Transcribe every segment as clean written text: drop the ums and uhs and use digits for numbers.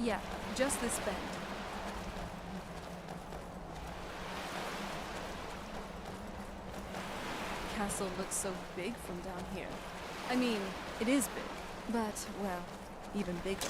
Yeah, just this bend. Castle looks so big from down here. I mean, it is big, but, well, even bigger.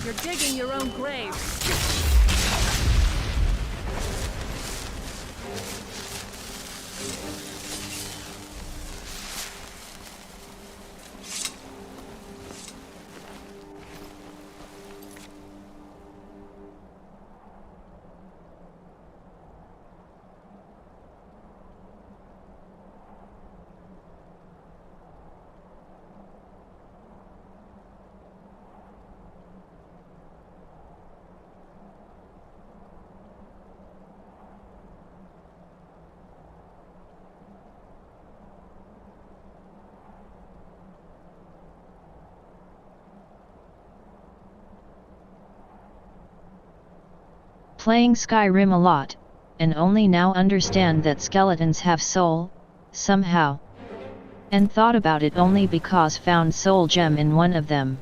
You're digging your own grave. Playing Skyrim a lot, and only now understand that skeletons have soul, somehow. And thought about it only because found soul gem in one of them.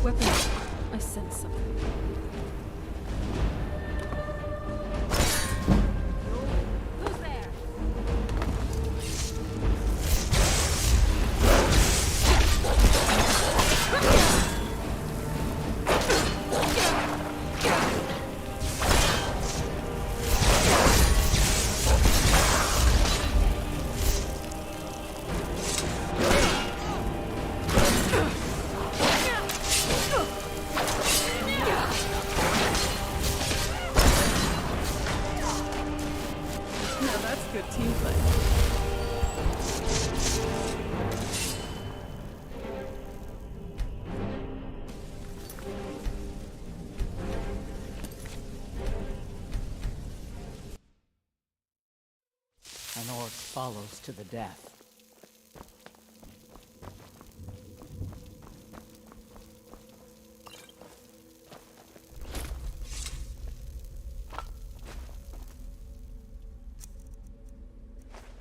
Weapon. I sense something. Good team play. An orc follows to the death.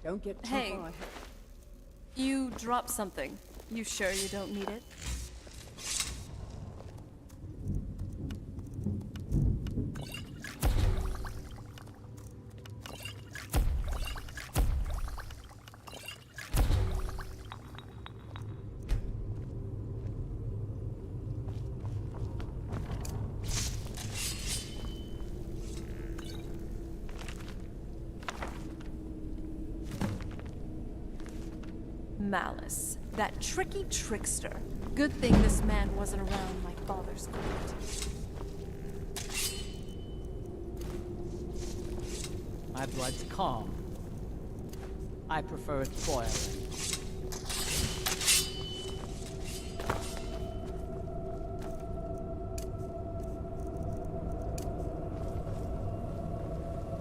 Don't get too Hey, far ahead. you dropped something. You sure you don't need it? Malice. That tricky trickster. Good thing this man wasn't around my father's court. My blood's calm. I prefer it boiling.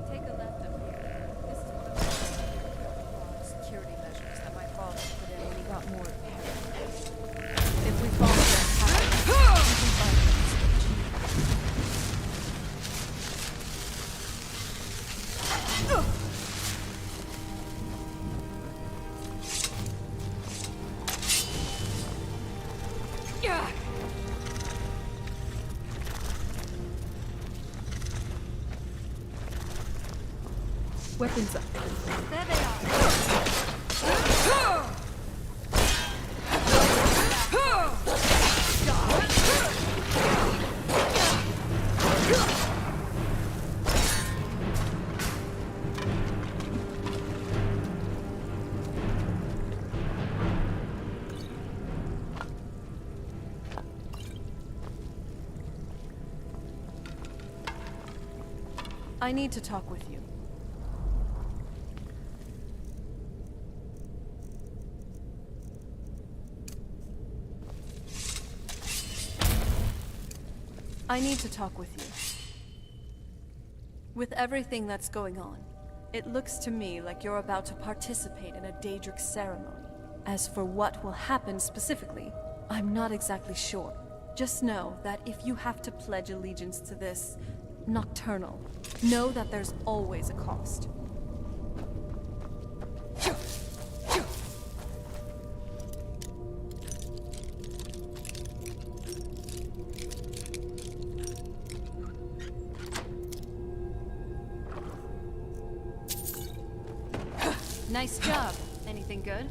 Take a left up here. This is one of the Weapons up. There they are. I need to talk with you. I need to talk with you. With everything that's going on, it looks to me like you're about to participate in a Daedric ceremony. As for what will happen specifically, I'm not exactly sure. Just know that if you have to pledge allegiance to this nocturnal, know that there's always a cost. Nice job. Anything good?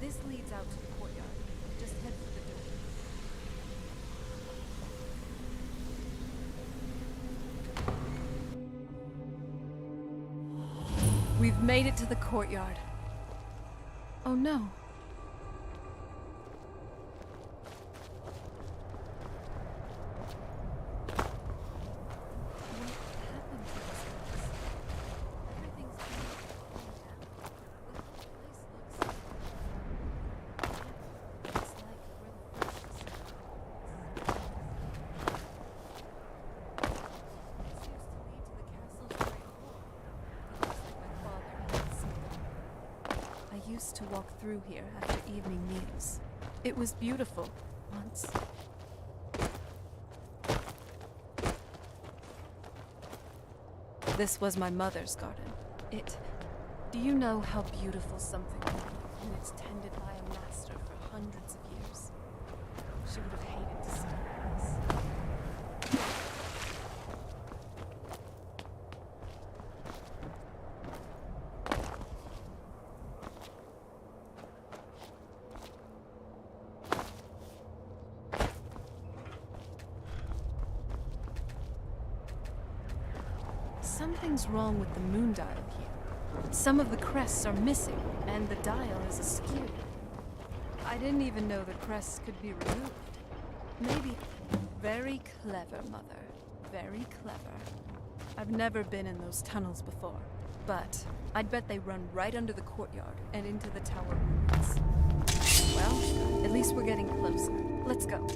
This leads out to the courtyard. Just head for the door. We've made it to the courtyard. Oh no. To walk through here after evening meals. It was beautiful once. This was my mother's garden. Do you know how beautiful something is when it's tended by a master for hundreds of years? She would have hated to see this. Something's wrong with the moon dial here. Some of the crests are missing, and the dial is askew. I didn't even know the crests could be removed. Maybe. Very clever, Mother. Very clever. I've never been in those tunnels before, but I'd bet they run right under the courtyard and into the tower ruins. Well, at least we're getting closer. Let's go.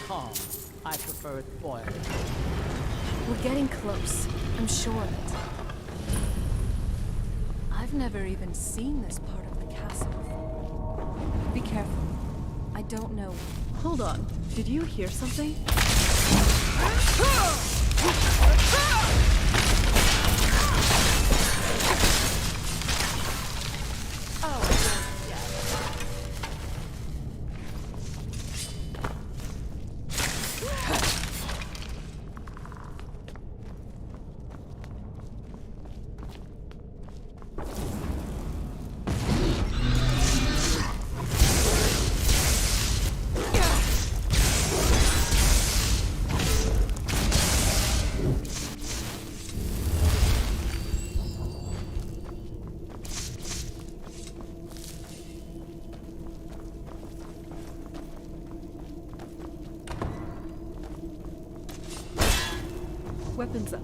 Calm. I prefer it boiled. We're getting close. I'm sure of it. I've never even seen this part of the castle before. Be careful. I don't know. Hold on. Did you hear something? Oh, yeah. Weapons up.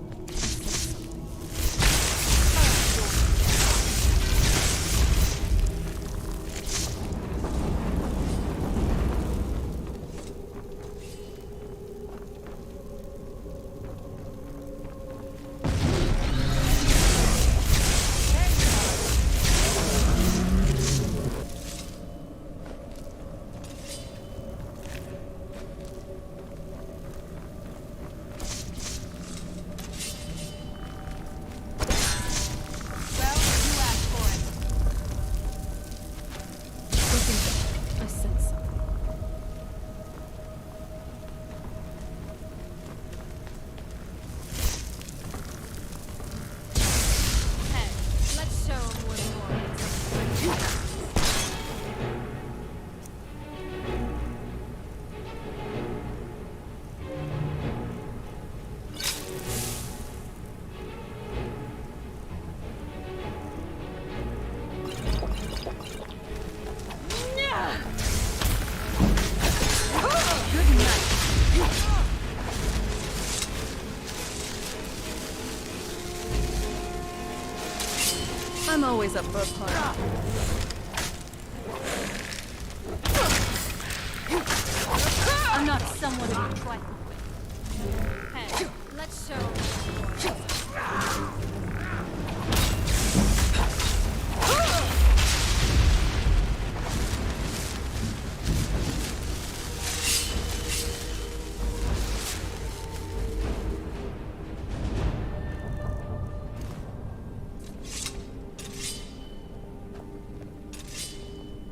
I'm always up for a party. I'm not someone to be trifled with. Hey, let's show.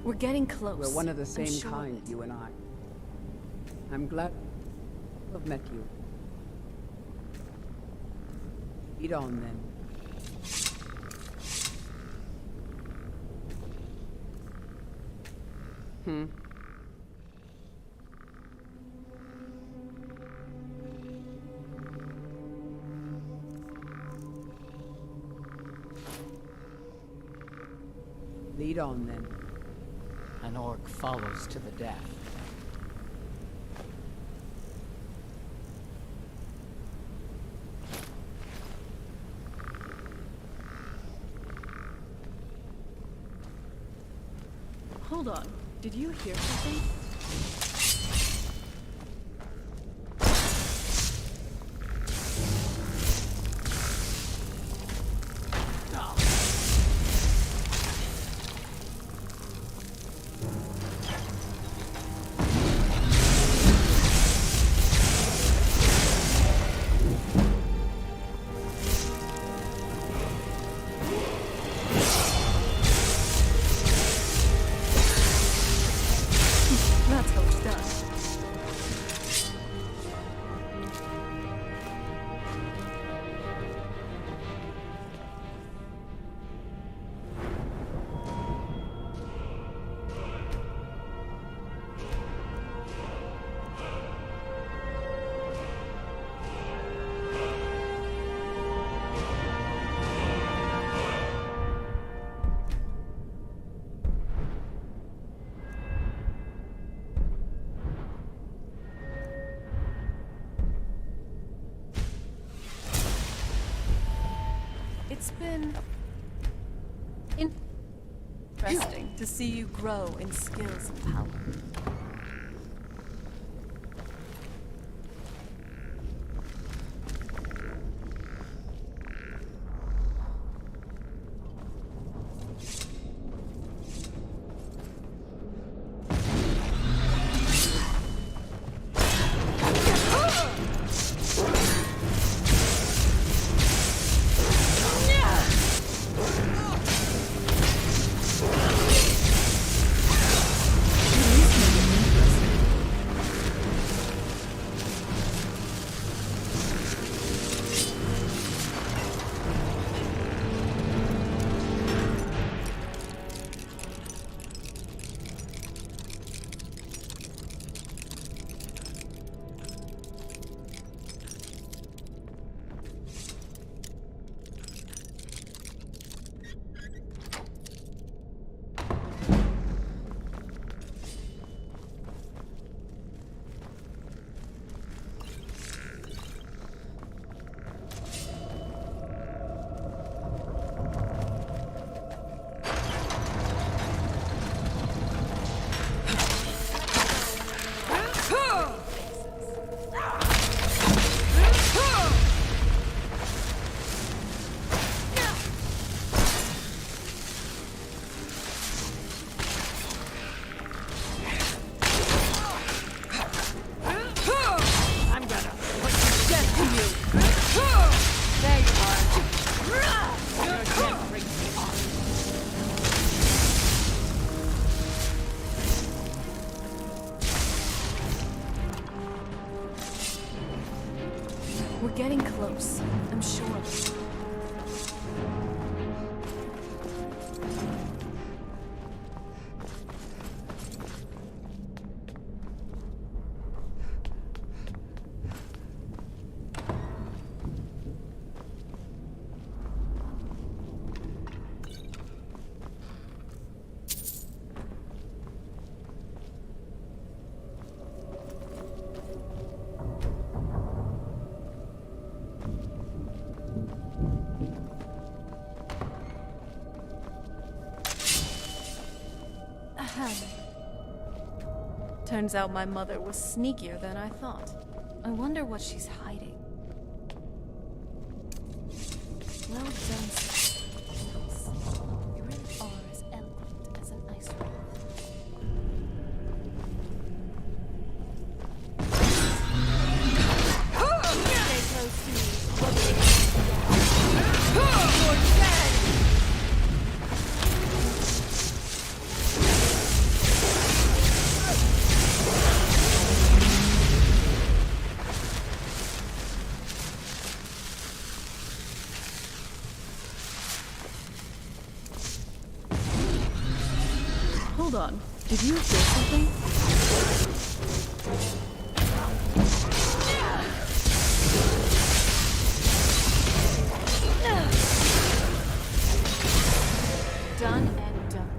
We're getting close. We're one of the I'm same sure kind, of it. you and I. I'm glad to have met you. Eat on, then. Lead on, then. An orc follows to the death. Hold on. Did you hear something? That's how it's done. It's been interesting to see you grow in skills and power. We're getting close, I'm sure of it. Turns out my mother was sneakier than I thought. I wonder what she's hiding. Well done, sir. Nice. You really are as eloquent as an ice wraith. Stay close to me. We'll take it down. You're dead! Hold on. Did you hear something? Done and done.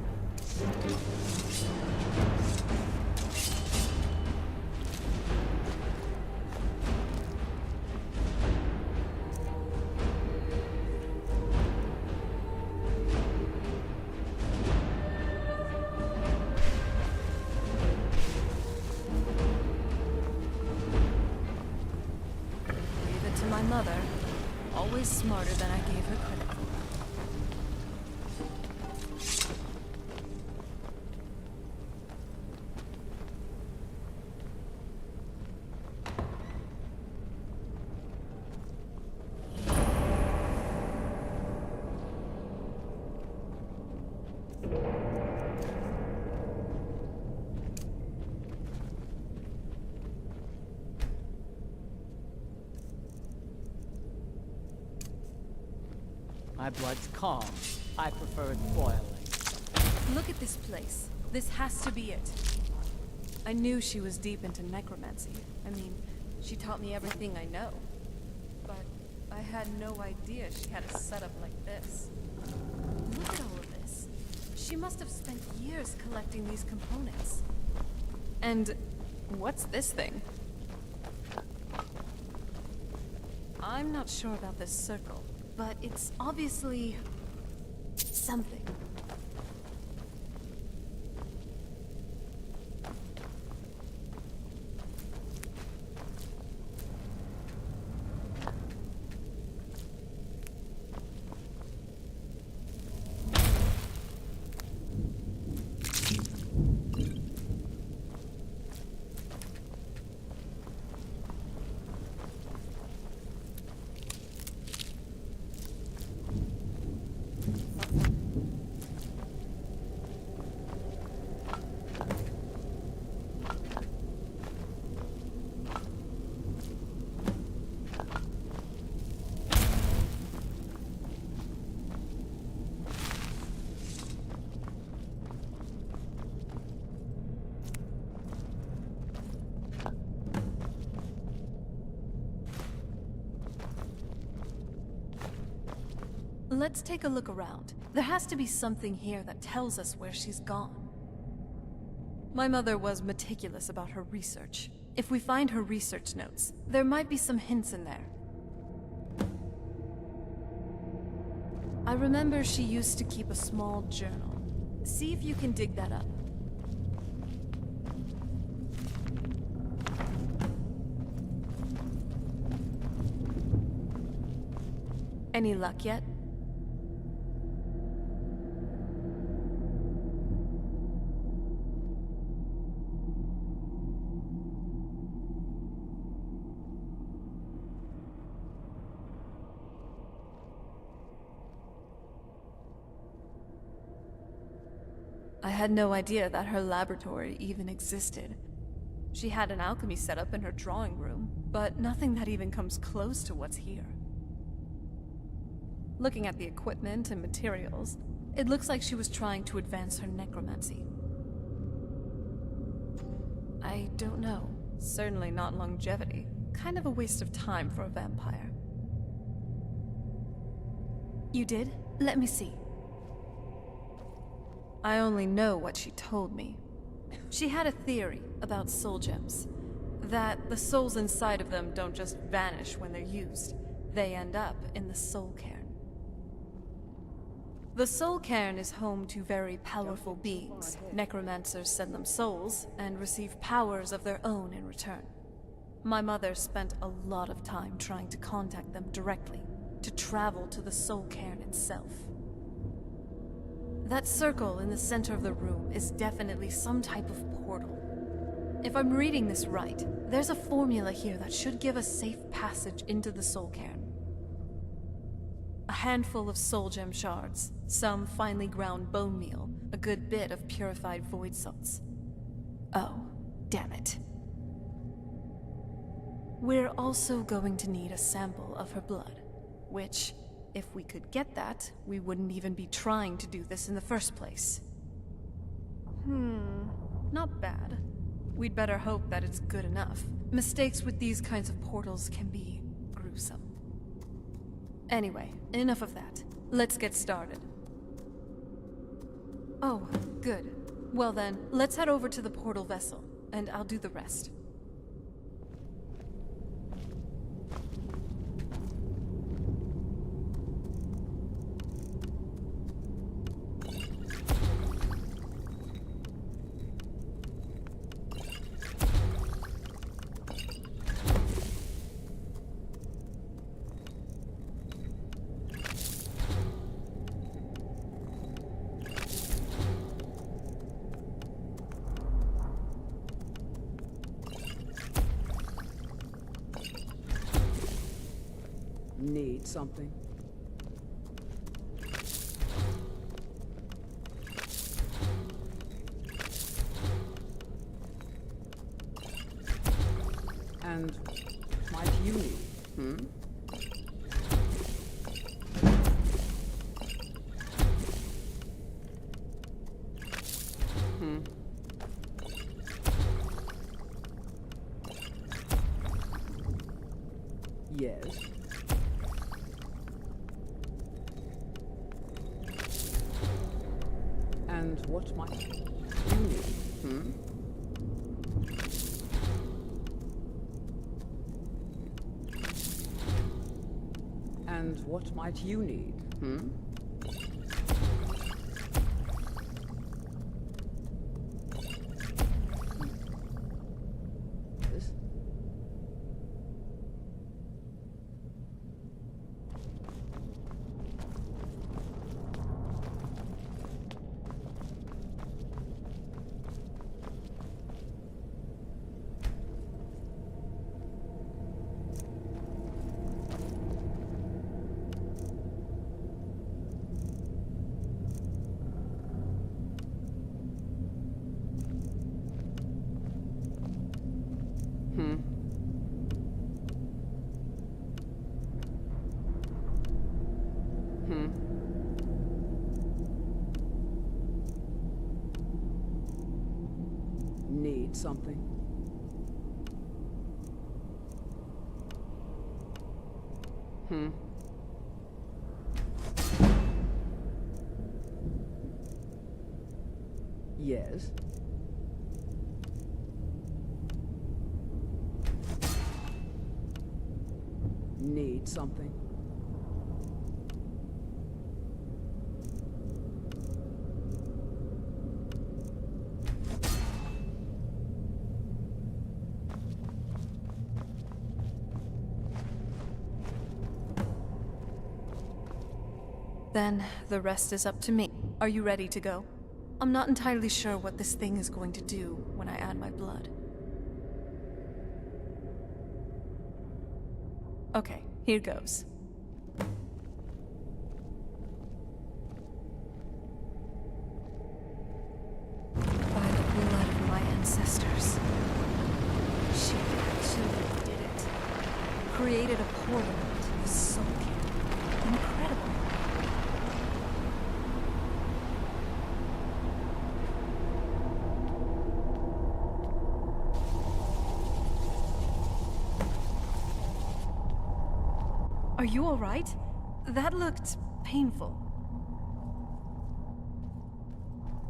My mother, always smarter than I gave her credit for. My blood's calm. I prefer it boiling. Look at this place. This has to be it. I knew she was deep into necromancy. I mean, she taught me everything I know. But I had no idea she had a setup like this. Look at all of this. She must have spent years collecting these components. And what's this thing? I'm not sure about this circle, but it's obviously something. Let's take a look around. There has to be something here that tells us where she's gone. My mother was meticulous about her research. If we find her research notes, there might be some hints in there. I remember she used to keep a small journal. See if you can dig that up. Any luck yet? I had no idea that her laboratory even existed. She had an alchemy setup in her drawing room, but nothing that even comes close to what's here. Looking at the equipment and materials, it looks like she was trying to advance her necromancy. I don't know. Certainly not longevity. Kind of a waste of time for a vampire. You did? Let me see. I only know what she told me. She had a theory about soul gems. That the souls inside of them don't just vanish when they're used. They end up in the soul cairn. The soul cairn is home to very powerful beings. Necromancers send them souls and receive powers of their own in return. My mother spent a lot of time trying to contact them directly, to travel to the soul cairn itself. That circle in the center of the room is definitely some type of portal. If I'm reading this right, there's a formula here that should give us safe passage into the soul cairn. A handful of soul gem shards, some finely ground bone meal, a good bit of purified void salts. Oh, damn it. We're also going to need a sample of her blood, which, if we could get that, we wouldn't even be trying to do this in the first place. Not bad. We'd better hope that it's good enough. Mistakes with these kinds of portals can be gruesome. Anyway, enough of that. Let's get started. Oh, good. Well then, let's head over to the portal vessel, and I'll do the rest. Need something? And might you need, Yes. And what might you need, And what might you need, Yes. Need something? Yes. Need something? Then the rest is up to me. Are you ready to go? I'm not entirely sure what this thing is going to do when I add my blood. Okay, here goes. By the blood of my ancestors. created a portal to the soul cairn. Incredible. Are you all right? That looked painful.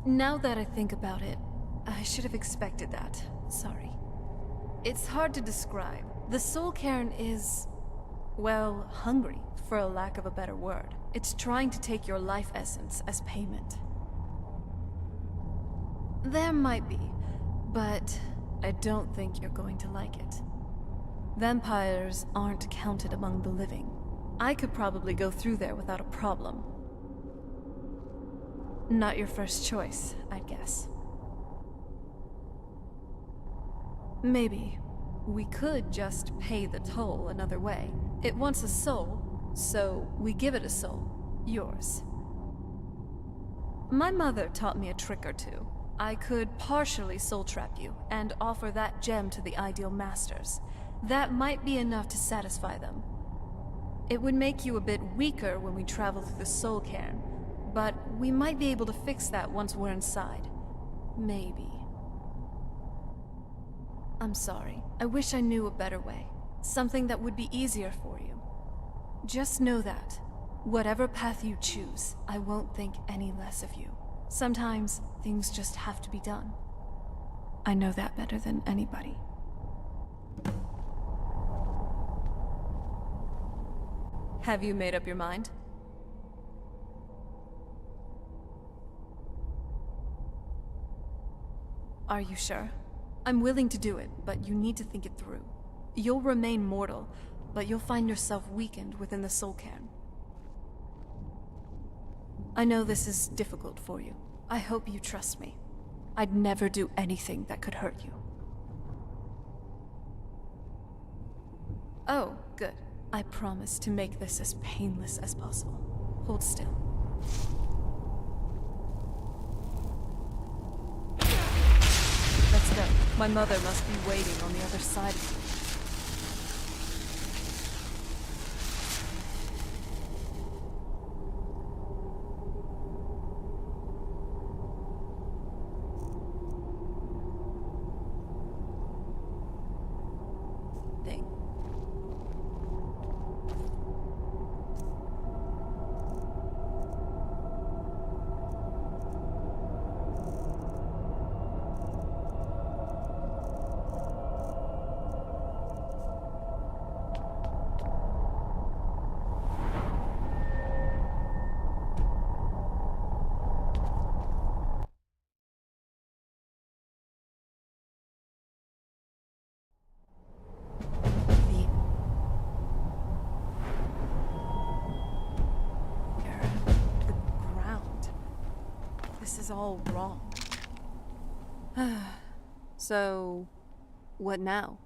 Now that I think about it, I should have expected that. Sorry. It's hard to describe. The soul cairn is, well, hungry, for a lack of a better word. It's trying to take your life essence as payment. There might be, but I don't think you're going to like it. Vampires aren't counted among the living. I could probably go through there without a problem. Not your first choice, I'd guess. Maybe. We could just pay the toll another way. It wants a soul, so we give it a soul. Yours. My mother taught me a trick or two. I could partially soul trap you, and offer that gem to the ideal masters. That might be enough to satisfy them. It would make you a bit weaker when we travel through the soul cairn, but we might be able to fix that once we're inside. Maybe. I'm sorry. I wish I knew a better way. Something that would be easier for you. Just know that, whatever path you choose, I won't think any less of you. Sometimes, things just have to be done. I know that better than anybody. Have you made up your mind? Are you sure? I'm willing to do it, but you need to think it through. You'll remain mortal, but you'll find yourself weakened within the soul cairn. I know this is difficult for you. I hope you trust me. I'd never do anything that could hurt you. Oh, good. I promise to make this as painless as possible. Hold still. Let's go. My mother must be waiting on the other side of you. Is all wrong. So, what now?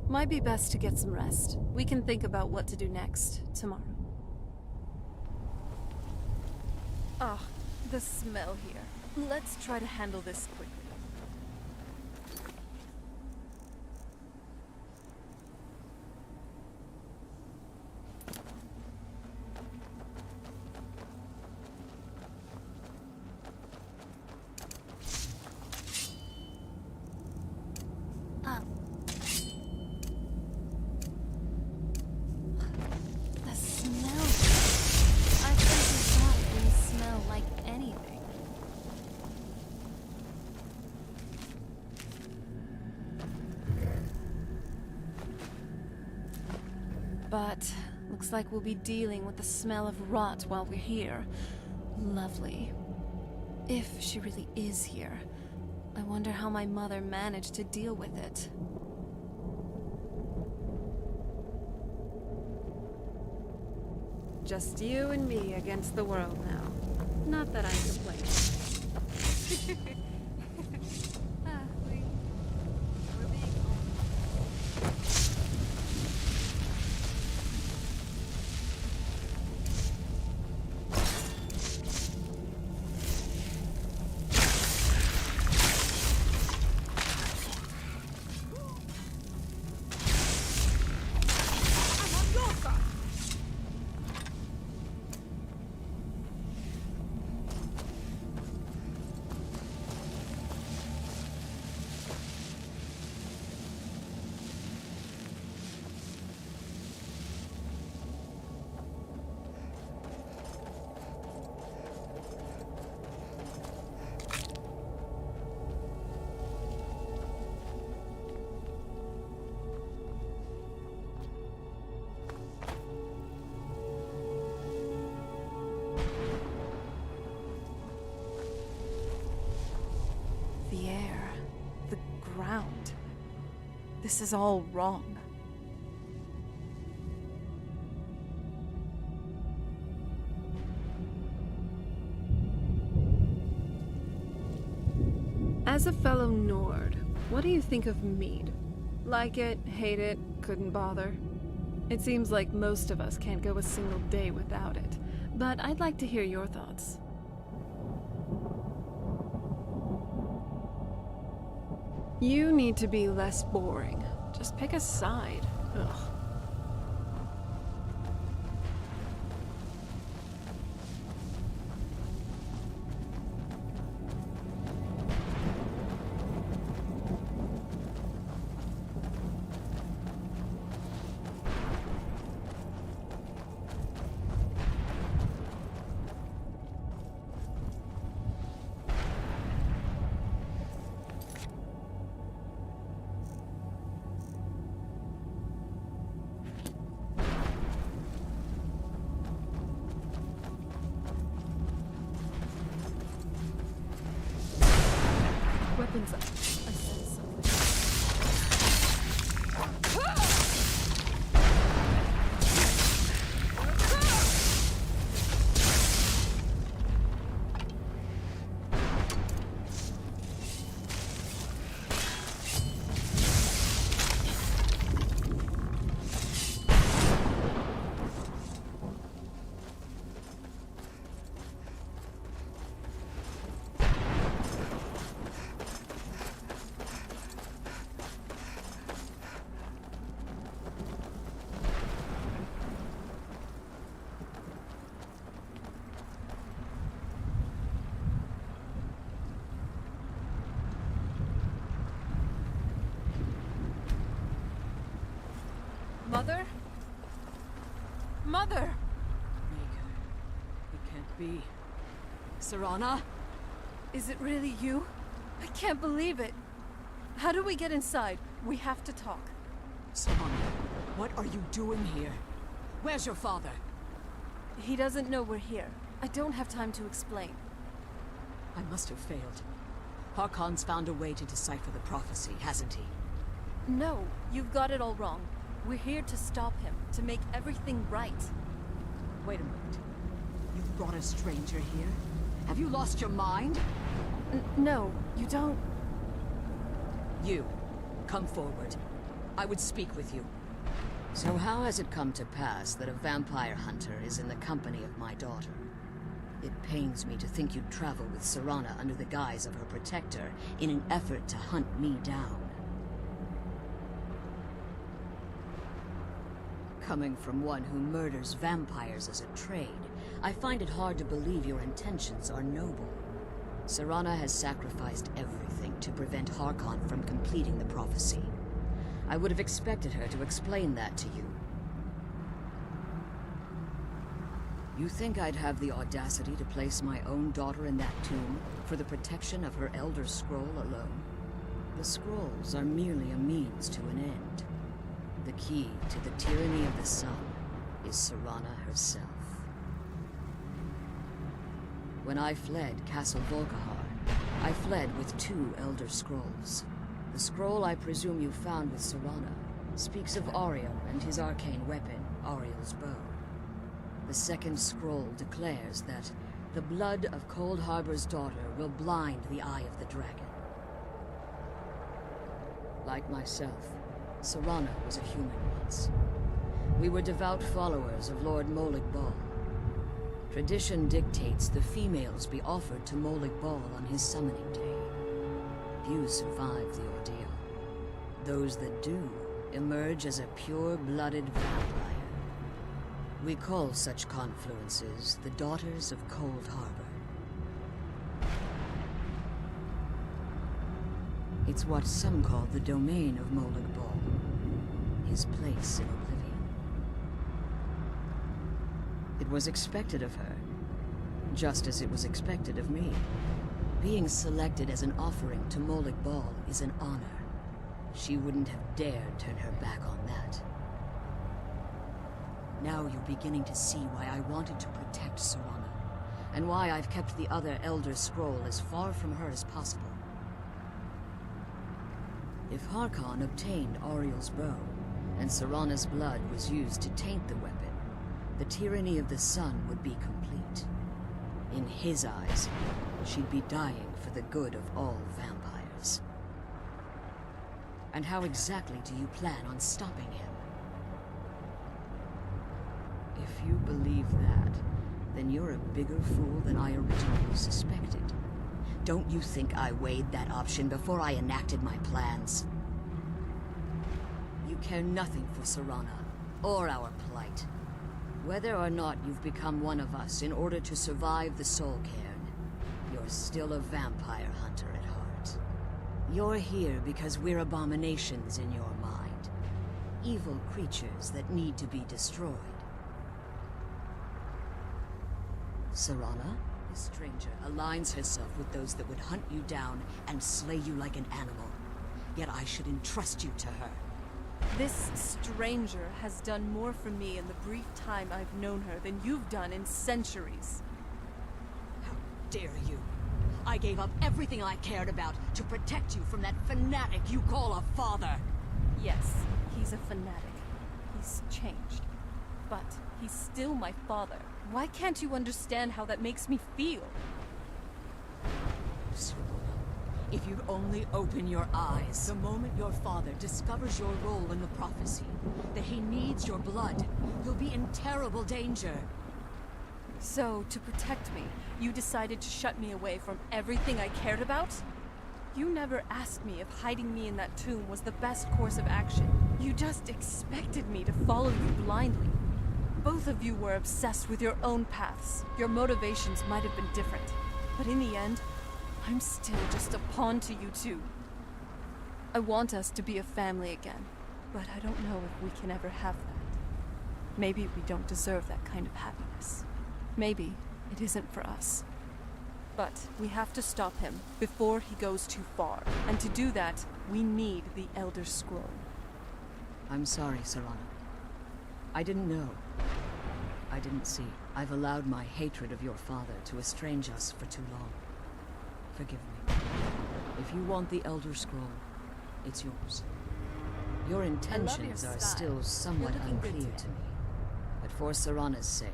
Might be best to get some rest. We can think about what to do next tomorrow. Ah, the smell here. Let's try to handle this quickly. But looks like we'll be dealing with the smell of rot while we're here. Lovely. If she really is here, I wonder how my mother managed to deal with it. Just you and me against the world now. Not that I'm complaining. We're being... found. This is all wrong. As a fellow Nord, what do you think of mead? Like it, hate it, couldn't bother? It seems like most of us can't go a single day without it, but I'd like to hear your thoughts. You need to be less boring. Just pick a side. Ugh. Weapons up. I sense something. Mother? Mother! Maker, it can't be. Serana? Is it really you? I can't believe it. How do we get inside? We have to talk. Serana, what are you doing here? Where's your father? He doesn't know we're here. I don't have time to explain. I must have failed. Harkon's found a way to decipher the prophecy, hasn't he? No, you've got it all wrong. We're here to stop him, to make everything right. Wait a minute. You brought a stranger here? Have you lost your mind? No, you don't... You, come forward. I would speak with you. So how has it come to pass that a vampire hunter is in the company of my daughter? It pains me to think you'd travel with Serana under the guise of her protector in an effort to hunt me down. Coming from one who murders vampires as a trade, I find it hard to believe your intentions are noble. Serana has sacrificed everything to prevent Harkon from completing the prophecy. I would have expected her to explain that to you. You think I'd have the audacity to place my own daughter in that tomb for the protection of her Elder Scroll alone? The scrolls are merely a means to an end. The key to the tyranny of the sun is Serana herself. When I fled Castle Volkihar, I fled with 2 Elder Scrolls. The scroll I presume you found with Serana speaks of Ariel and his arcane weapon, Ariel's bow. The second scroll declares that the blood of Cold Harbor's daughter will blind the eye of the dragon. Like myself, Serana was a human once. We were devout followers of Lord Molig Bal. Tradition dictates the females be offered to Molig Bal on his summoning day. Few survive the ordeal. Those that do emerge as a pure-blooded vampire. We call such confluences the Daughters of Cold Harbor. It's what some call the domain of Molig Bal, his place in oblivion. It was expected of her, just as it was expected of me. Being selected as an offering to Molig Bal is an honor. She wouldn't have dared turn her back on that. Now you're beginning to see why I wanted to protect Serana, and why I've kept the other Elder Scroll as far from her as possible. If Harkon obtained Ariel's bow, and Serana's blood was used to taint the weapon, the tyranny of the sun would be complete. In his eyes, she'd be dying for the good of all vampires. And how exactly do you plan on stopping him? If you believe that, then you're a bigger fool than I originally suspected. Don't you think I weighed that option before I enacted my plans? You care nothing for Serana, or our plight. Whether or not you've become one of us in order to survive the Soul Cairn, you're still a vampire hunter at heart. You're here because we're abominations in your mind. Evil creatures that need to be destroyed. Serana, the stranger, aligns herself with those that would hunt you down and slay you like an animal. Yet I should entrust you to her. This stranger has done more for me in the brief time I've known her than you've done in centuries. How dare you! I gave up everything I cared about to protect you from that fanatic you call a father! Yes, he's a fanatic. He's changed. But he's still my father. Why can't you understand how that makes me feel? If you'd only open your eyes. The moment your father discovers your role in the prophecy, that he needs your blood, you'll be in terrible danger. So, to protect me, you decided to shut me away from everything I cared about? You never asked me if hiding me in that tomb was the best course of action. You just expected me to follow you blindly. Both of you were obsessed with your own paths. Your motivations might have been different. But in the end, I'm still just a pawn to you two. I want us to be a family again, but I don't know if we can ever have that. Maybe we don't deserve that kind of happiness. Maybe it isn't for us. But we have to stop him before he goes too far. And to do that, we need the Elder Scroll. I'm sorry, Serana. I didn't know. I didn't see. I've allowed my hatred of your father to estrange us for too long. Forgive me. If you want the Elder Scroll, it's yours. Your intentions are still somewhat unclear to me. But for Serana's sake,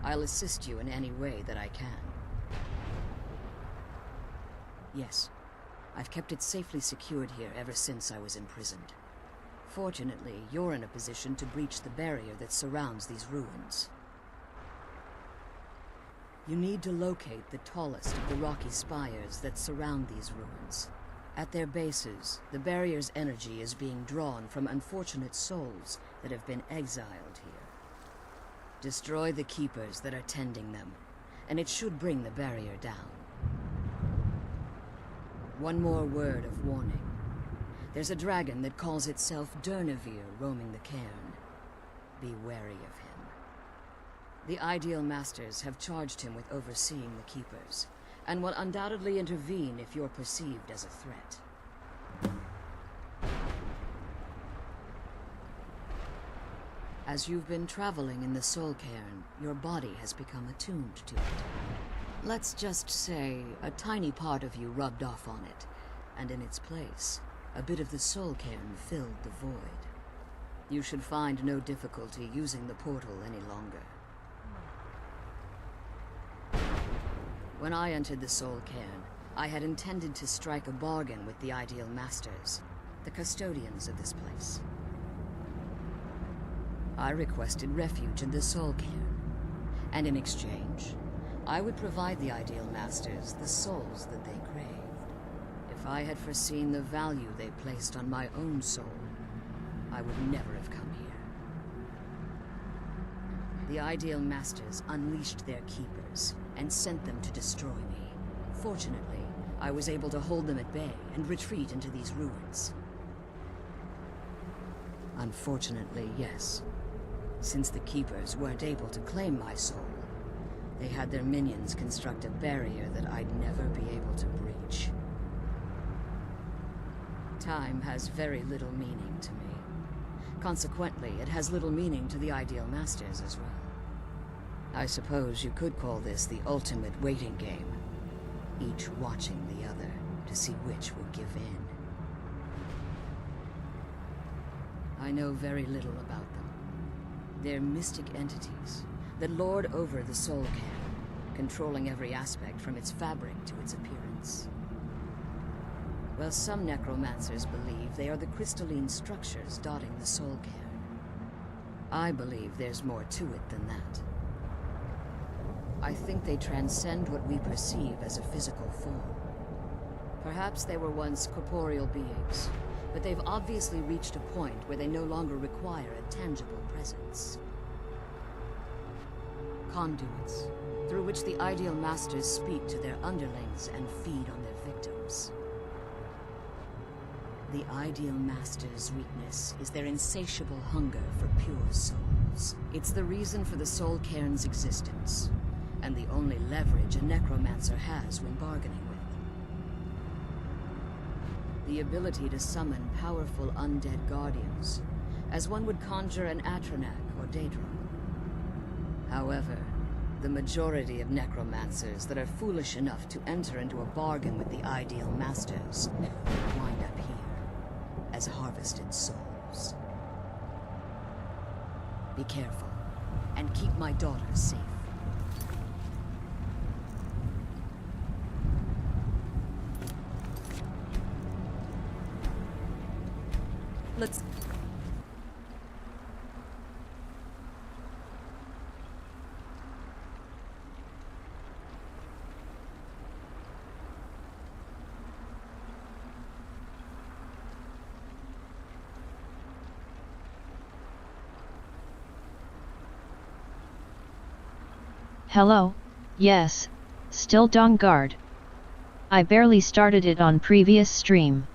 I'll assist you in any way that I can. Yes, I've kept it safely secured here ever since I was imprisoned. Fortunately, you're in a position to breach the barrier that surrounds these ruins. You need to locate the tallest of the rocky spires that surround these ruins. At their bases, the barrier's energy is being drawn from unfortunate souls that have been exiled here. Destroy the keepers that are tending them, and it should bring the barrier down. One more word of warning. There's a dragon that calls itself Durnevere roaming the cairn. Be wary of him. The Ideal Masters have charged him with overseeing the Keepers, and will undoubtedly intervene if you're perceived as a threat. As you've been traveling in the Soul Cairn, your body has become attuned to it. Let's just say a tiny part of you rubbed off on it, and in its place, a bit of the Soul Cairn filled the void. You should find no difficulty using the portal any longer. When I entered the Soul Cairn, I had intended to strike a bargain with the Ideal Masters, the custodians of this place. I requested refuge in the Soul Cairn, and in exchange, I would provide the Ideal Masters the souls that they craved. If I had foreseen the value they placed on my own soul, I would never have come here. The Ideal Masters unleashed their keepers and sent them to destroy me. Fortunately, I was able to hold them at bay and retreat into these ruins. Unfortunately, yes. Since the Keepers weren't able to claim my soul, they had their minions construct a barrier that I'd never be able to breach. Time has very little meaning to me. Consequently, it has little meaning to the Ideal Masters as well. I suppose you could call this the ultimate waiting game, each watching the other to see which will give in. I know very little about them. They're mystic entities that lord over the soul cairn, controlling every aspect from its fabric to its appearance. While some necromancers believe they are the crystalline structures dotting the soul cairn, I believe there's more to it than that. I think they transcend what we perceive as a physical form. Perhaps they were once corporeal beings, but they've obviously reached a point where they no longer require a tangible presence. Conduits, through which the Ideal Masters speak to their underlings and feed on their victims. The Ideal Masters' weakness is their insatiable hunger for pure souls. It's the reason for the Soul Cairn's existence, and the only leverage a necromancer has when bargaining with them. The ability to summon powerful undead guardians, as one would conjure an Atronak or Daedra. However, the majority of necromancers that are foolish enough to enter into a bargain with the Ideal Masters wind up here as harvested souls. Be careful, and keep my daughter safe. Let's... Hello, yes, still Dawnguard. I barely started it on previous stream.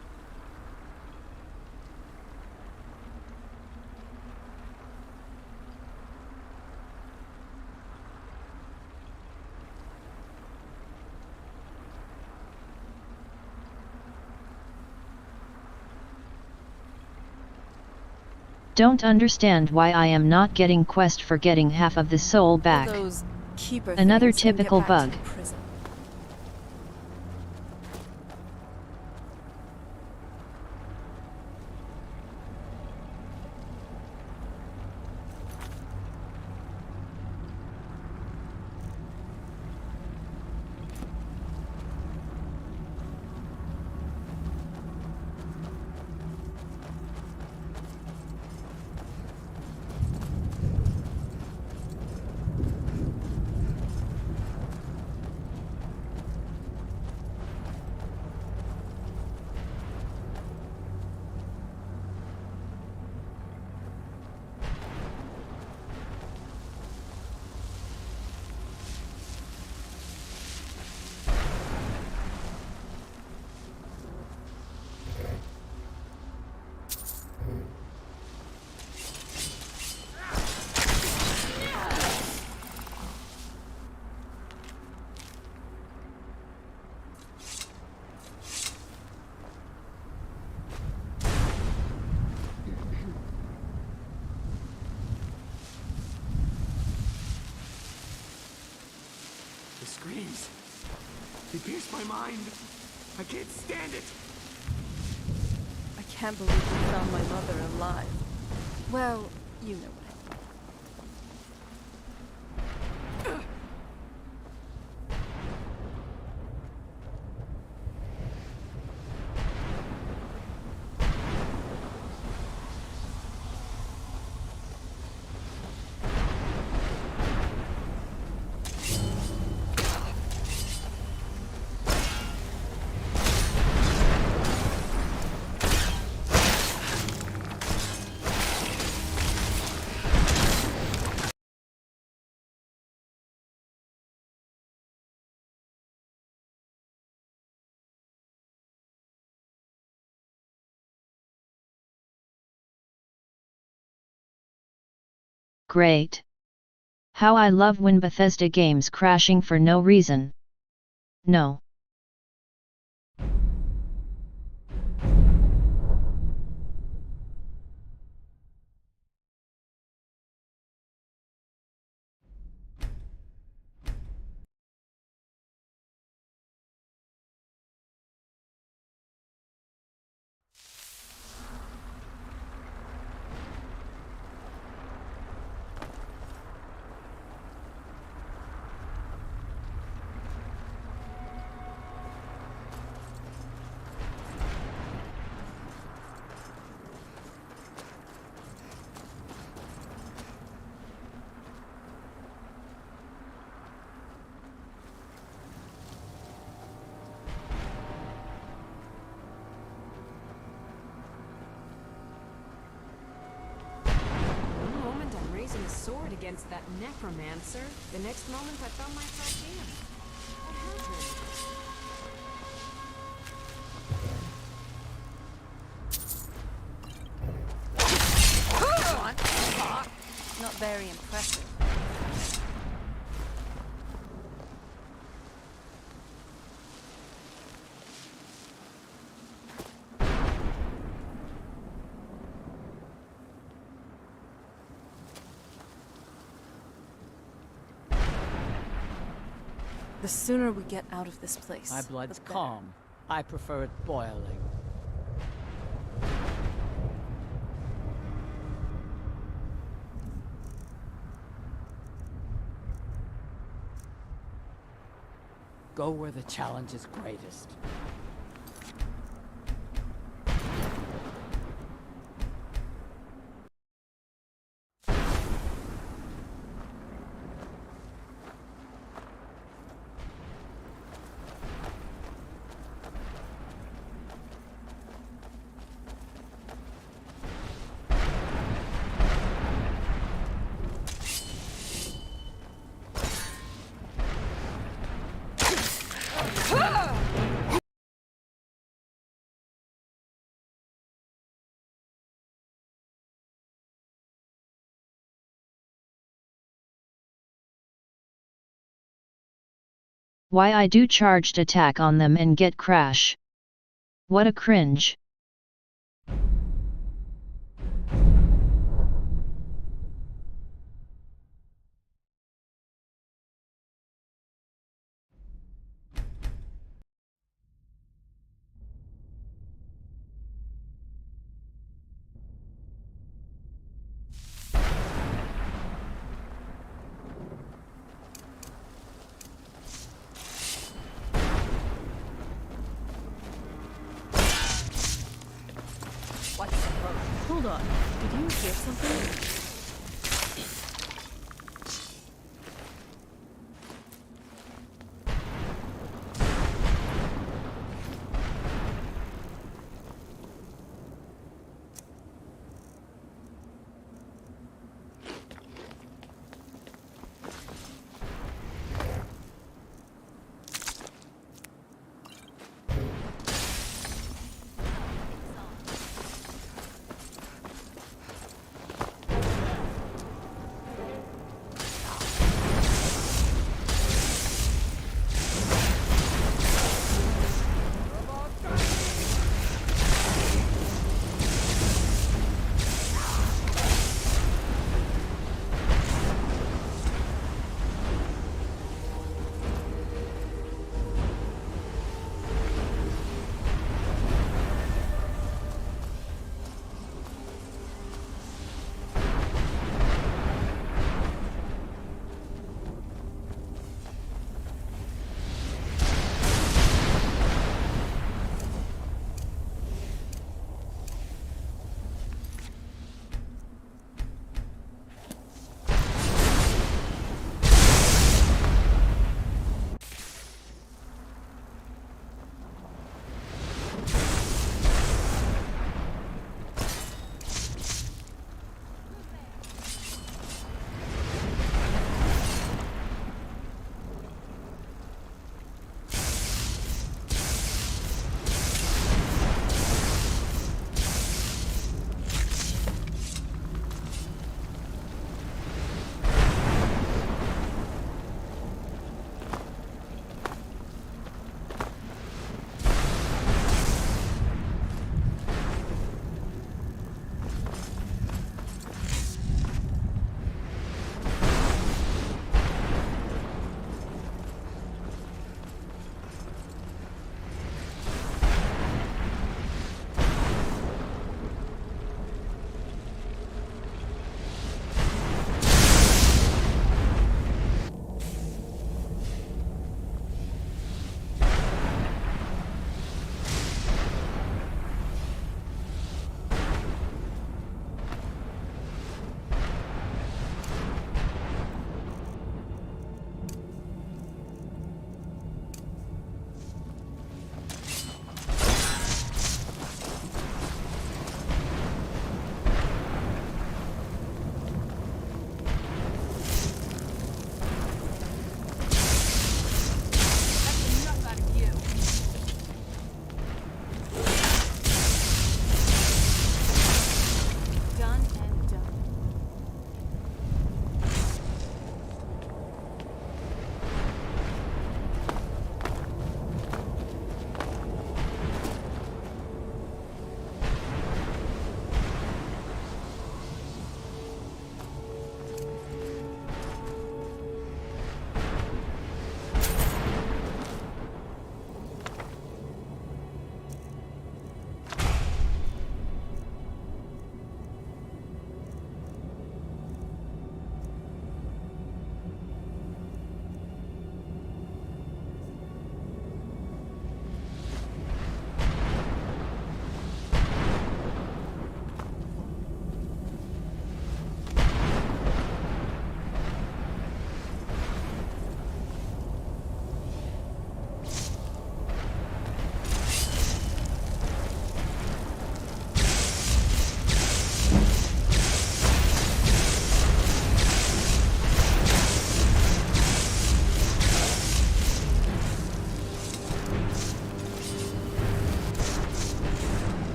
Don't understand why I am not getting quest for getting half of the soul back. Those keeper Another things and get typical back bug. to the prison. Screams. They pierce my mind. I can't stand it. I can't believe we found my mother alive. Well, you know what I mean. Great. How I love when Bethesda games crashing for no reason. No. against that necromancer, the next moment I found myself in. Not very impressive. The sooner we get out of this place, My blood's the better. calm. I prefer it boiling. Go where the challenge is greatest. Why I do charged attack on them and get crash. What a cringe. Hold on. Did you hear something?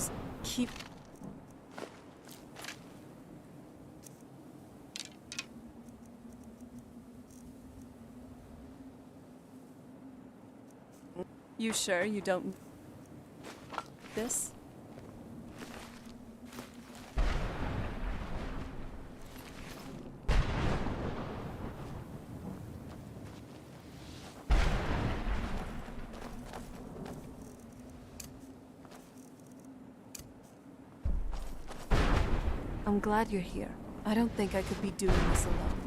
those keep... You sure you don't... this? I'm glad you're here. I don't think I could be doing this alone.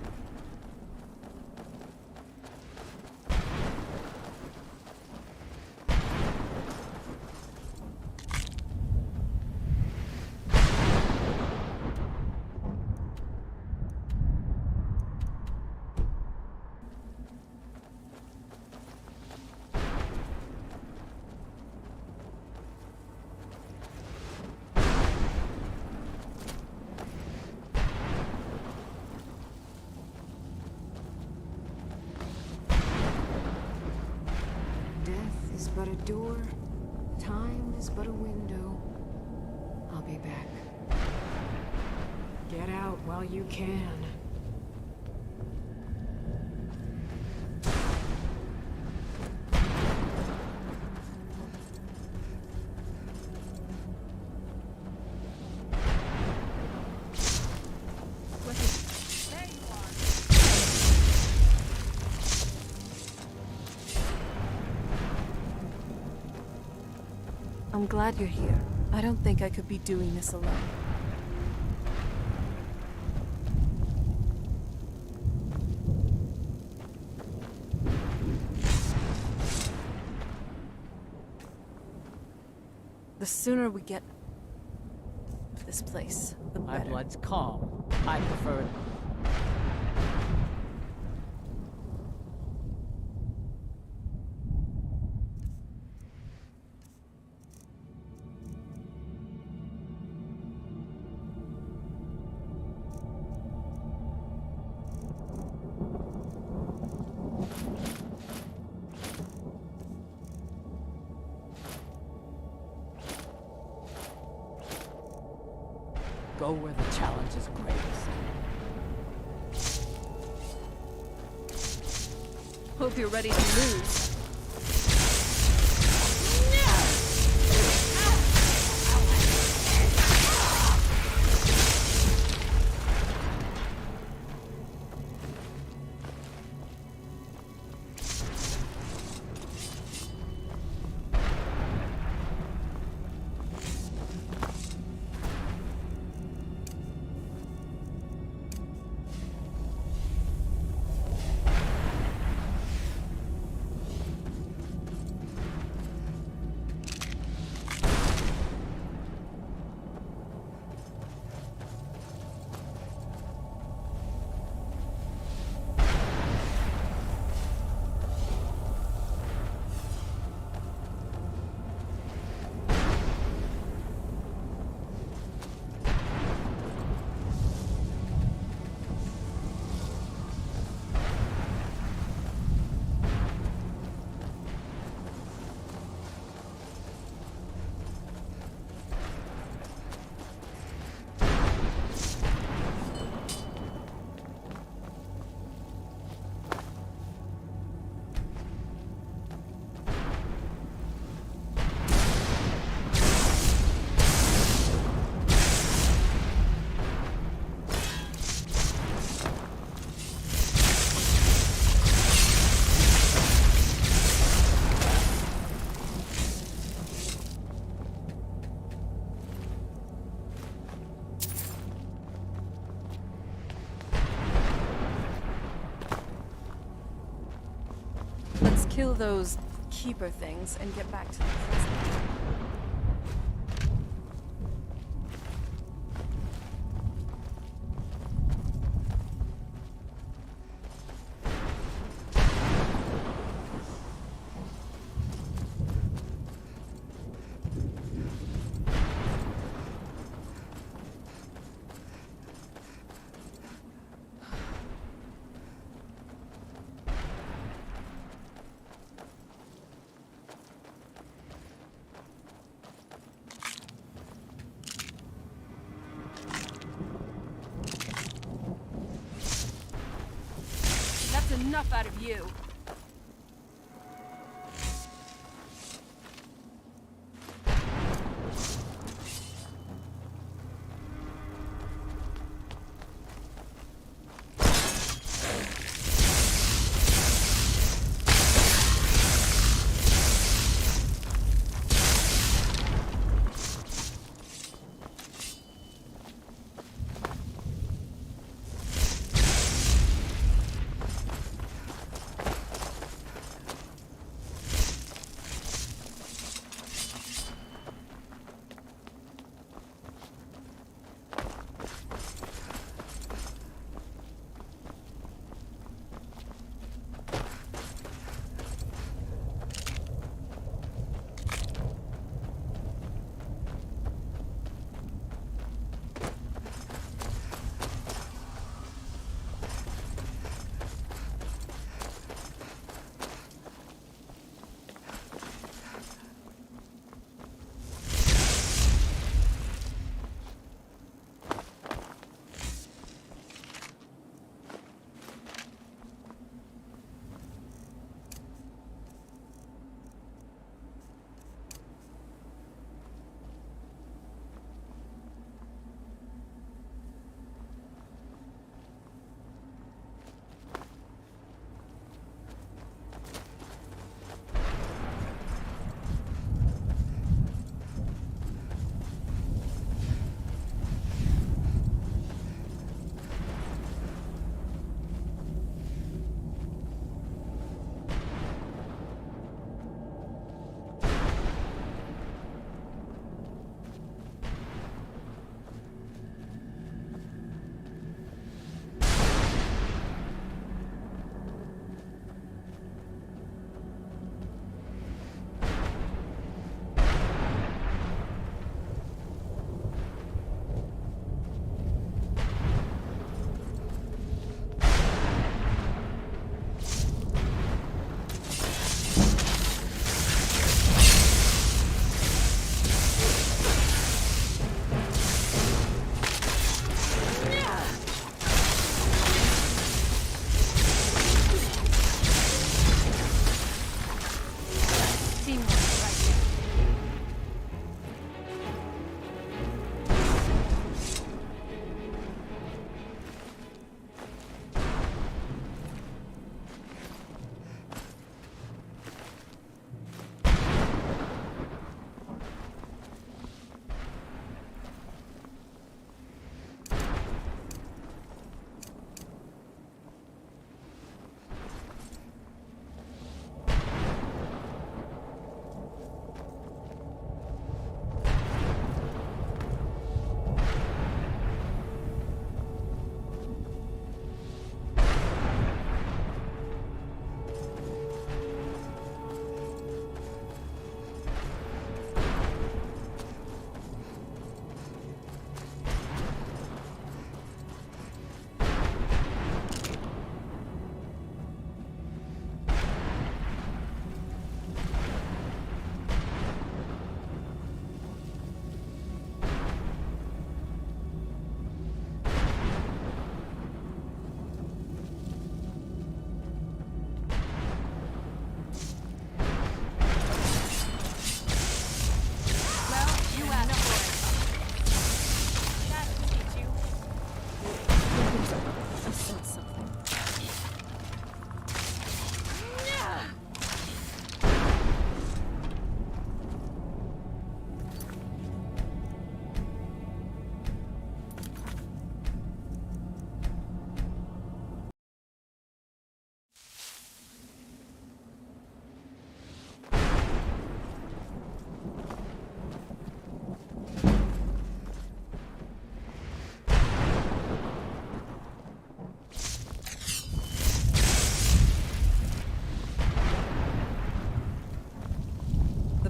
Death is but a door. Time is but a window. I'll be back. Get out while you can. I'm glad you're here. I don't think I could be doing this alone. The sooner we get to this place, the My better. blood's calm. I prefer it. Go where the challenge is greatest. Hope you're ready to lose. Let's kill those keeper things and get back to the present. enough out of you.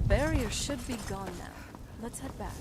barrier should be gone now. Let's head back.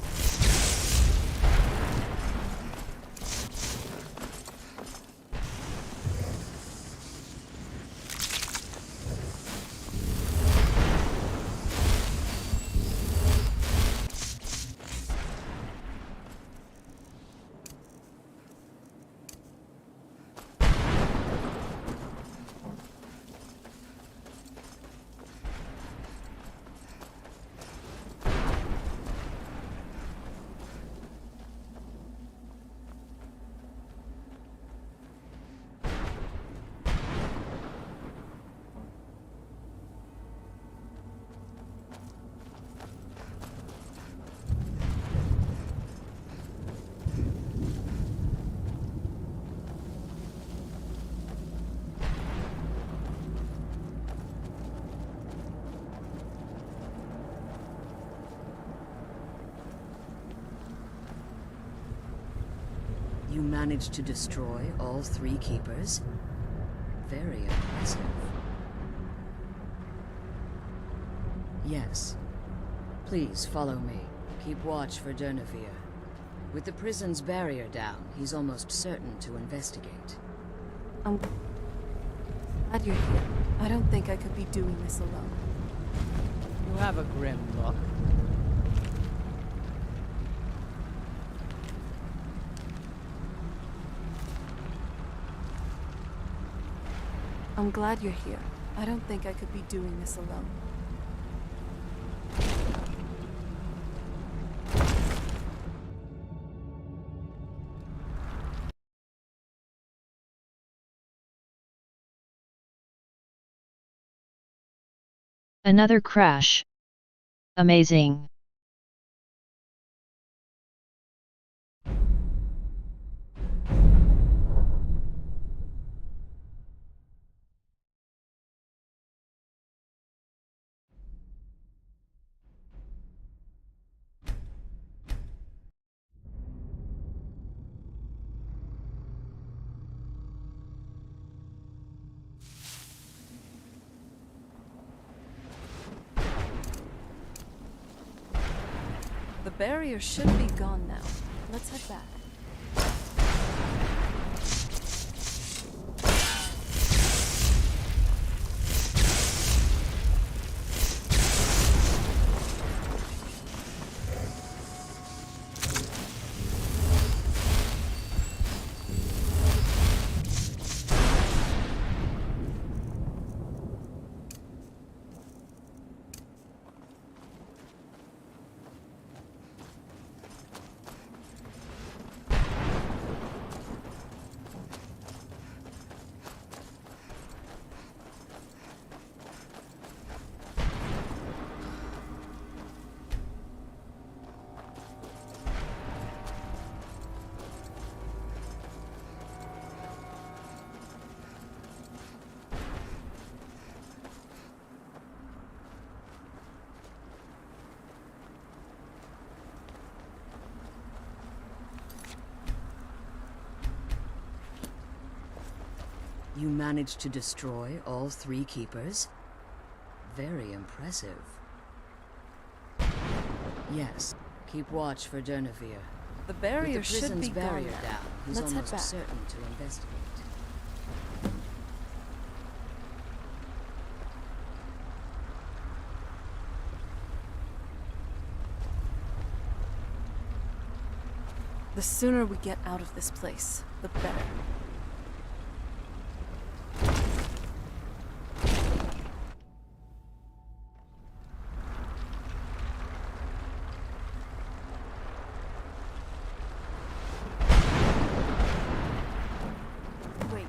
You managed to destroy all 3 keepers? Very impressive. Yes. Please follow me. Keep watch for Durnevere. With the prison's barrier down, he's almost certain to investigate. I'm glad you're here. I don't think I could be doing this alone. You have a grim look. I'm glad you're here. I don't think I could be doing this alone. Another crash. Amazing. The barrier should be gone now. Let's head back. You managed to destroy all 3 keepers? Very impressive. Yes. Keep watch for Durnevere. The barrier With the should prison's be gone barrier now. down, he's Let's head almost back. certain to investigate. The sooner we get out of this place, the better. Wait,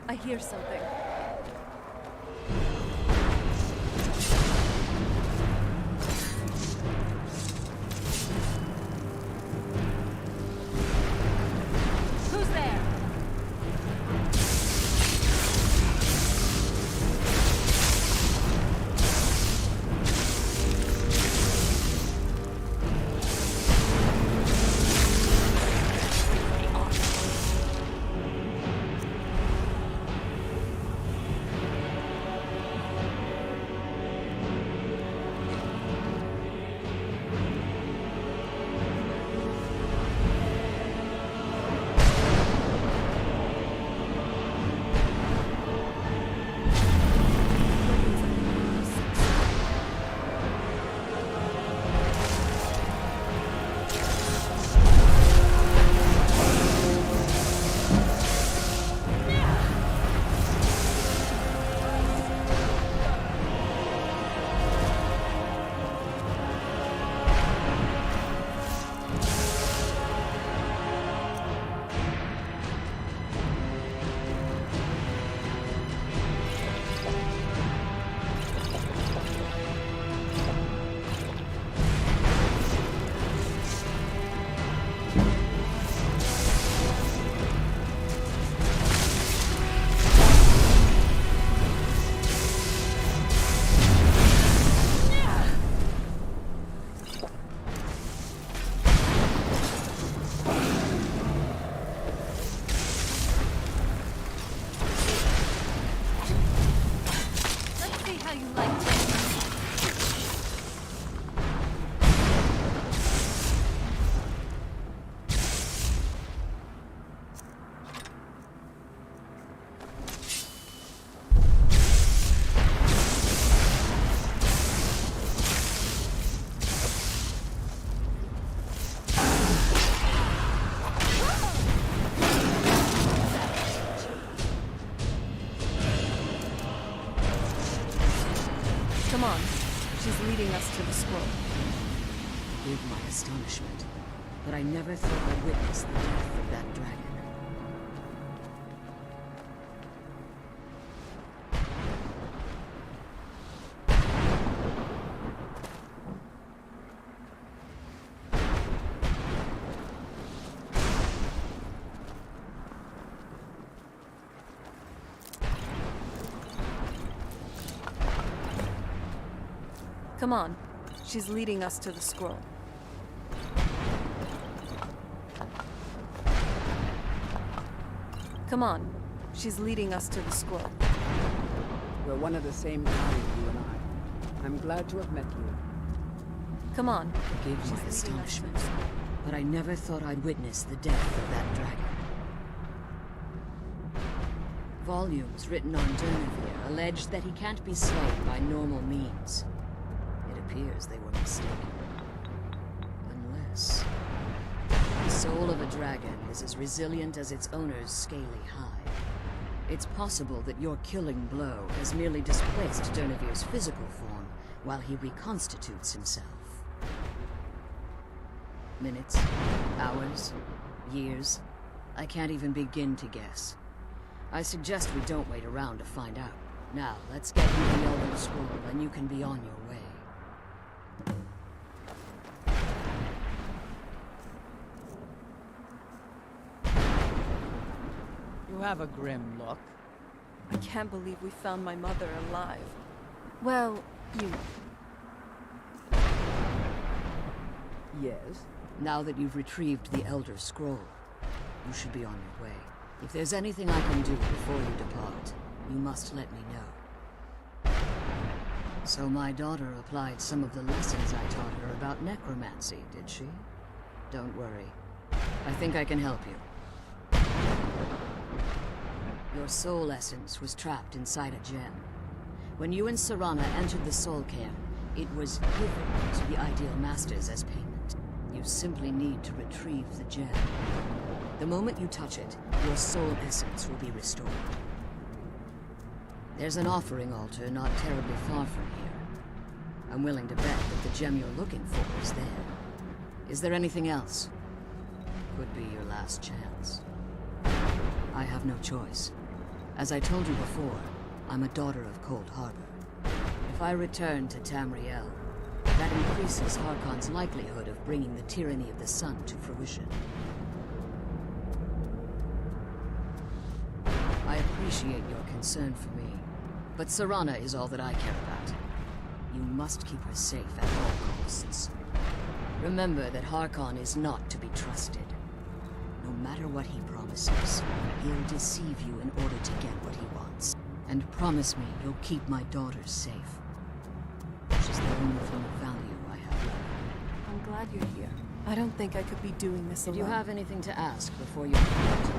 I hear something. Who's there? leading us to the scroll. Forgive my astonishment, but I never thought I'd witness the death of that dragon. Come on. She's leading us to the scroll. Come on. She's leading us to the scroll. We're one of the same kind, you and I. I'm glad to have met you. Come on. Forgive my astonishment, but I never thought I'd witness the death of that dragon. Volumes written on Durnevere allege that he can't be slain by normal means. It appears they were mistaken. Unless... the soul of a dragon is as resilient as its owner's scaly hide. It's possible that your killing blow has merely displaced Durnevere's physical form while he reconstitutes himself. Minutes, hours, years, I can't even begin to guess. I suggest we don't wait around to find out. Now, let's get you the Elder Scroll and you can be on your way. You have a grim look. I can't believe we found my mother alive. Well, you know. Yes? Now that you've retrieved the Elder Scroll, you should be on your way. If there's anything I can do before you depart, you must let me know. So my daughter applied some of the lessons I taught her about necromancy, did she? Don't worry. I think I can help you. Your soul essence was trapped inside a gem. When you and Serana entered the soul cairn, it was given to the Ideal Masters as payment. You simply need to retrieve the gem. The moment you touch it, your soul essence will be restored. There's an offering altar not terribly far from here. I'm willing to bet that the gem you're looking for is there. Is there anything else? Could be your last chance. I have no choice. As I told you before, I'm a daughter of Cold Harbor. If I return to Tamriel, that increases Harkon's likelihood of bringing the tyranny of the sun to fruition. I appreciate your concern for me, but Serana is all that I care about. You must keep her safe at all costs. Remember that Harkon is not to be trusted. No matter what he promises, he'll deceive you in order to get what he wants. And promise me you'll keep my daughter safe. She's the only thing of value I have left. I'm glad you're here. I don't think I could be doing this alone. Do you have anything to ask before you depart?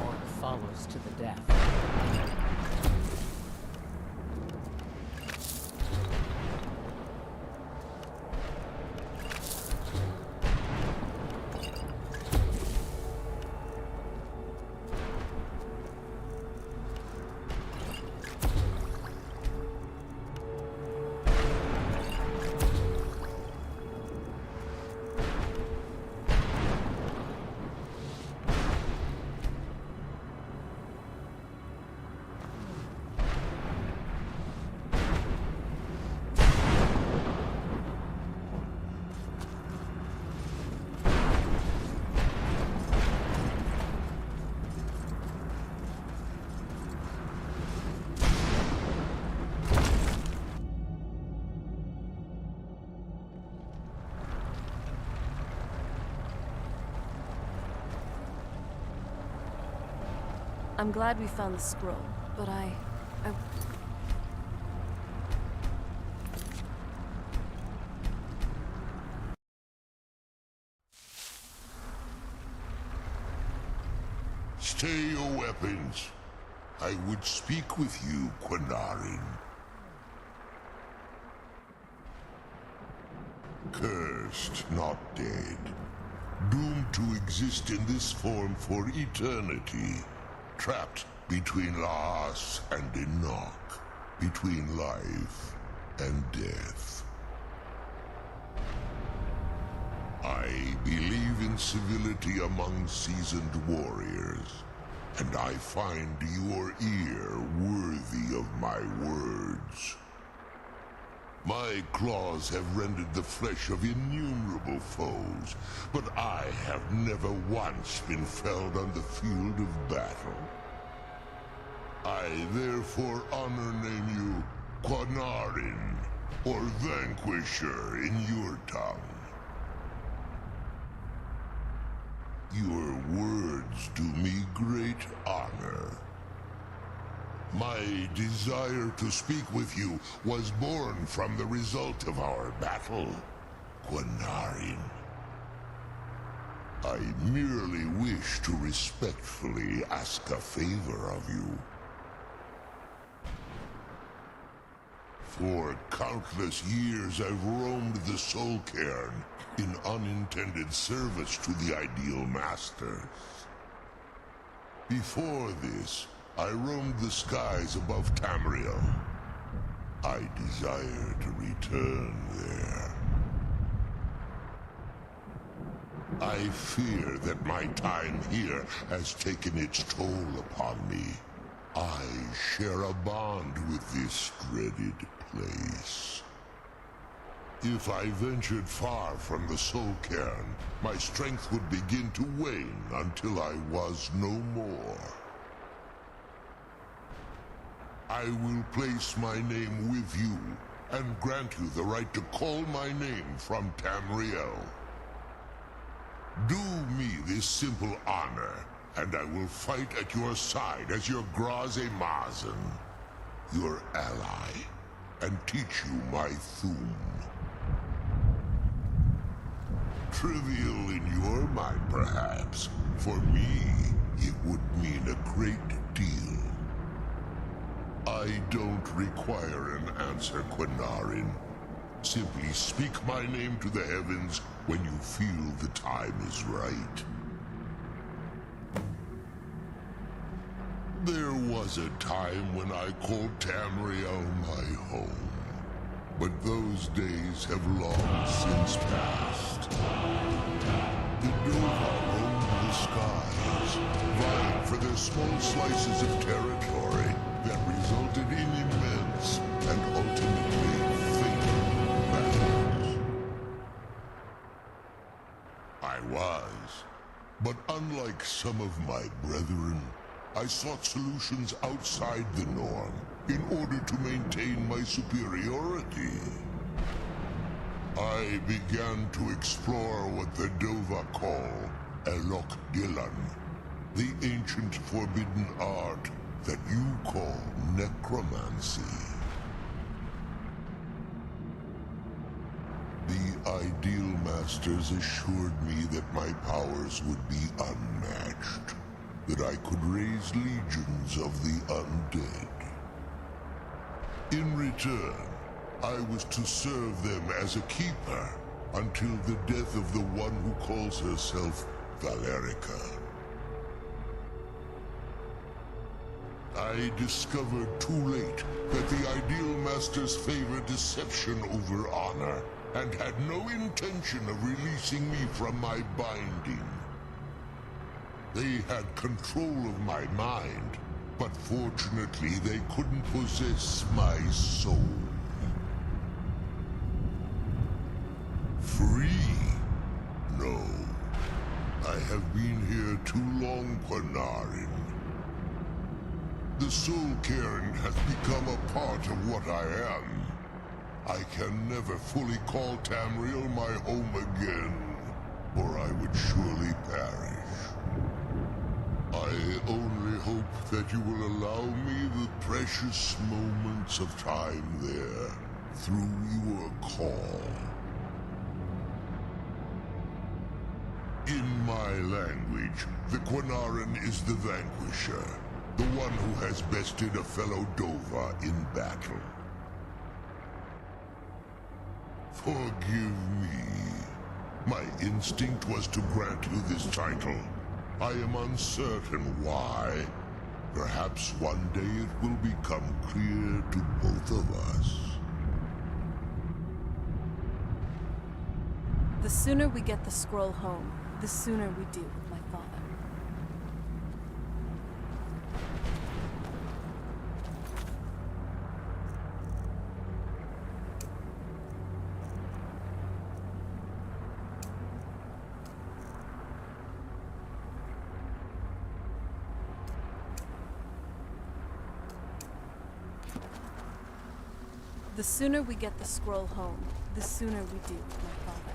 Orc follows to the death. I'm glad we found the scroll, but I... Stay your weapons. I would speak with you, Quinarin. Cursed, not dead. Doomed to exist in this form for eternity. Trapped between Laas and Enoch, between life and death. I believe in civility among seasoned warriors, and I find your ear worthy of my words. My claws have rendered the flesh of innumerable foes, but I have never once been felled on the field of battle. I therefore honor name you Quanarin, or Vanquisher in your tongue. Your words do me great honor. My desire to speak with you was born from the result of our battle, Quanarin. I merely wish to respectfully ask a favor of you. For countless years I've roamed the Soul Cairn in unintended service to the Ideal Masters. Before this, I roamed the skies above Tamriel. I desire to return there. I fear that my time here has taken its toll upon me. I share a bond with this dreaded place. If I ventured far from the Soul Cairn, my strength would begin to wane until I was no more. I will place my name with you, and grant you the right to call my name from Tamriel. Do me this simple honor, and I will fight at your side as your Graze-Mazen, your ally, and teach you my Thum. Trivial in your mind, perhaps. For me, it would mean a great deal. I don't require an answer, Quanarin. Simply speak my name to the heavens when you feel the time is right. There was a time when I called Tamriel my home. But those days have long since passed. The Dova roamed the skies, vying for their small slices of territory that resulted in immense and ultimately fatal battles. I was, but unlike some of my brethren, I sought solutions outside the norm in order to maintain my superiority. I began to explore what the Dova call Elok Gillan, the ancient forbidden art that you call necromancy. The Ideal Masters assured me that my powers would be unmatched, that I could raise legions of the undead. In return, I was to serve them as a keeper until the death of the one who calls herself Valerica. I discovered too late that the Ideal Masters favor deception over honor, and had no intention of releasing me from my binding. They had control of my mind, but fortunately they couldn't possess my soul. Free? No. I have been here too long, Quanarin. The Soul Cairn has become a part of what I am. I can never fully call Tamriel my home again, or I would surely perish. I only hope that you will allow me the precious moments of time there, through your call. In my language, the Quanarin is the Vanquisher, the one who has bested a fellow Dova in battle. Forgive me. My instinct was to grant you this title. I am uncertain why, Perhaps one day it will become clear to both of us. The sooner we get the scroll home, the sooner we deal with my father. The sooner we get the scroll home, the sooner we deal with my father.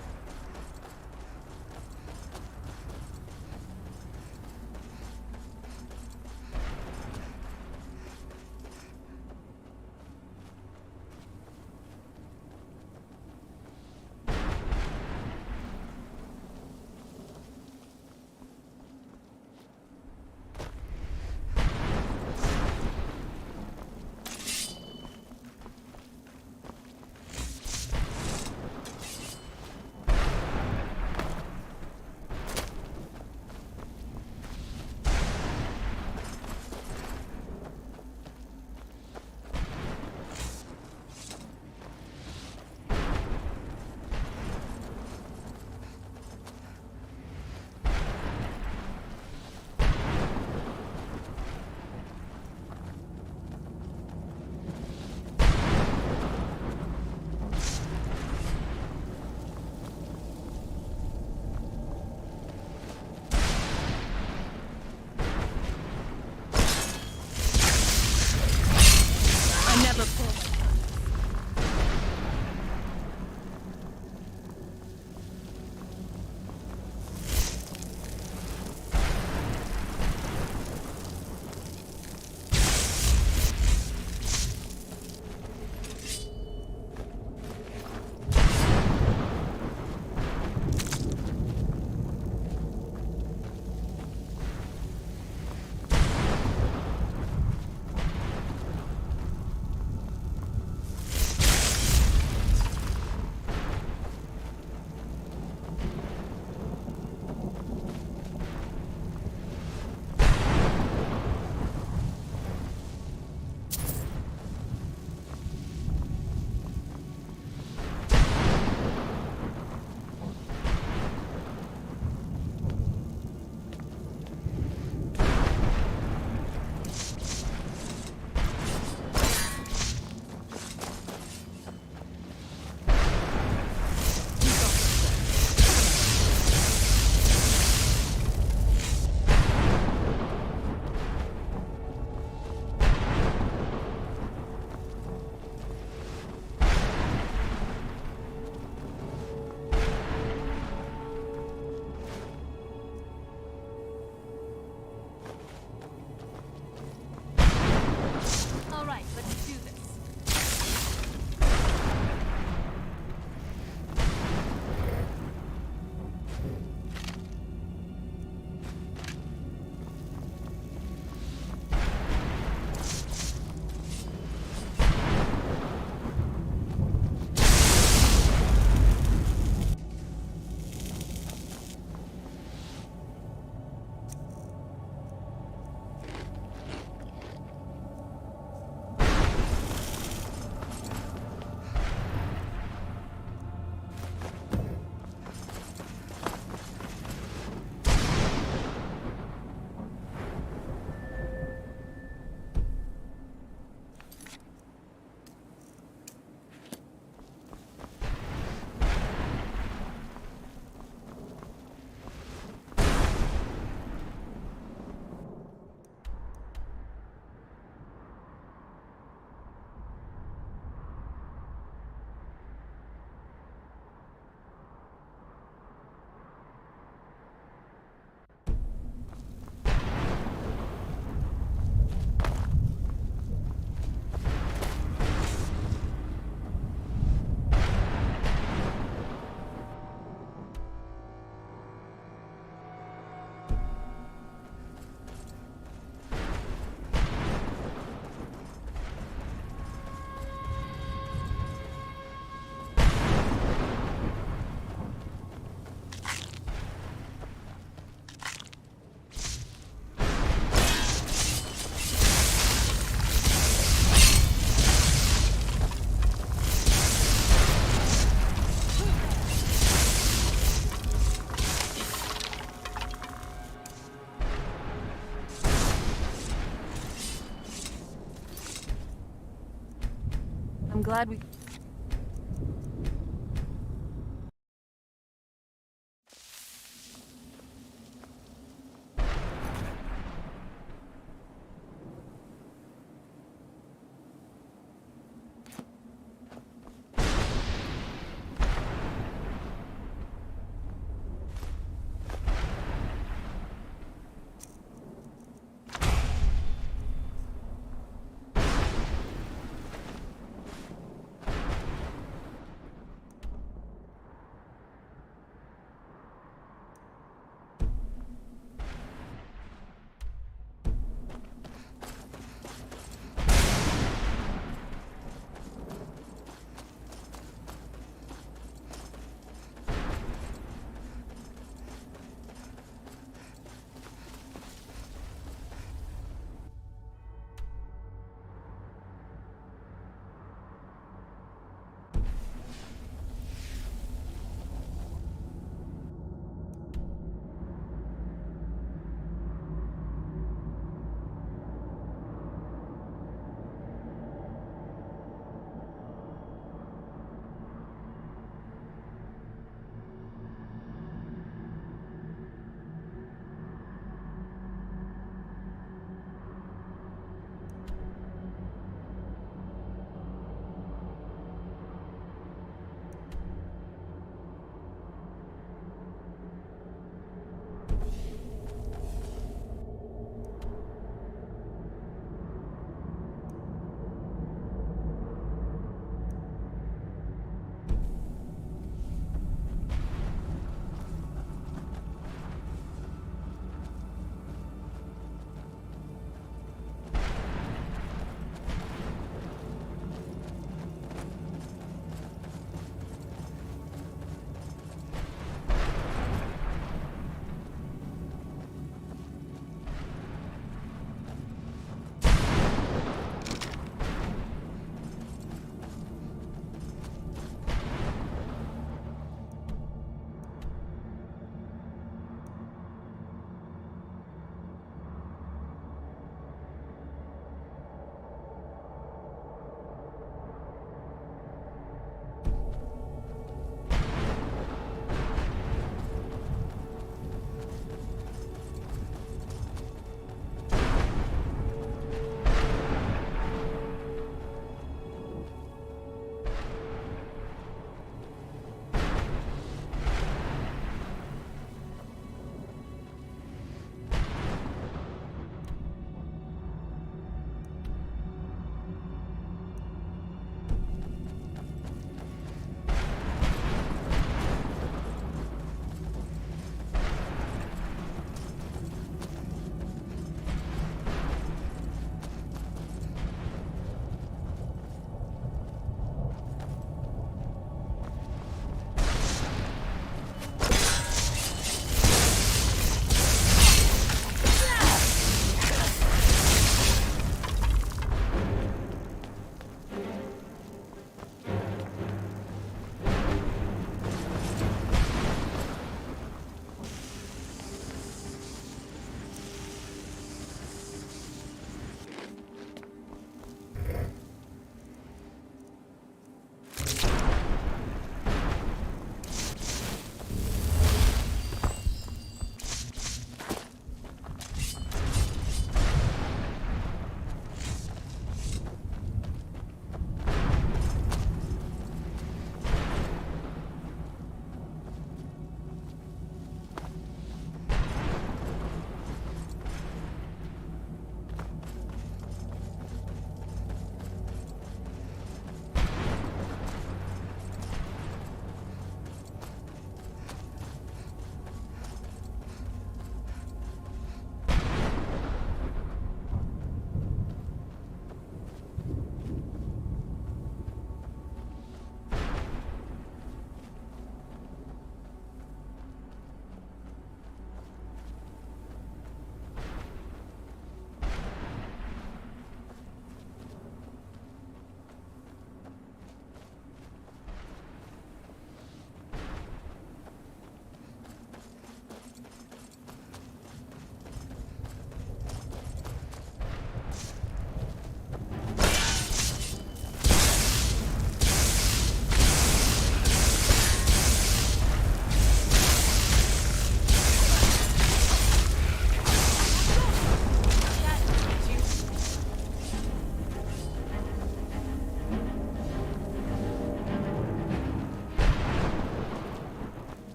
I'm glad we...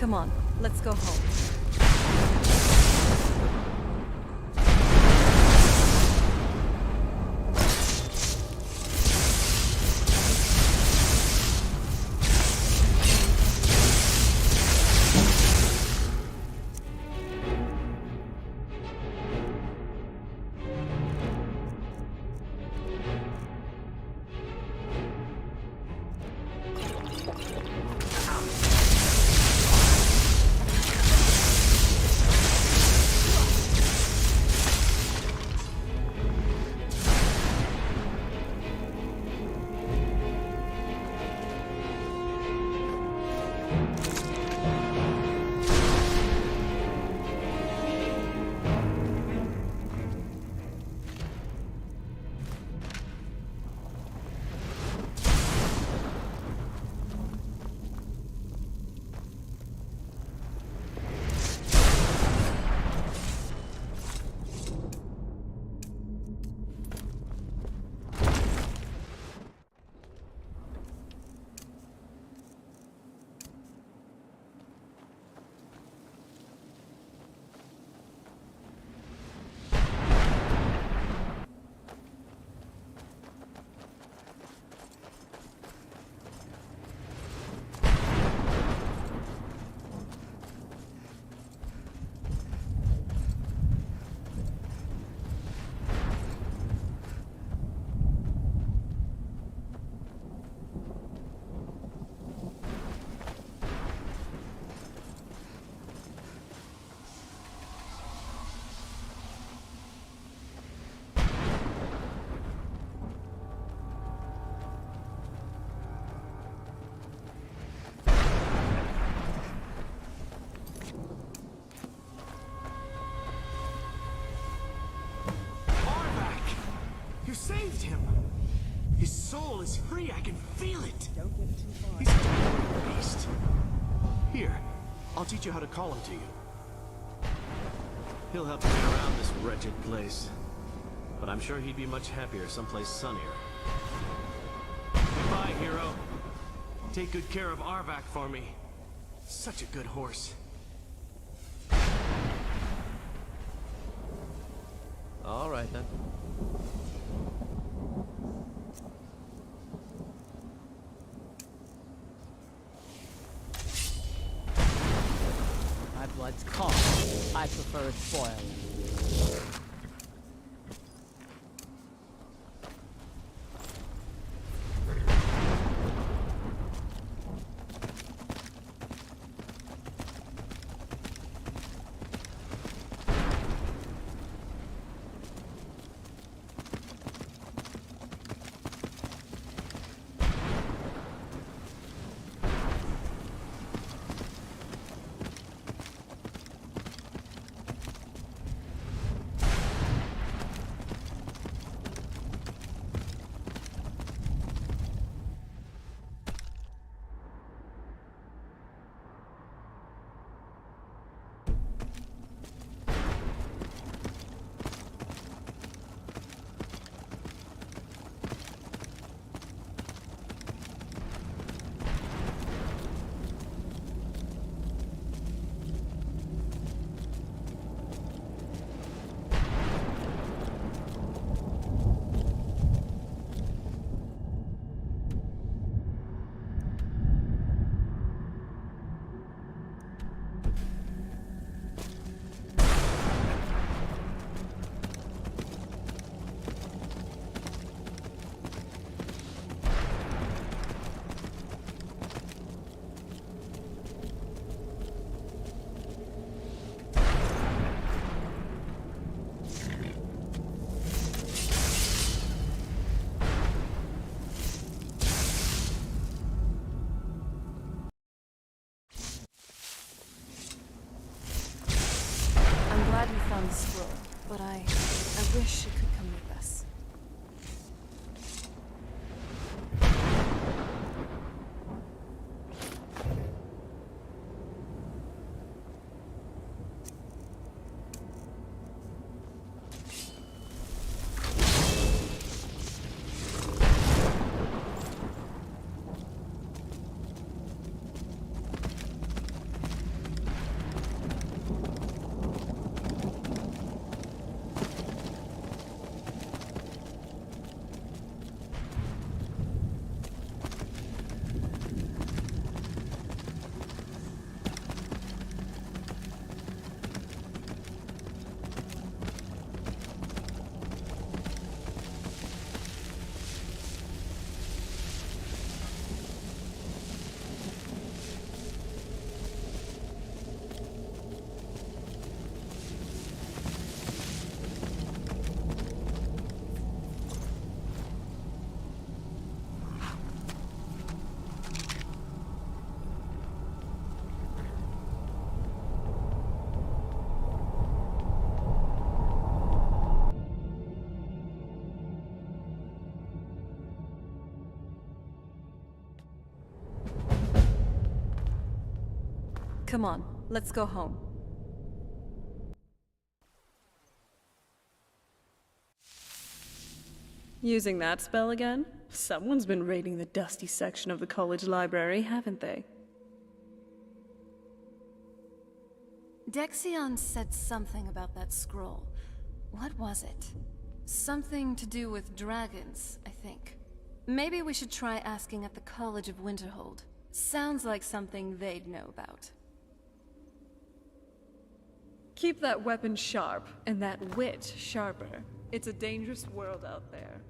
Come on, let's go home. You saved him! His soul is free, I can feel it! Don't get too far. He's a turned beast. Here, I'll teach you how to call him to you. He'll help you get around this wretched place. But I'm sure he'd be much happier someplace sunnier. Goodbye, hero. Take good care of Arvak for me. Such a good horse. All right, then. My blood's calm. I prefer it boiling. Glad we found the scroll, but I wish it could come with us. Come on, let's go home. Using that spell again? Someone's been raiding the dusty section of the college library, haven't they? Dexion said something about that scroll. What was it? Something to do with dragons, I think. Maybe we should try asking at the College of Winterhold. Sounds like something they'd know about. Keep that weapon sharp, and that wit sharper. It's a dangerous world out there.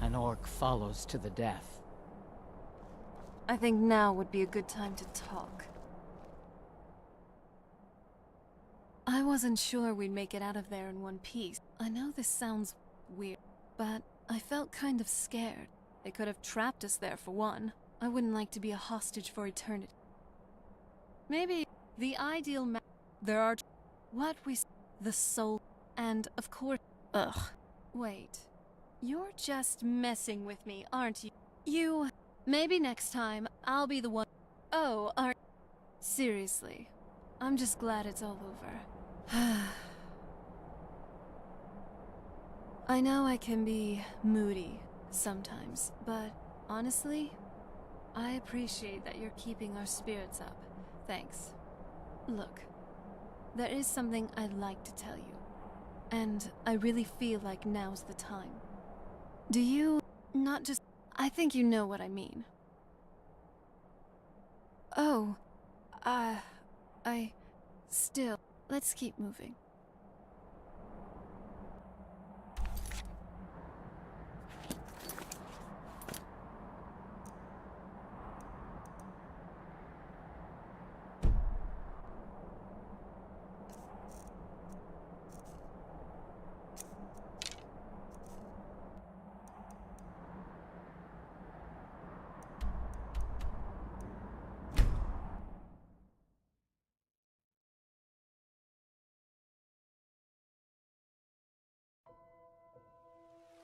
An orc follows to the death. I think now would be a good time to talk. I wasn't sure we'd make it out of there in one piece. I know this sounds weird, but I felt kind of scared. They could have trapped us there for one. I wouldn't like to be a hostage for eternity. Maybe the ideal there are what we the soul and of course wait. You're just messing with me, aren't you? Maybe next time I'll be the one. Oh, seriously. I'm just glad it's all over. I know I can be moody sometimes, but honestly, I appreciate that you're keeping our spirits up. Thanks. Look, there is something I'd like to tell you, and I really feel like now's the time. Do you not just... I think you know what I mean. Oh, still, let's keep moving.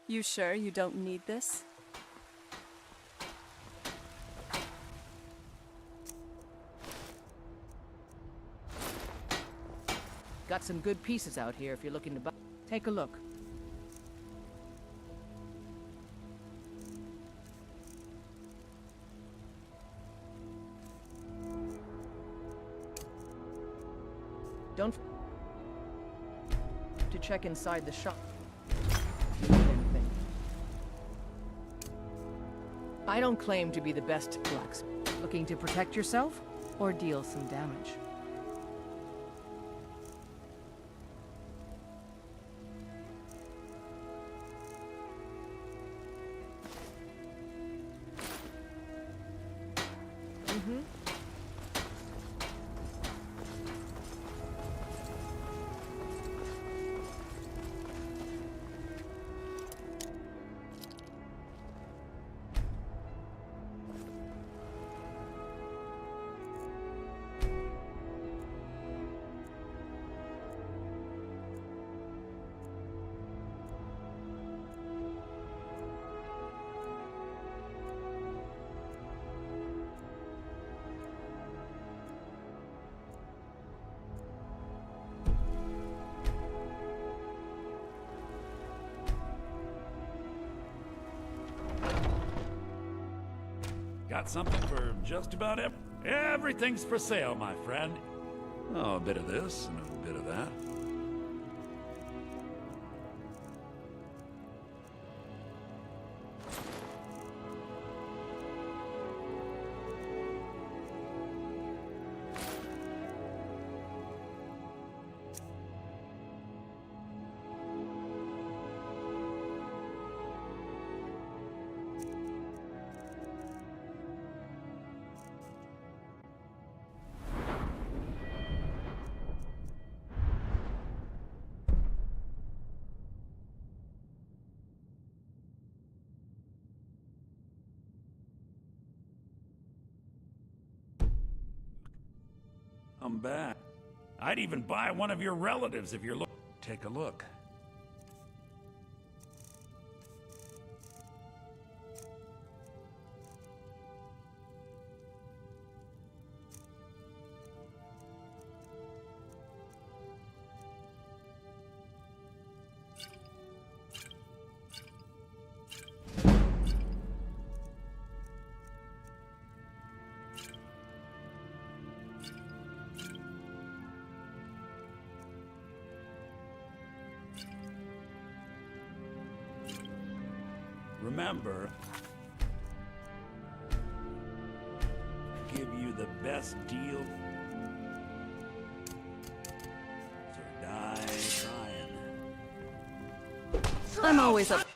You sure you don't need this? Got some good pieces out here if you're looking to buy. Take a look. Don't to check inside the shop. I don't claim to be the best blacksmith. Looking to protect yourself or deal some damage? Got something for just about everything's for sale, my friend. Oh, a bit of this and a bit of that. I'm back. I'd even buy one of your relatives if you're Take a look. Remember, give you the best deal. So die trying. I'm always up.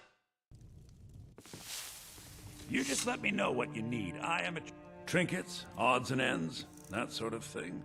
You just let me know what you need. I am a trinkets, odds and ends, that sort of thing.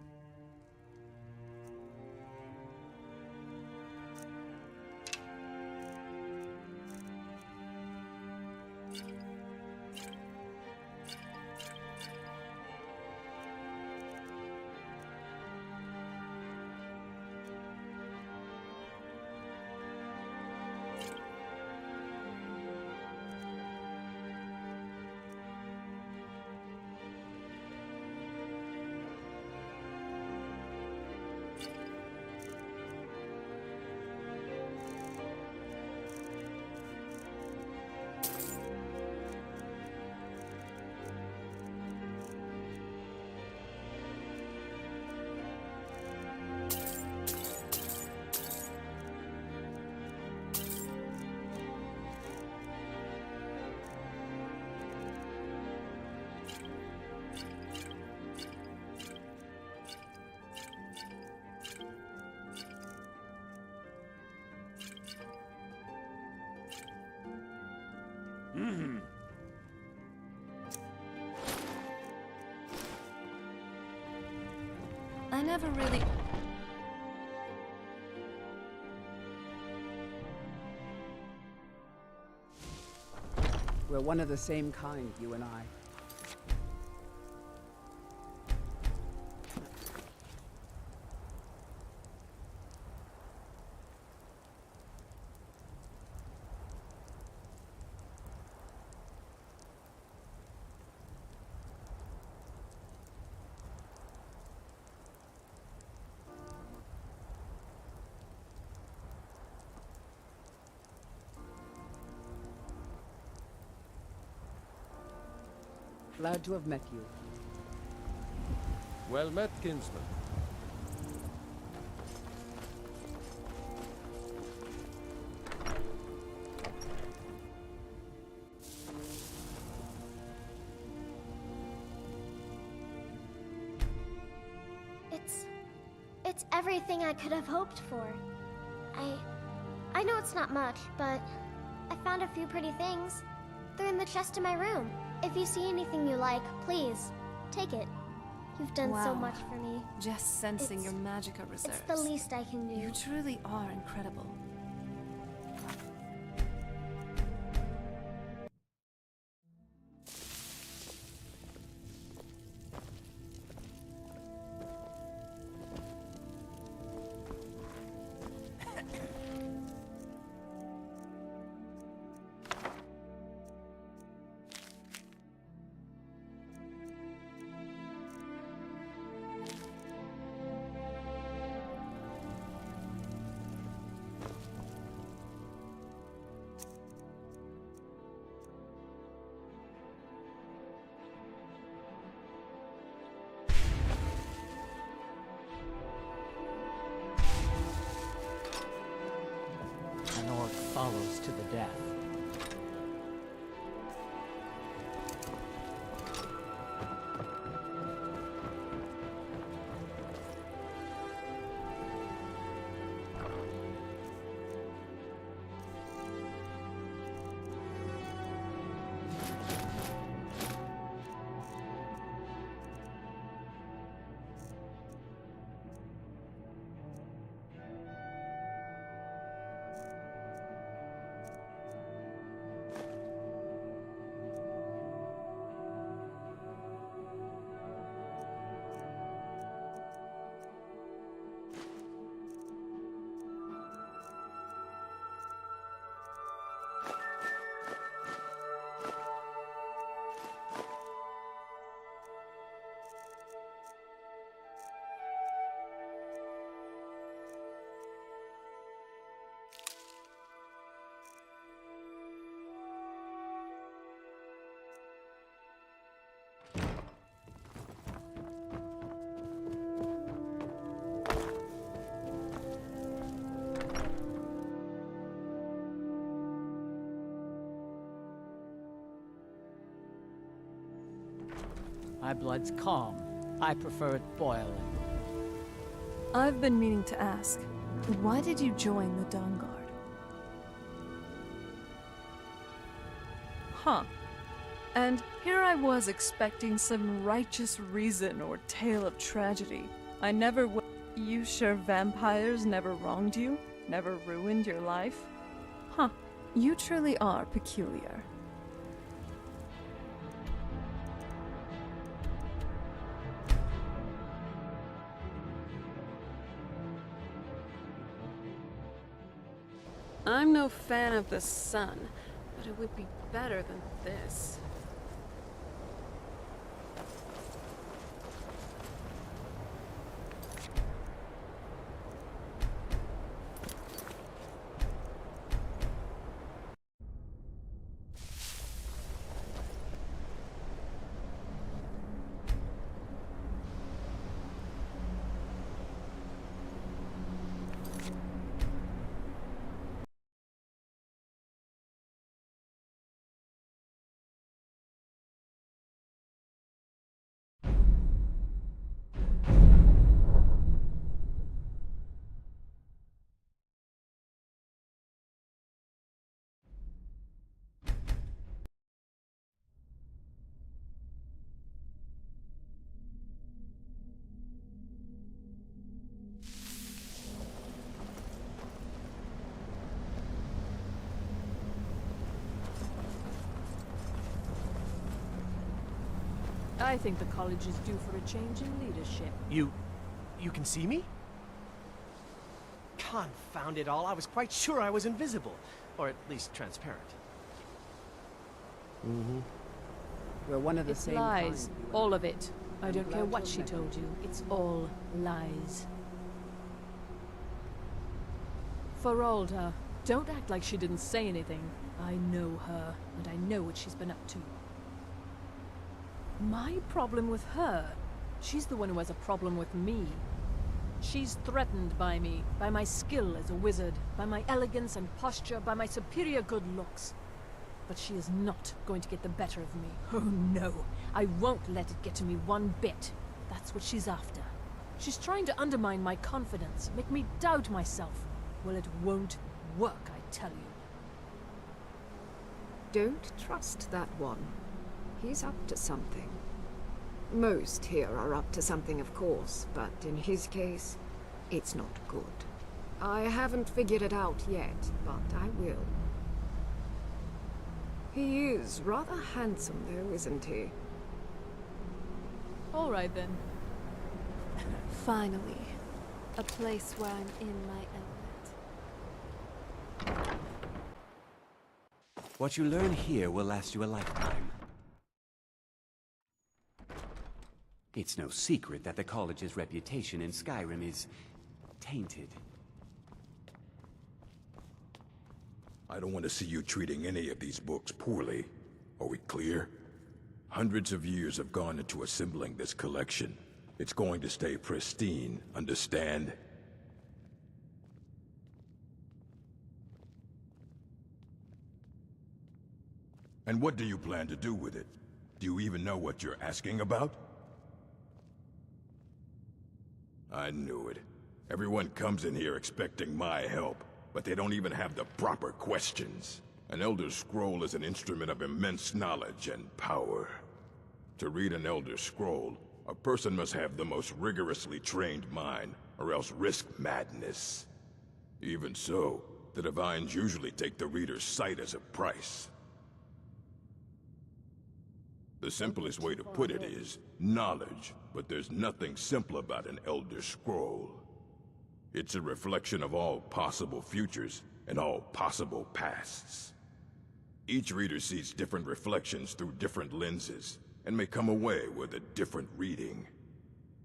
I never really... We're one of the same kind, you and I. Glad to have met you. Well met, kinsman. It's everything I could have hoped for. I know it's not much, but I found a few pretty things. They're in the chest in my room. If you see anything you like, please, take it. You've done so Wow. much for me. Just sensing It's- your magicka reserves. It's the least I can do. You truly are incredible. An orc follows to the death. My blood's calm. I prefer it boiling. I've been meaning to ask, why did you join the Dawn Guard? Huh. And here I was expecting some righteous reason or tale of tragedy. I never w- You sure vampires never wronged you? Never ruined your life? Huh. You truly are peculiar. I'm no fan of the sun, but it would be better than this. I think the college is due for a change in leadership. You can see me? Confound it all, I was quite sure I was invisible. Or at least transparent. Mm-hmm. We're one of the It's same lies. kind. All of it. I don't care glad what to she have met told you. It's all lies. Feralda, don't act like she didn't say anything. I know her, and I know what she's been up to. My problem with her? She's the one who has a problem with me. She's threatened by me, by my skill as a wizard, by my elegance and posture, by my superior good looks. But she is not going to get the better of me. Oh no, I won't let it get to me one bit. That's what she's after. She's trying to undermine my confidence, make me doubt myself. Well, it won't work, I tell you. Don't trust that one. He's up to something. Most here are up to something, of course, but in his case, it's not good. I haven't figured it out yet, but I will. He is rather handsome, though, isn't he? All right, then. Finally, a place where I'm in my element. What you learn here will last you a lifetime. It's no secret that the college's reputation in Skyrim is tainted. I don't want to see you treating any of these books poorly. Are we clear? Hundreds of years have gone into assembling this collection. It's going to stay pristine, understand? And what do you plan to do with it? Do you even know what you're asking about? I knew it. Everyone comes in here expecting my help, but they don't even have the proper questions. An Elder Scroll is an instrument of immense knowledge and power. To read an Elder Scroll, a person must have the most rigorously trained mind, or else risk madness. Even so, the Divines usually take the reader's sight as a price. The simplest way to put it is knowledge, but there's nothing simple about an Elder Scroll. It's a reflection of all possible futures and all possible pasts. Each reader sees different reflections through different lenses, and may come away with a different reading.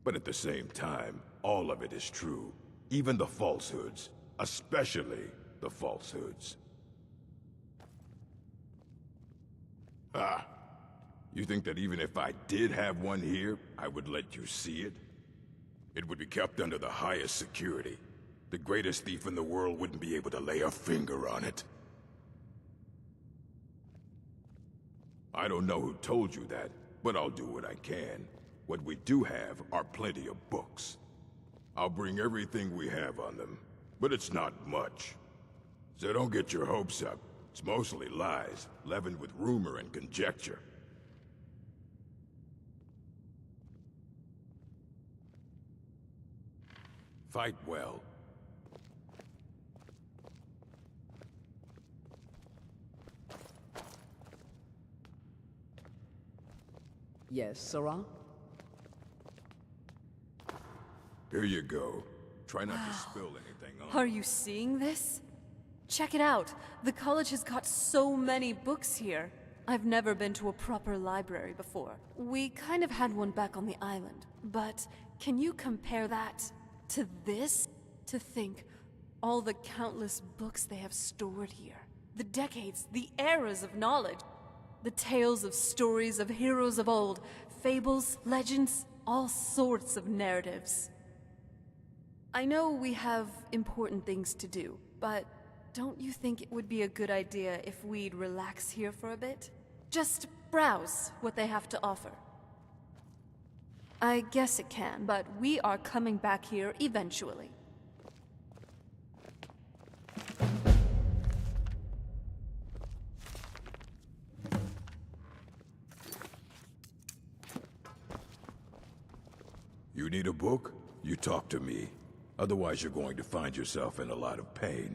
But at the same time, all of it is true, even the falsehoods, especially the falsehoods. Ah! You think that even if I did have one here, I would let you see it? It would be kept under the highest security. The greatest thief in the world wouldn't be able to lay a finger on it. I don't know who told you that, but I'll do what I can. What we do have are plenty of books. I'll bring everything we have on them, but it's not much. So don't get your hopes up. It's mostly lies, leavened with rumor and conjecture. Fight well. Yes, Sarah? Here you go. Try not to spill anything on. Are you seeing this? Check it out. The college has got so many books here. I've never been to a proper library before. We kind of had one back on the island, but can you compare that to this? To think, all the countless books they have stored here. The decades, the eras of knowledge. The tales of stories of heroes of old, fables, legends, all sorts of narratives. I know we have important things to do, but don't you think it would be a good idea if we'd relax here for a bit? Just browse what they have to offer. I guess it can, but we are coming back here eventually. You need a book? You talk to me. Otherwise you're going to find yourself in a lot of pain.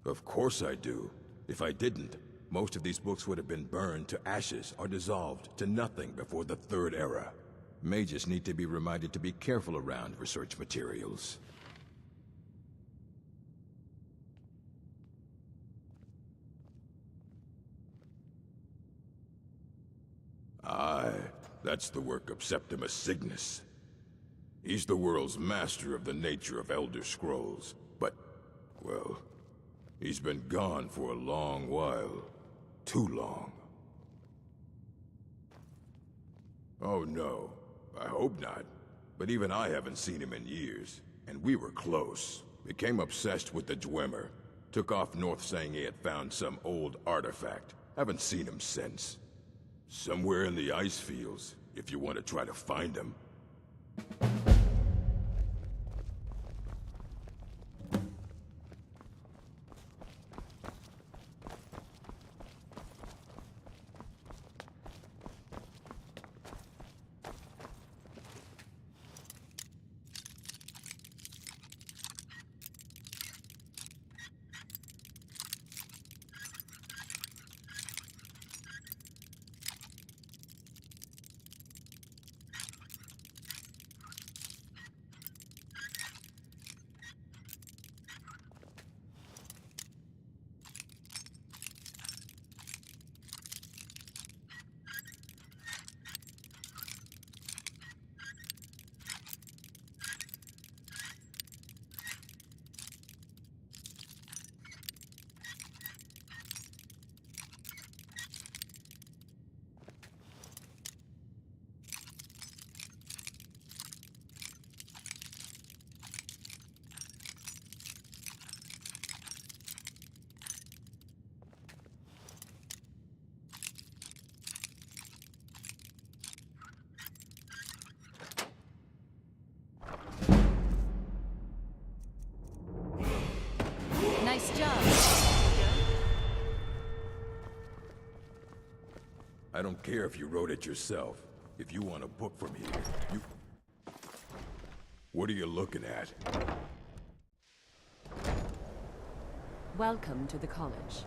Of course I do. If I didn't, most of these books would have been burned to ashes or dissolved to nothing before the Third Era. Mages need to be reminded to be careful around research materials. Aye, that's the work of Septimus Cygnus. He's the world's master of the nature of Elder Scrolls, but, well, he's been gone for a long while. Too long. Oh no, I hope not. But even I haven't seen him in years, and we were close. Became obsessed with the Dwemer. Took off north saying he had found some old artifact. Haven't seen him since. Somewhere in the ice fields, if you want to try to find him. Nice job. I don't care if you wrote it yourself. If you want a book from here, you... What are you looking at? Welcome to the college.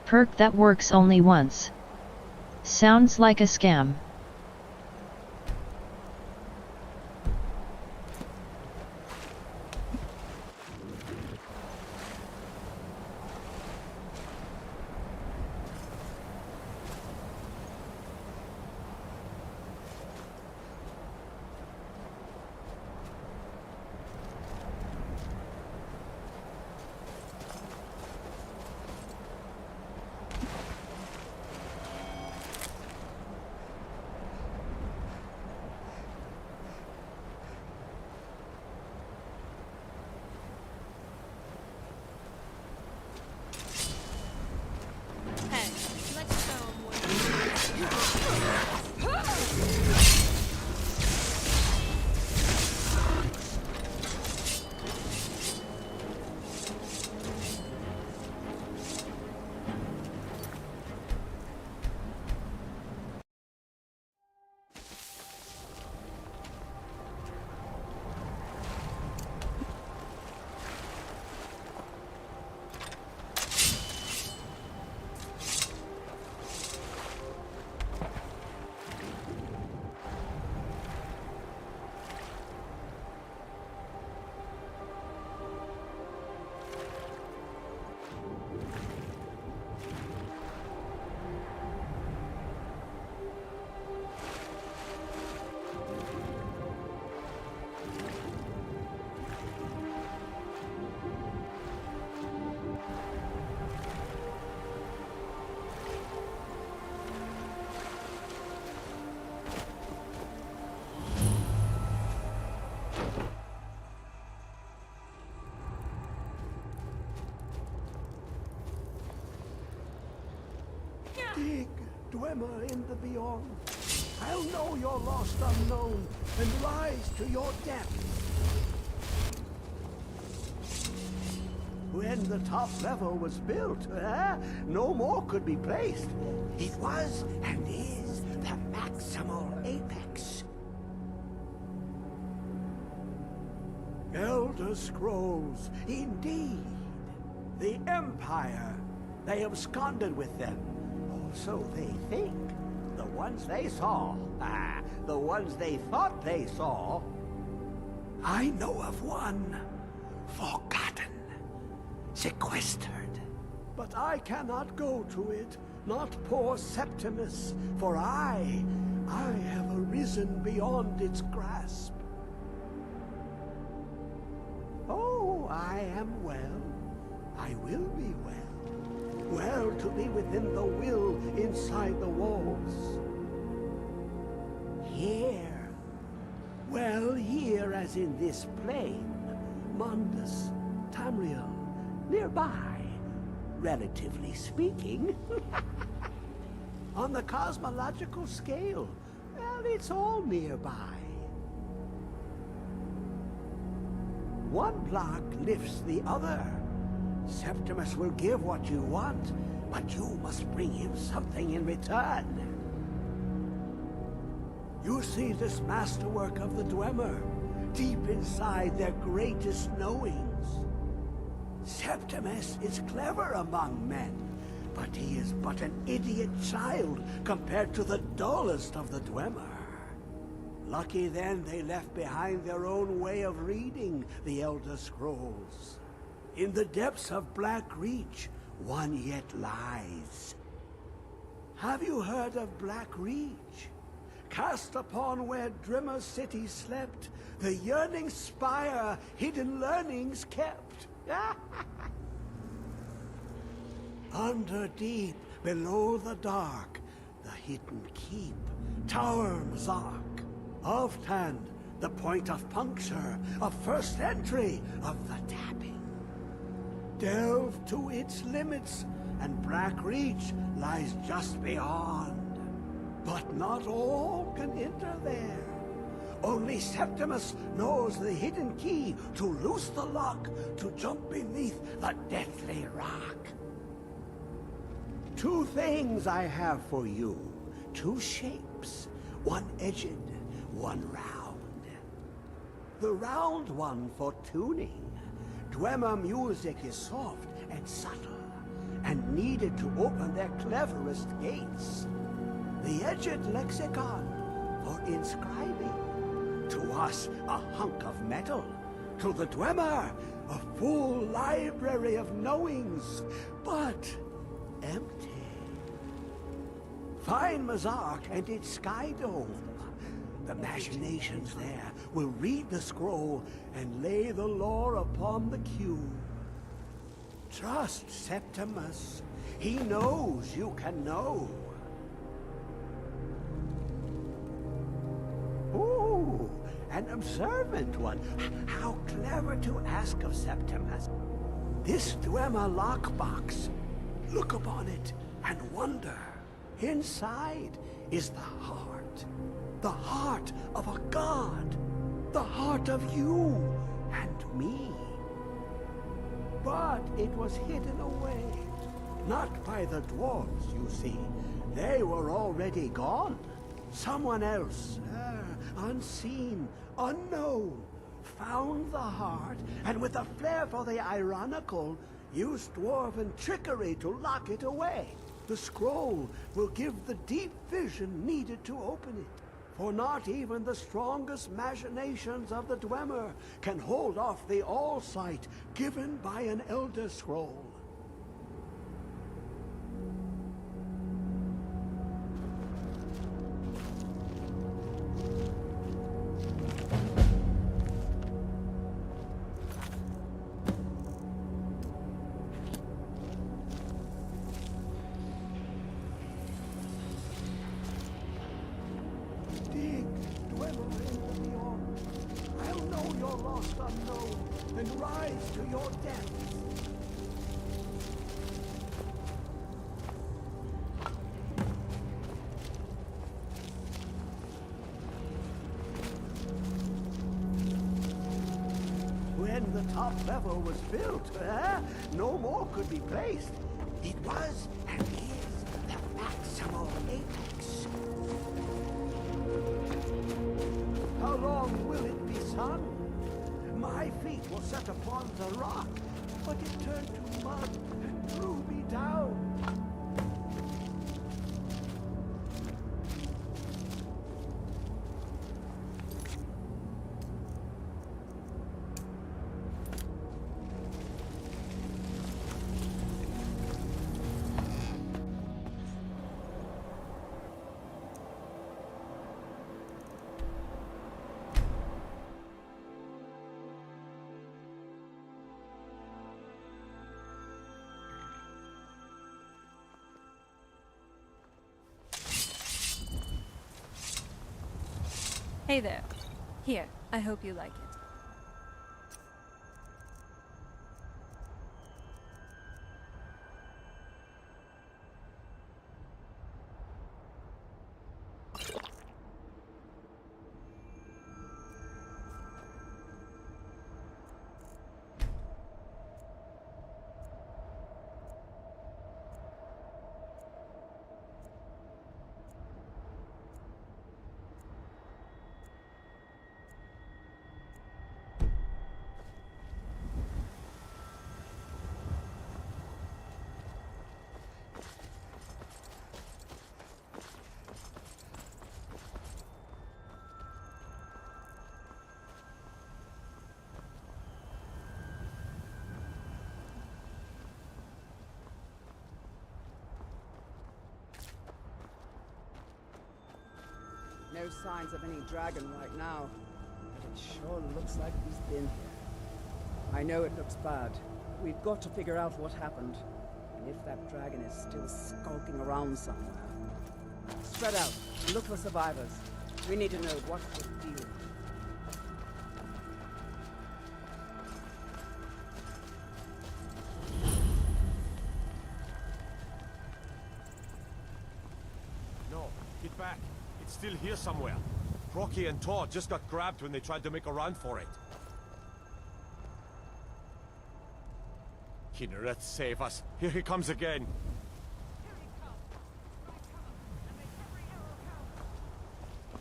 Perk that works only once. Sounds like a scam. Dig, Dwemer in the beyond. I'll know your lost unknown and rise to your depth. When the top level was built, no more could be placed. It was and is the maximal apex. Elder Scrolls, indeed. The Empire. They absconded with them. Or so they think. The ones they saw. The ones they thought they saw. I know of one. Forgotten. Sequestered. But I cannot go to it. Not poor Septimus. For I have arisen beyond its grasp. Oh, I am well. I will be well. Well to be within the will inside the walls. Here. Well, here as in this plain. Mundus, Tamriel, nearby, relatively speaking. On the cosmological scale, well, it's all nearby. One block lifts the other. Septimus will give what you want, but you must bring him something in return. You see this masterwork of the Dwemer, deep inside their greatest knowings. Septimus is clever among men, but he is but an idiot child compared to the dullest of the Dwemer. Lucky then they left behind their own way of reading the Elder Scrolls. In the depths of Black Reach, one yet lies. Have you heard of Black Reach? Cast upon where Drimmer City slept, the yearning spire hidden learnings kept. Under deep, below the dark, the hidden keep, Tower Mzark. Oft-hand, the point of puncture, of first entry, of the tapping. Delve to its limits, and Black Reach lies just beyond. But not all can enter there. Only Septimus knows the hidden key to loose the lock, to jump beneath the deathly rock. Two things I have for you. Two shapes. One edged, one round. The round one for tuning. Dwemer music is soft and subtle, and needed to open their cleverest gates. The Edged Lexicon for inscribing. To us, a hunk of metal. To the Dwemer, a full library of knowings, but empty. Find Mazark and its Sky Dome. The machinations there will read the scroll and lay the lore upon the cube. Trust Septimus. He knows you can know. Ooh, an observant one. How clever to ask of Septimus. This Dwemer lockbox. Look upon it and wonder. Inside is the heart. The heart of a god. The heart of you and me. But it was hidden away. Not by the dwarves, you see. They were already gone. Someone else, unseen, unknown, found the heart, and with a flair for the ironical, used dwarven trickery to lock it away. The scroll will give the deep vision needed to open it. For not even the strongest machinations of the Dwemer can hold off the all-sight given by an Elder Scroll. When the top level was built, no more could be placed. It was and is the maximal apex. How long will it be, son? My feet were set upon the rock, but it turned to mud and drew me down. Hey there. Here, I hope you like it. No signs of any dragon right now, but it sure looks like he's been here. I know it looks bad. We've got to figure out what happened, and if that dragon is still skulking around somewhere. Spread out, and look for survivors. We need to know what's the deal. No, get back. It's still here somewhere. Rocky and Todd just got grabbed when they tried to make a run for it. Kinneret, save us. Here he comes again.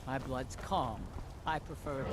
My blood's calm. I prefer it.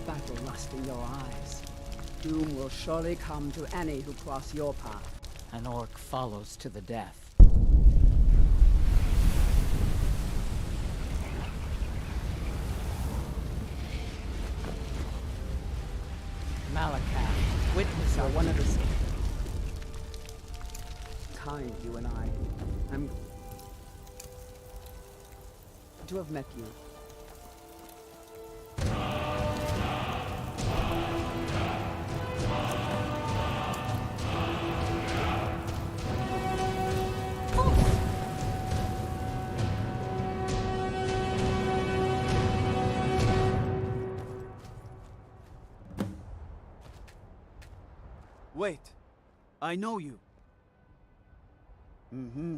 battle lust in your eyes. Doom will surely come to any who cross your path. An orc follows to the death. Malakath, witness You're our one of duty. us. Kind, you and I. I'm to have met you. Wait, I know you. Mm-hmm.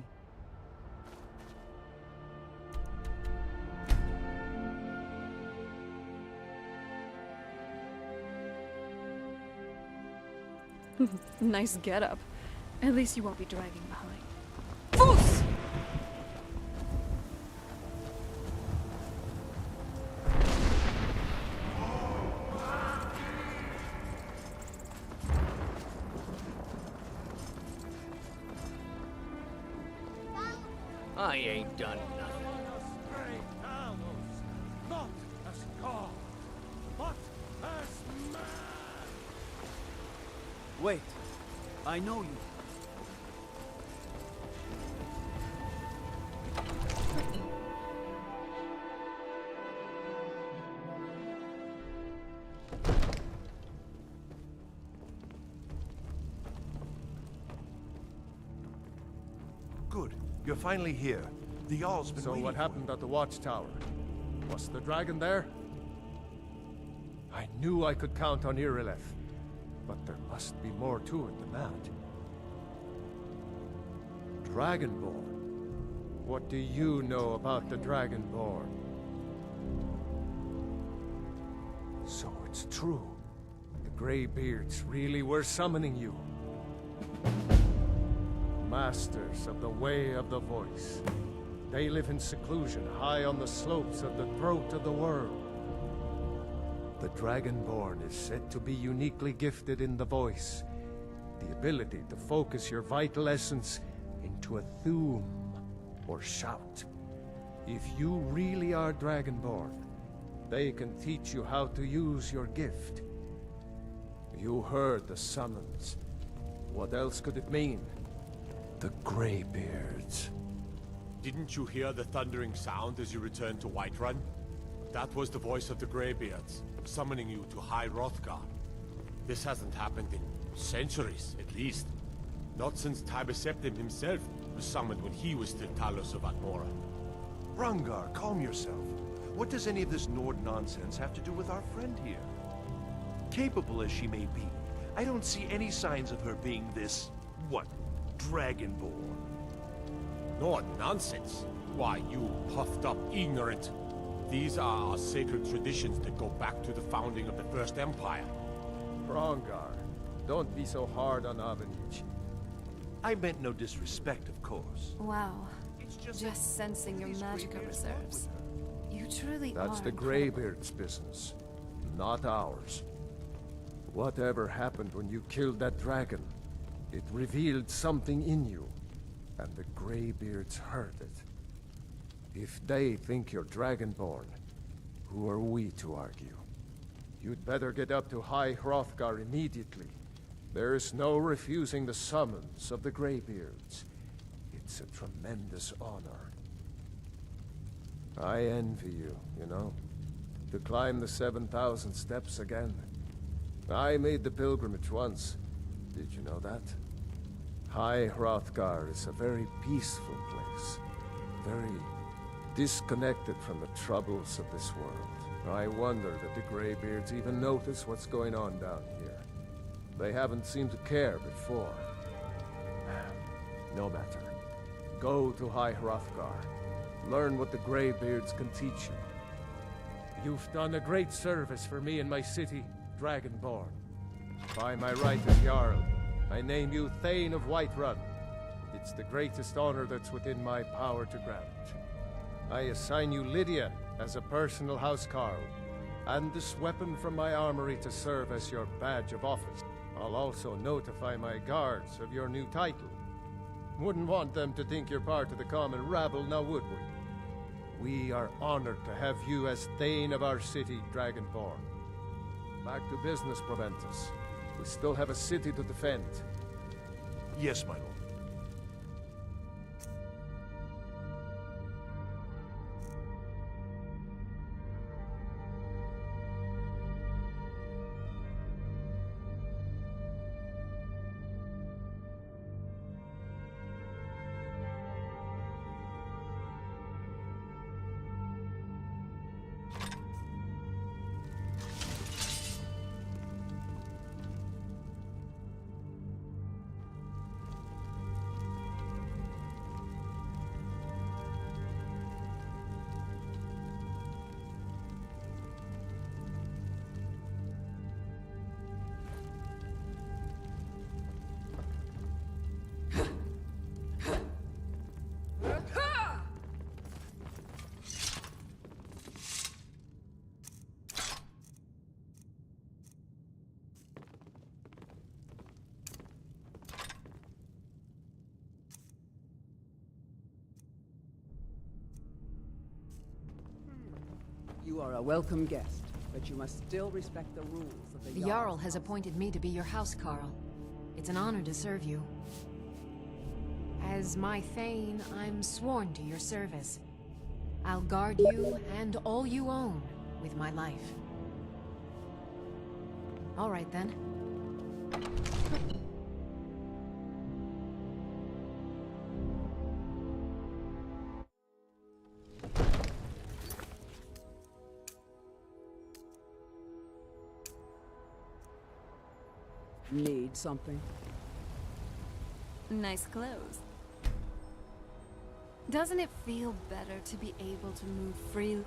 Nice getup. At least you won't be dragging behind. Foos! I ain't done nothing. Not as God, but as man. Wait, I know you. Good. You're finally here. The Jarl's been waiting So what happened at the watchtower? Was the dragon there? I knew I could count on Irileth, but there must be more to it than that. Dragonborn? What do you know about the Dragonborn? So it's true. The Greybeards really were summoning you. Masters of the Way of the Voice. They live in seclusion, high on the slopes of the throat of the world. The Dragonborn is said to be uniquely gifted in the voice. The ability to focus your vital essence into a thum, or shout. If you really are Dragonborn, they can teach you how to use your gift. You heard the summons. What else could it mean? The Greybeards. Didn't you hear the thundering sound as you returned to Whiterun? That was the voice of the Greybeards, summoning you to High Hrothgar. This hasn't happened in centuries, at least. Not since Tybeseptim himself was summoned when he was still Talos of Atmora. Rangar, calm yourself. What does any of this Nord nonsense have to do with our friend here? Capable as she may be, I don't see any signs of her being this, what, Dragonborn? Nord nonsense? Why, you puffed up ignorant. These are our sacred traditions that go back to the founding of the First Empire. Brongar, don't be so hard on Avenich. I meant no disrespect, of course. Wow. It's Just sensing your magical reserves. You truly are. That's the incredible. Greybeard's business, not ours. Whatever happened when you killed that dragon, it revealed something in you, and the Greybeards heard it. If they think you're Dragonborn, who are we to argue? You'd better get up to High Hrothgar immediately. There's no refusing the summons of the Greybeards. It's a tremendous honor. I envy you, you know, to climb the 7,000 steps again. I made the pilgrimage once. Did you know that? High Hrothgar is a very peaceful place. Very disconnected from the troubles of this world. I wonder that the Greybeards even notice what's going on down here. They haven't seemed to care before. No matter. Go to High Hrothgar. Learn what the Greybeards can teach you. You've done a great service for me and my city, Dragonborn. By my right as Jarl, I name you Thane of Whiterun. It's the greatest honor that's within my power to grant. I assign you Lydia as a personal housecarl. and this weapon from my armory to serve as your badge of office. I'll also notify my guards of your new title. Wouldn't want them to think you're part of the common rabble, now would we? We are honored to have you as Thane of our city, Dragonborn. Back to business, Proventus. We still have a city to defend. Yes, my lord. You are a welcome guest, but you must still respect the rules of the The Jarl has appointed me to be your house, Karl. It's an honor to serve you. As my Thane, I'm sworn to your service. I'll guard you and all you own with my life. All right, then. Need something? Nice clothes. Doesn't it feel better to be able to move freely?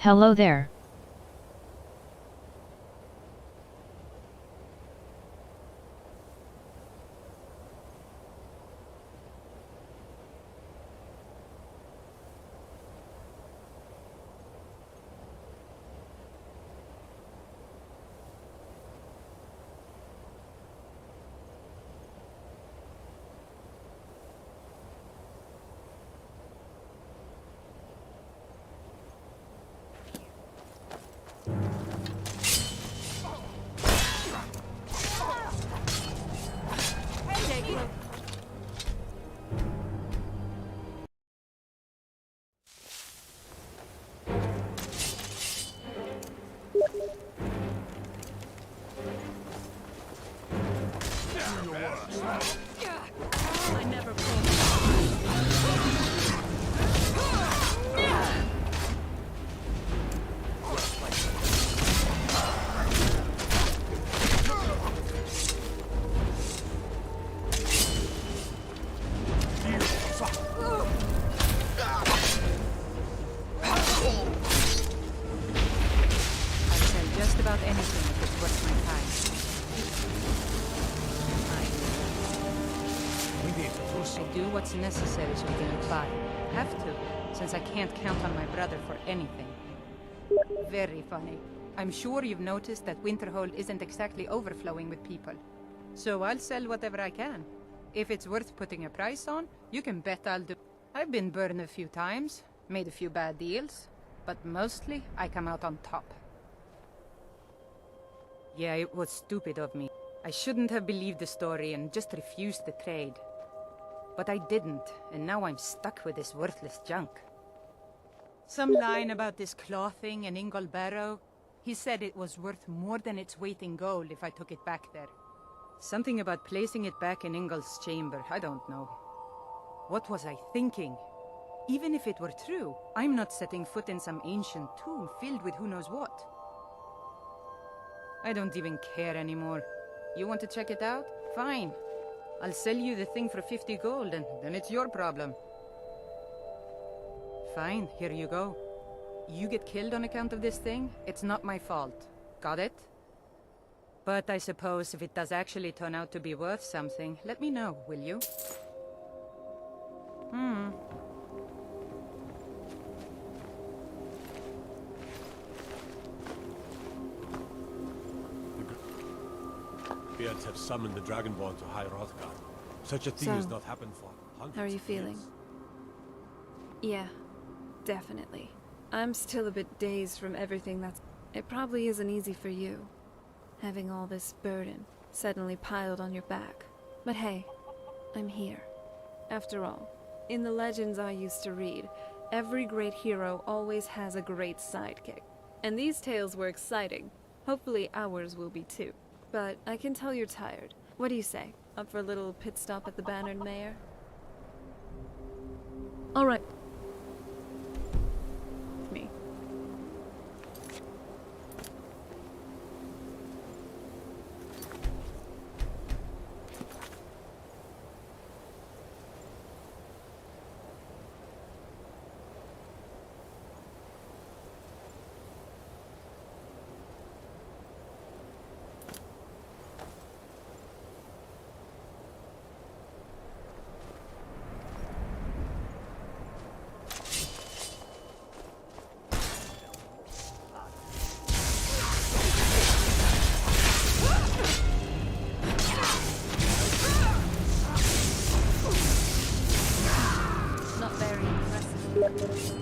Hello there. I never just about anything if it's worth my time. I do what's necessary so we can get by. Have to, since I can't count on my brother for anything. Very funny. I'm sure you've noticed that Winterhold isn't exactly overflowing with people. So I'll sell whatever I can. If it's worth putting a price on, you can bet I'll do. I've been burned a few times, made a few bad deals, but mostly I come out on top. Yeah, it was stupid of me. I shouldn't have believed the story and just refused the trade. But I didn't, and now I'm stuck with this worthless junk. Some line about this clothing in Ingol Barrow. He said it was worth more than its weight in gold if I took it back there. Something about placing it back in Ingol's chamber, I don't know. What was I thinking? Even if it were true, I'm not setting foot in some ancient tomb filled with who knows what. I don't even care anymore. You want to check it out? Fine. I'll sell you the thing for 50 gold, and then it's your problem. Fine, here you go. You get killed on account of this thing, it's not my fault. Got it? But I suppose if it does actually turn out to be worth something, let me know, will you? Beards have summoned the Dragonborn to High Hrothgar. Such a thing has not happened for hundreds How are you of feeling? years. Yeah, definitely. I'm still a bit dazed from everything that's... It probably isn't easy for you, having all this burden suddenly piled on your back. But hey, I'm here. After all, in the legends I used to read, every great hero always has a great sidekick. And these tales were exciting. Hopefully ours will be too. But I can tell you're tired. What do you say? Up for a little pit stop at the Bannered Mare? All right. Me. Not very impressive.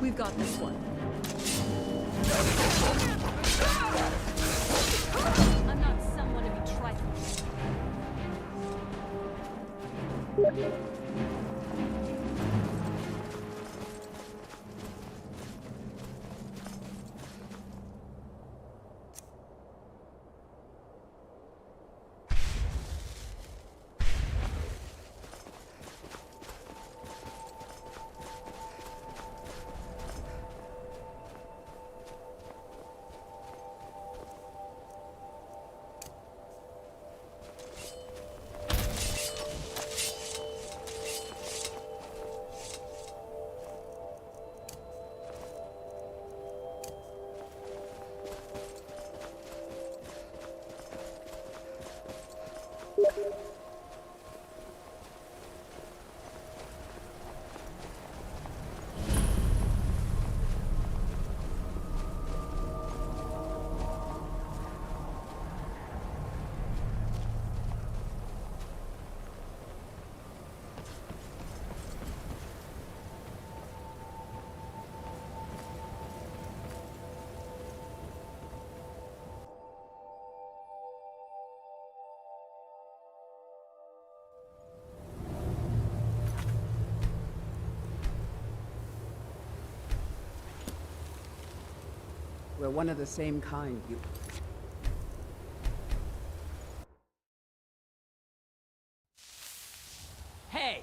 We've got this one. I'm not someone to be trifled with. We're one of the same kind, you... Hey!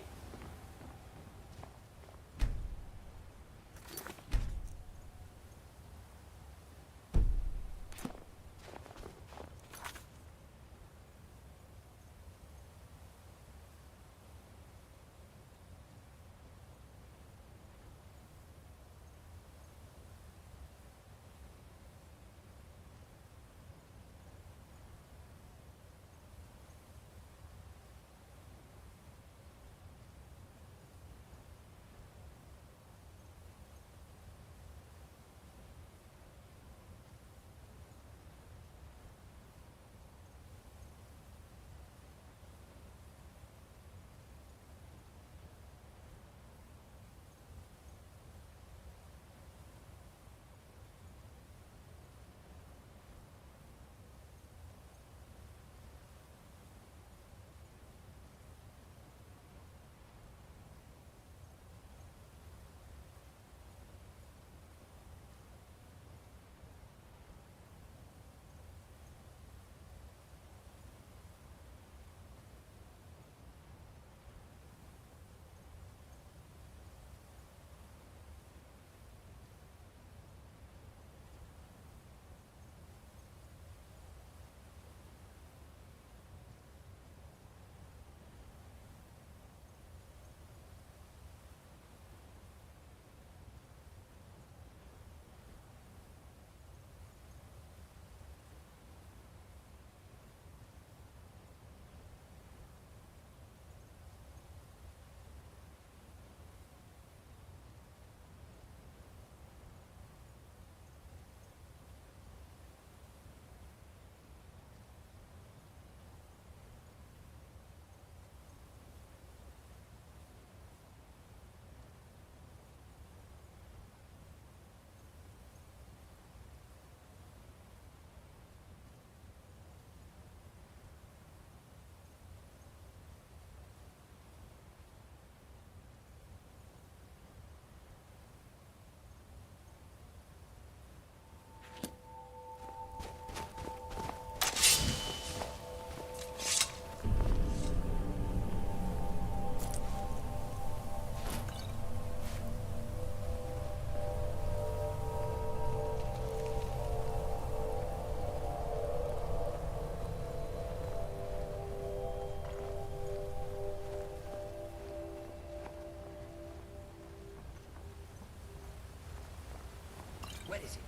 Where is it?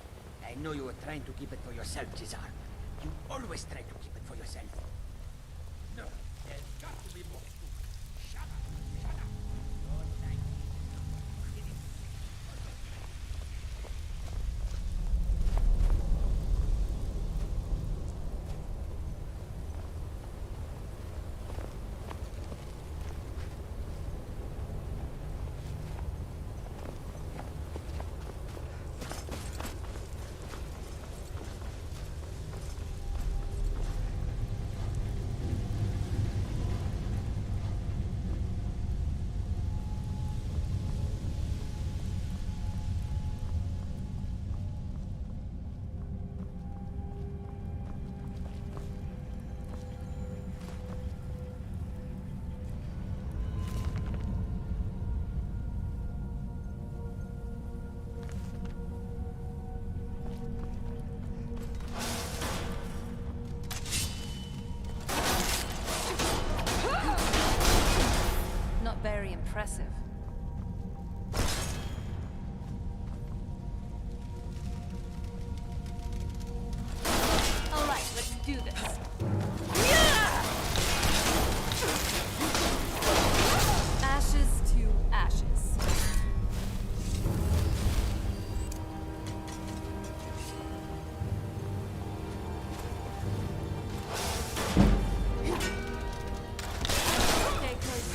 I know you were trying to keep it for yourself, Cesar. You always try to keep it for yourself. No, there's got to be more. Shut up! Shut up! Don't thank me. Very impressive. All right, let's do this. Ashes to ashes. Stay close.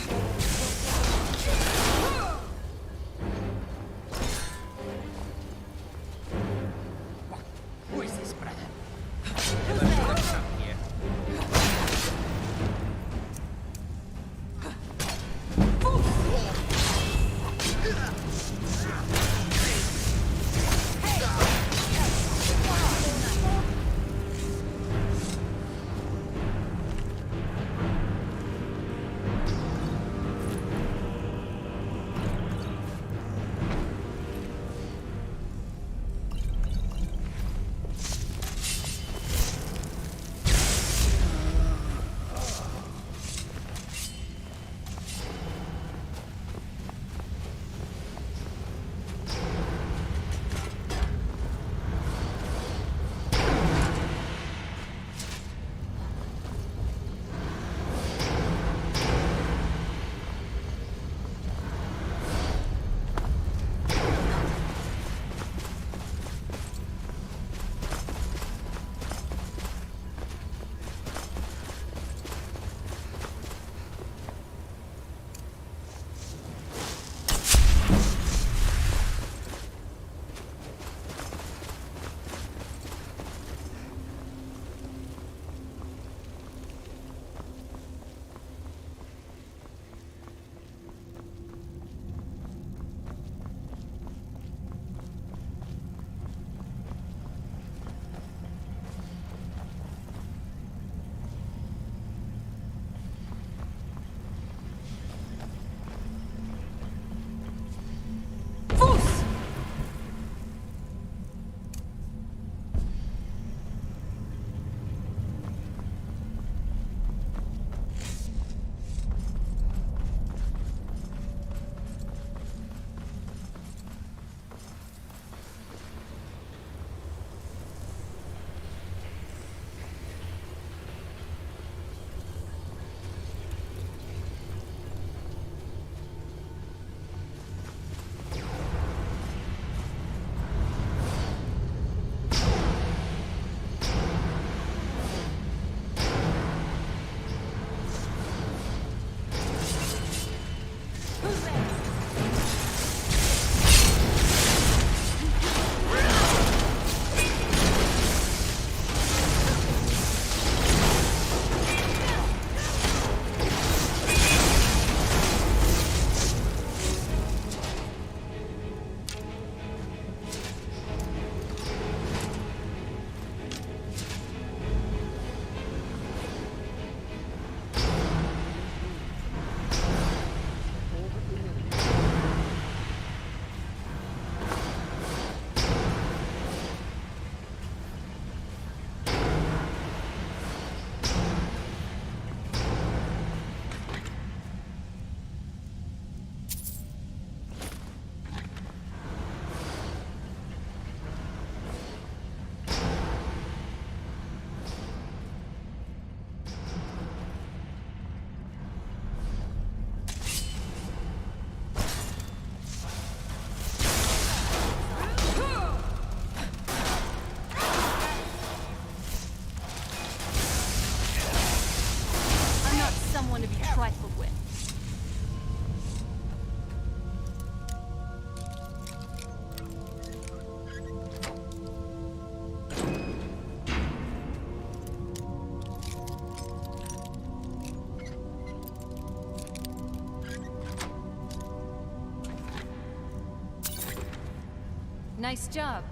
Nice job.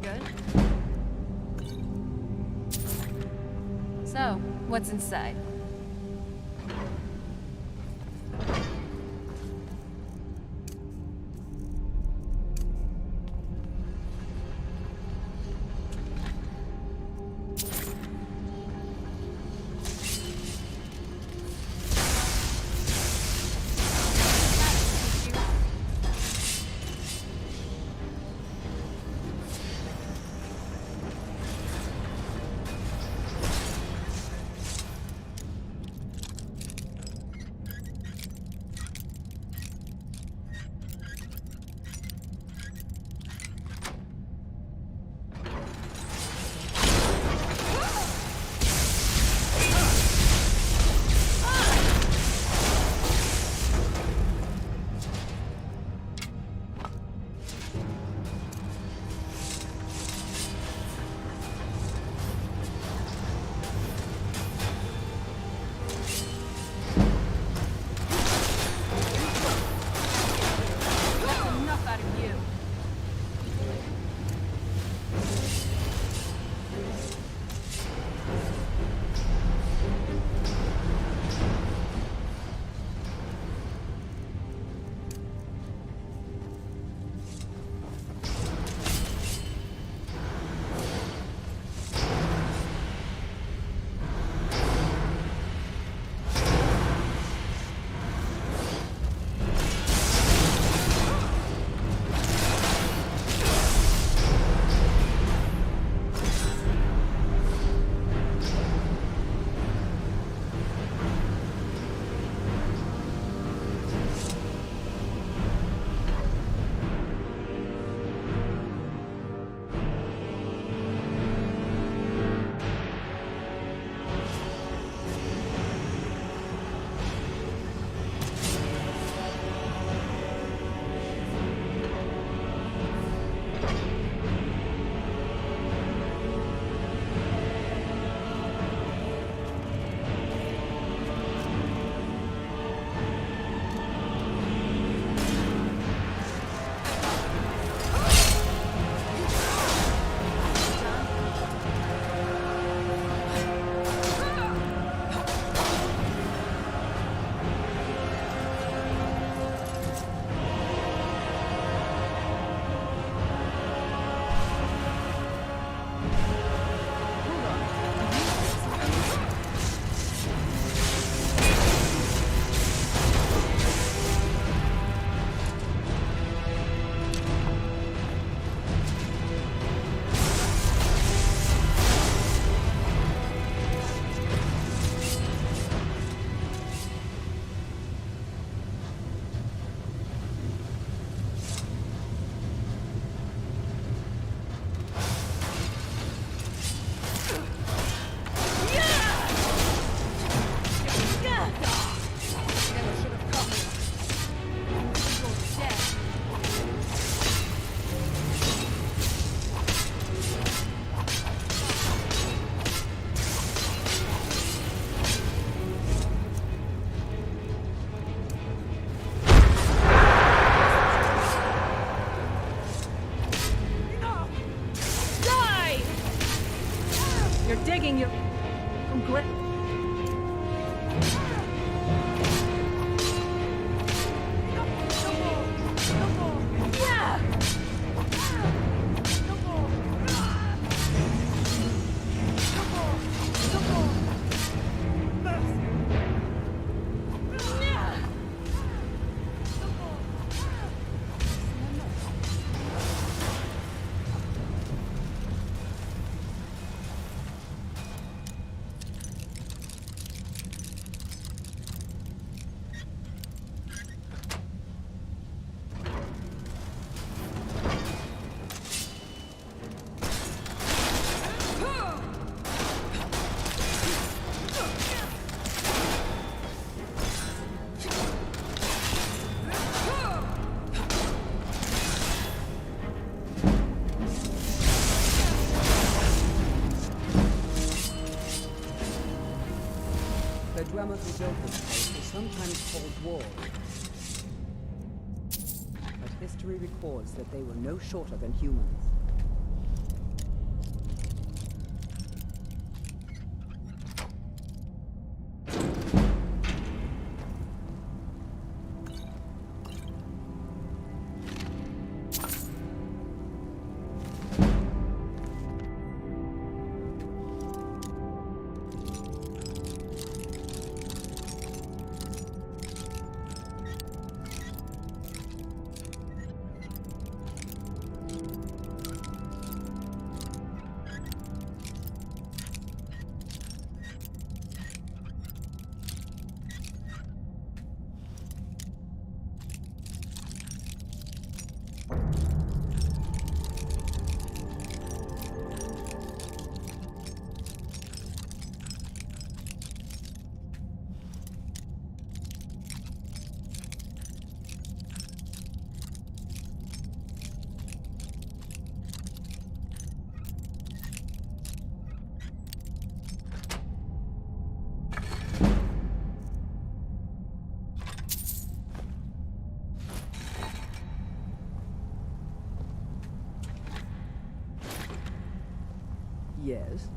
Good? So, what's inside? digging your... Dwemer who built this place was sometimes called Wall. But history records that they were no shorter than humans. Yes?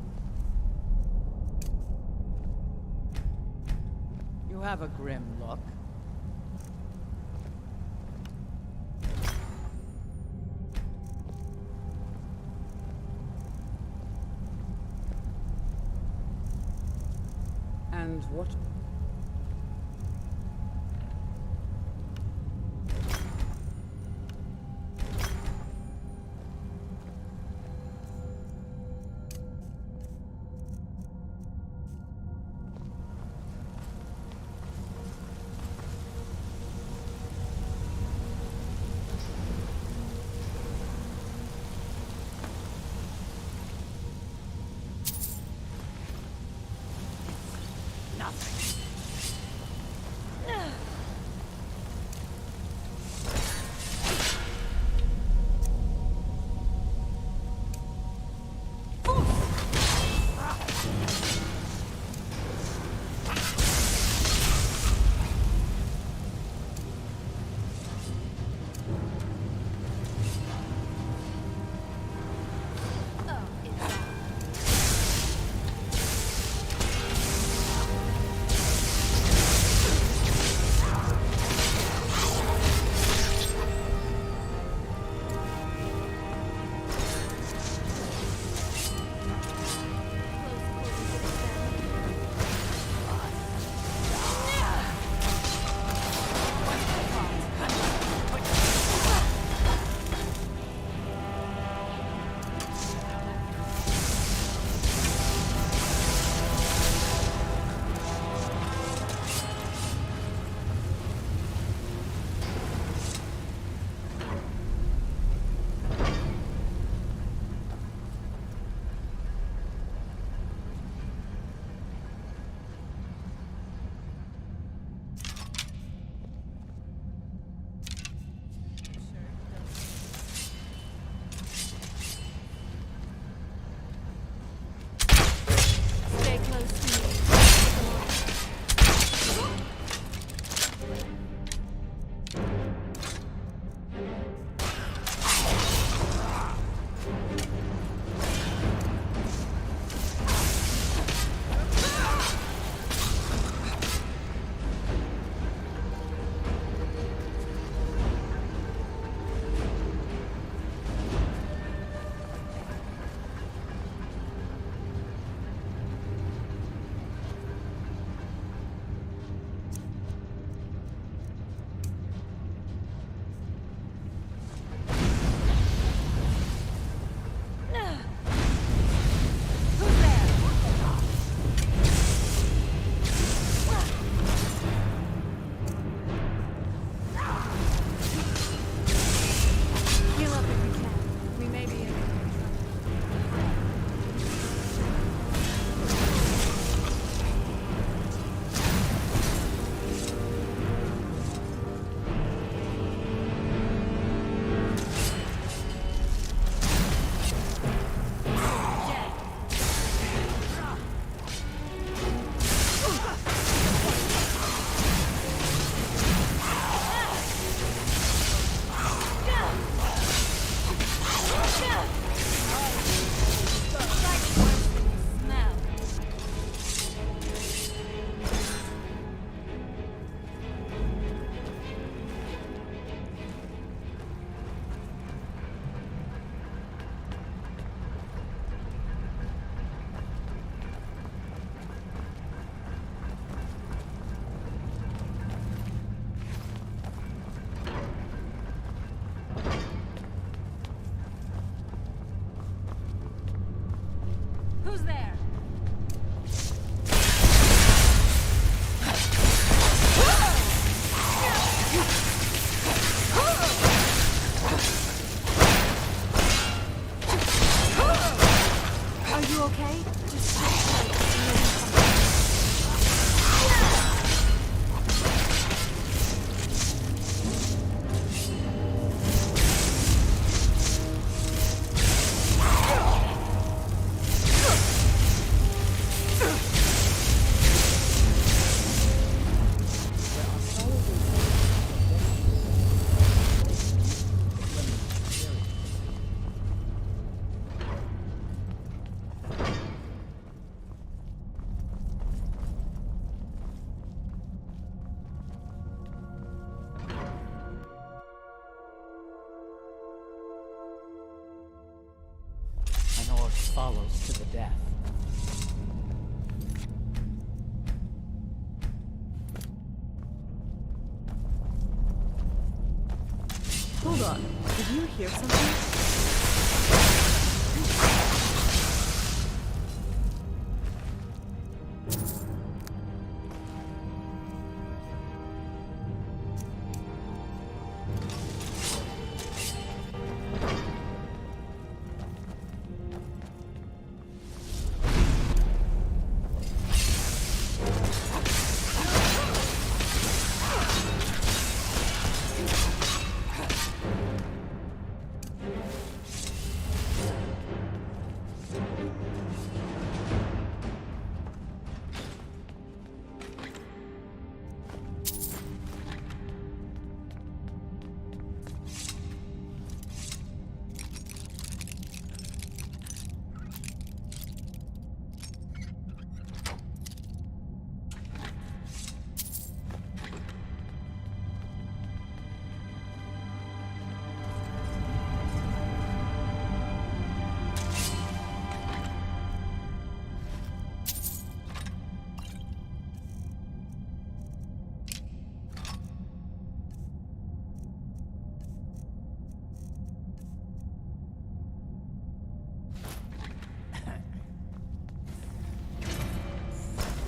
You have a grim look. And what? Are you okay? Just stay close. An orc follows to the death. Hold on. Did you hear something?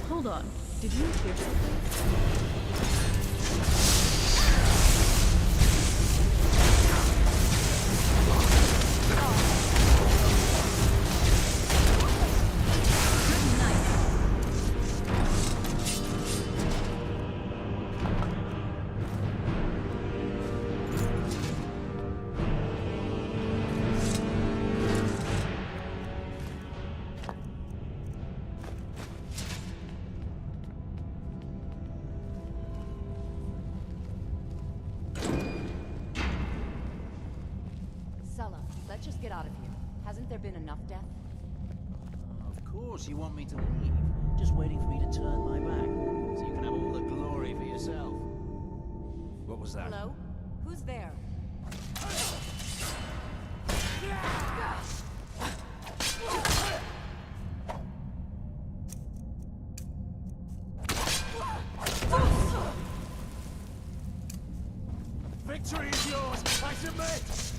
Hold on. Did you hear something? Let's just get out of here. Hasn't there been enough death? Of course you want me to leave. Just waiting for me to turn my back, so you can have all the glory for yourself. What was that? Hello? Who's there? Victory is yours! I submit!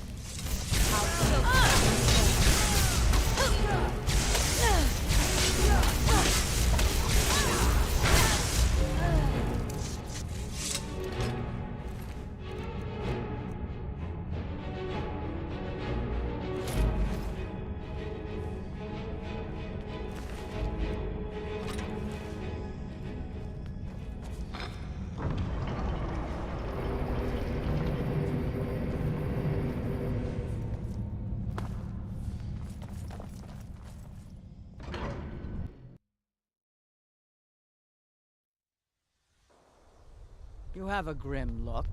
You have a grim look.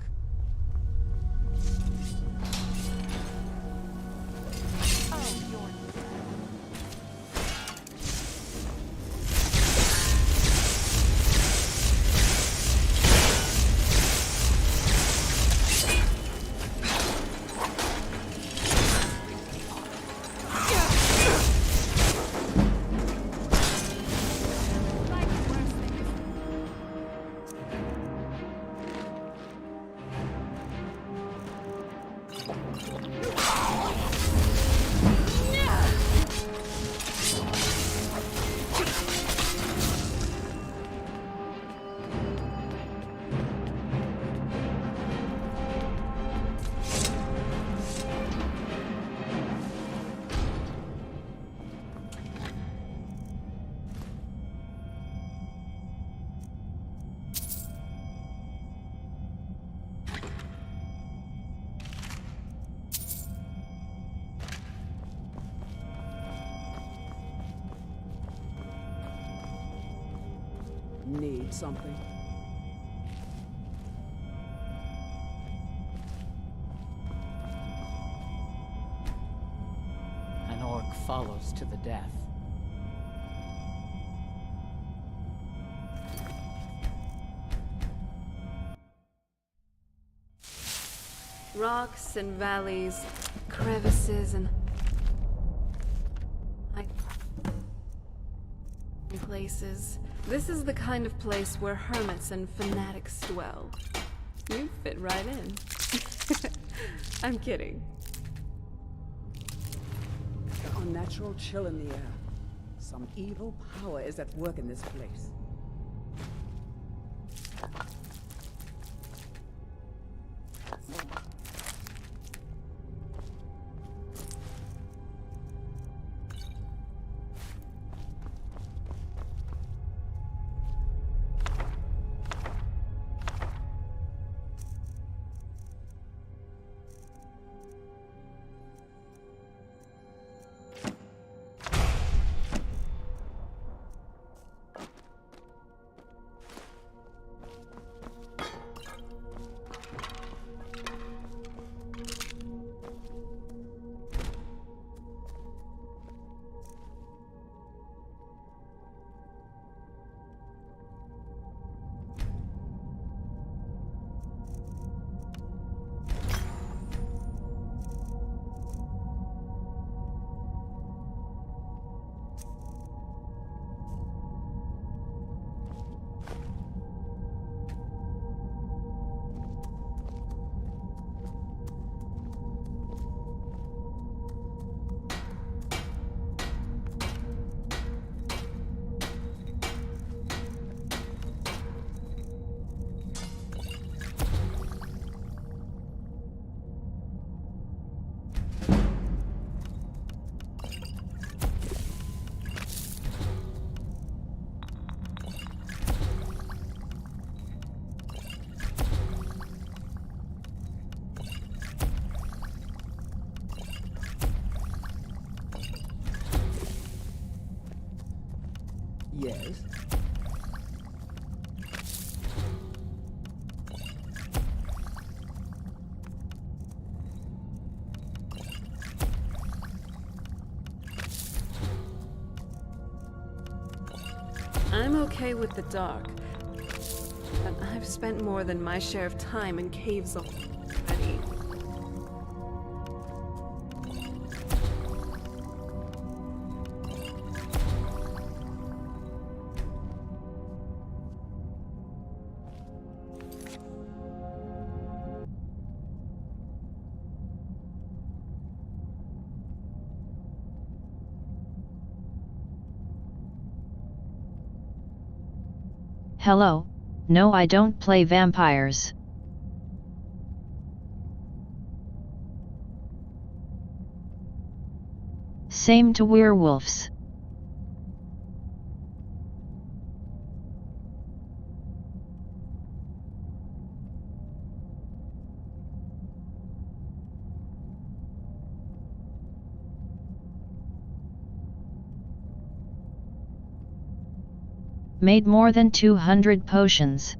Need something? An orc follows to the death. Rocks and valleys, crevices and places. This is the kind of place where hermits and fanatics dwell. You fit right in. I'm kidding. An unnatural chill in the air. Some evil power is at work in this place. Yes? I'm okay with the dark, but I've spent more than my share of time in caves already. Hello, no, I don't play vampires. Same to werewolves. Made more than 200 potions.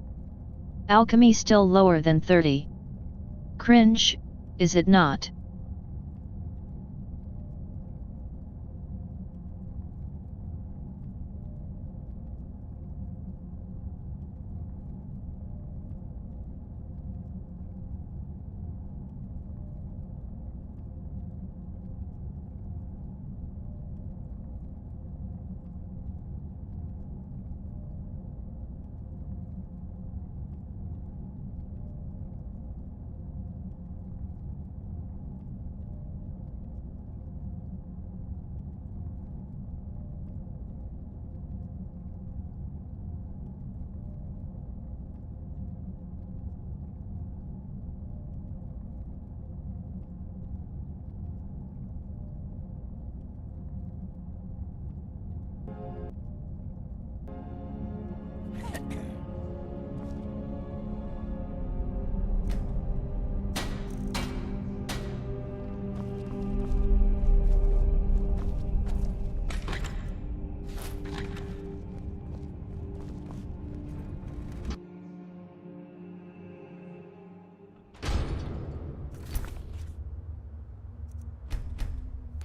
Alchemy still lower than 30. Cringe, is it not?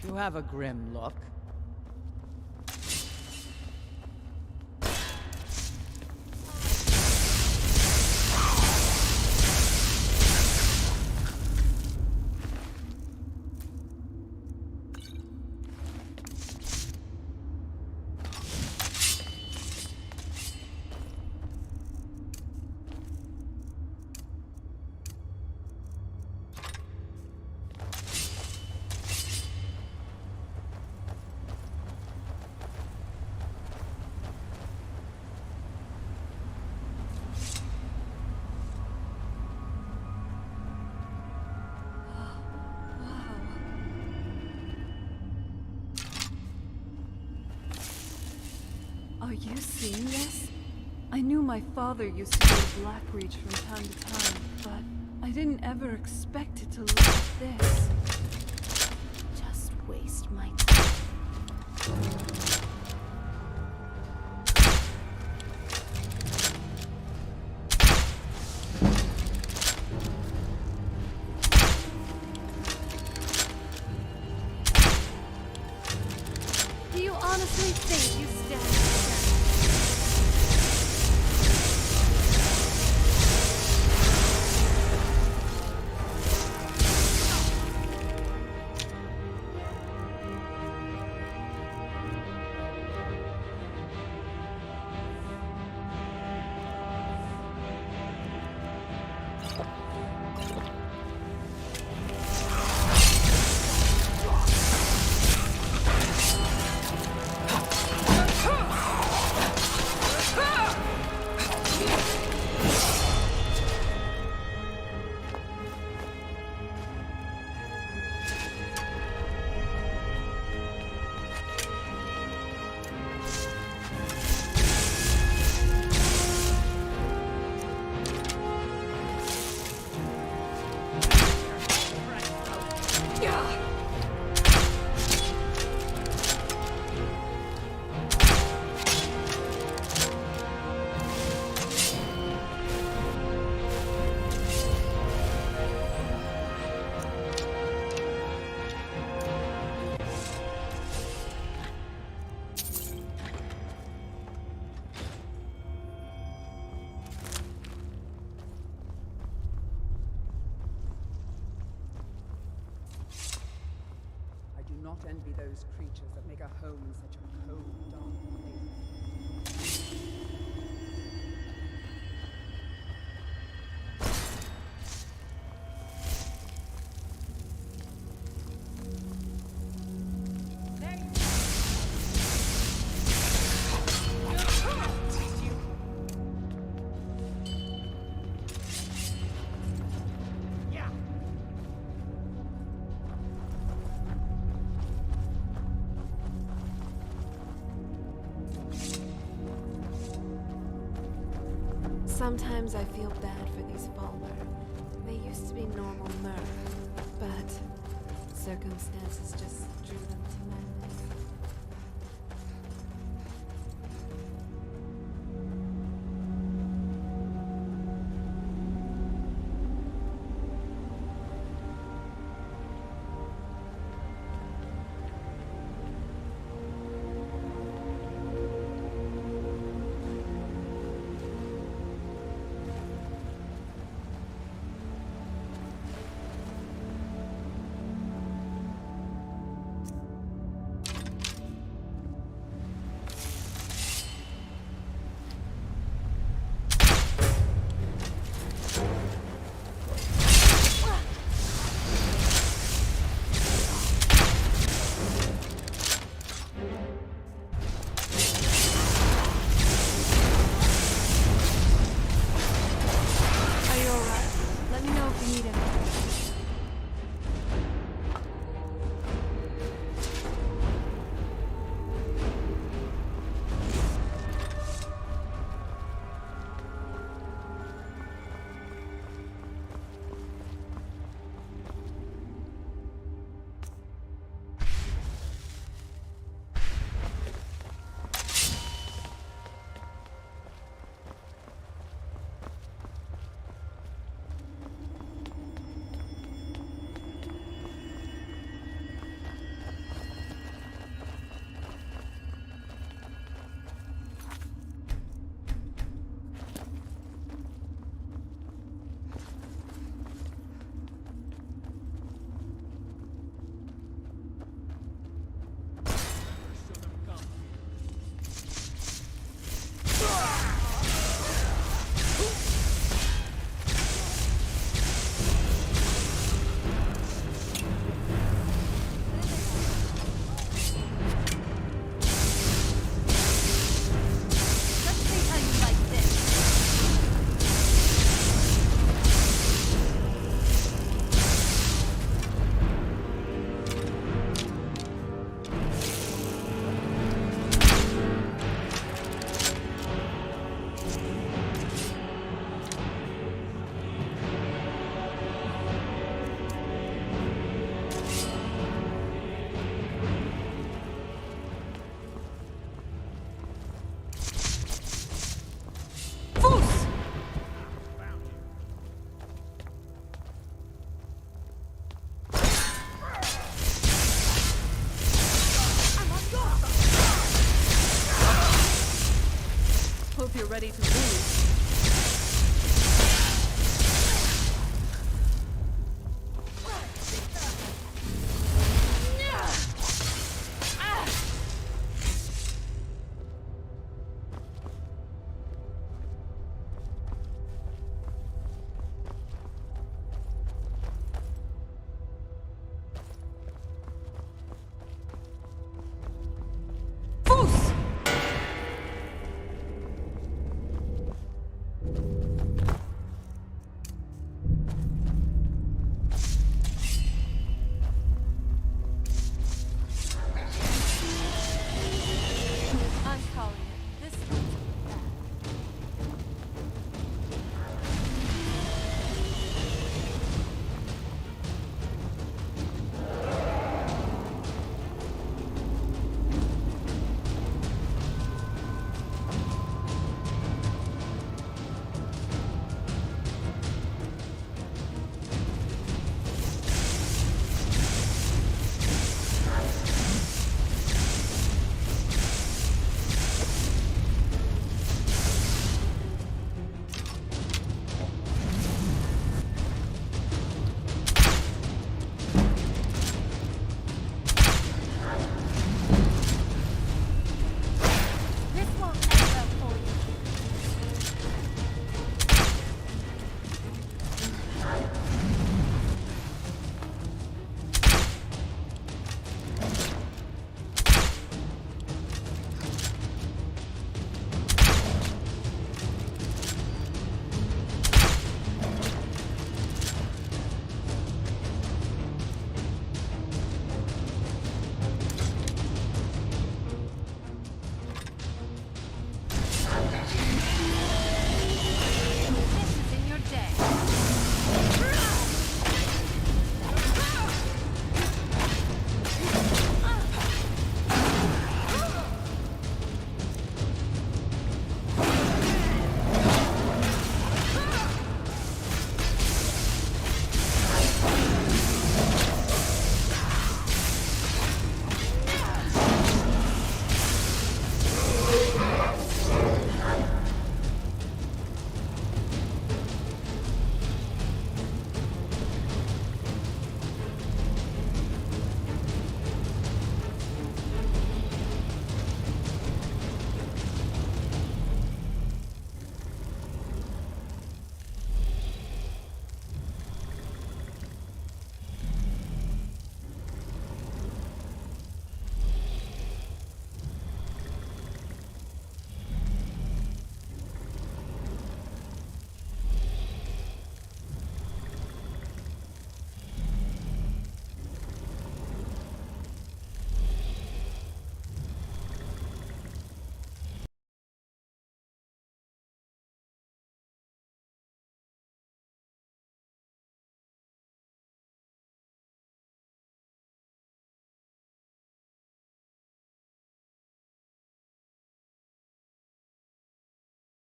You have a grim look. Are you seeing this? I knew my father used to go to Blackreach from time to time, but I didn't ever expect it to look like this. Just waste my time. Do you honestly think you stand a chance? I do not envy those creatures that make a home in such a cold, dark place. Sometimes I feel bad for these Falmer. They used to be normal Mer, but circumstances just drew them to madness. if you're ready to move.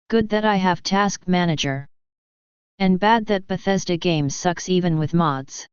Good that I have Task Manager. And bad that Bethesda games sucks even with mods.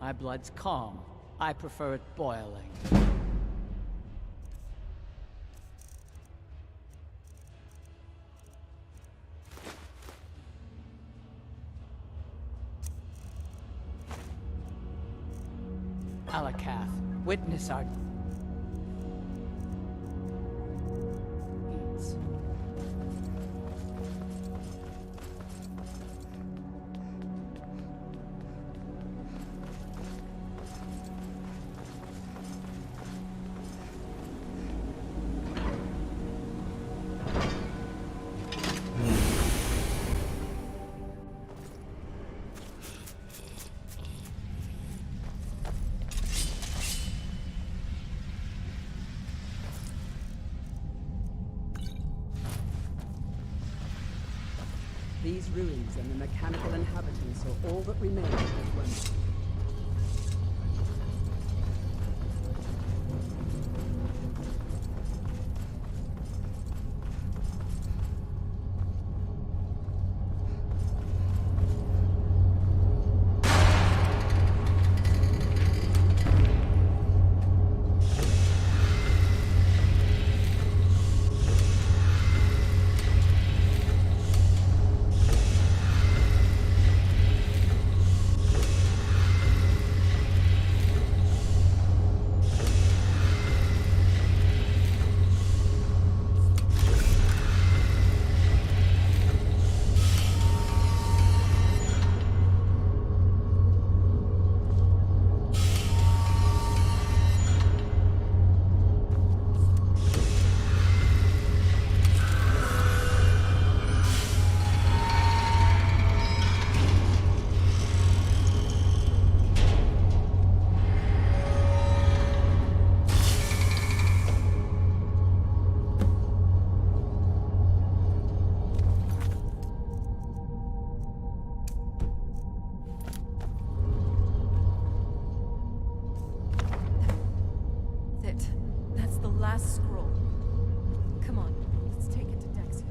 My blood's calm. I prefer it boiling. Alakath, witness our deeds. These ruins and the mechanical inhabitants are all that remain of Dwemer. That's the last scroll. Come on, let's take it to Dexia.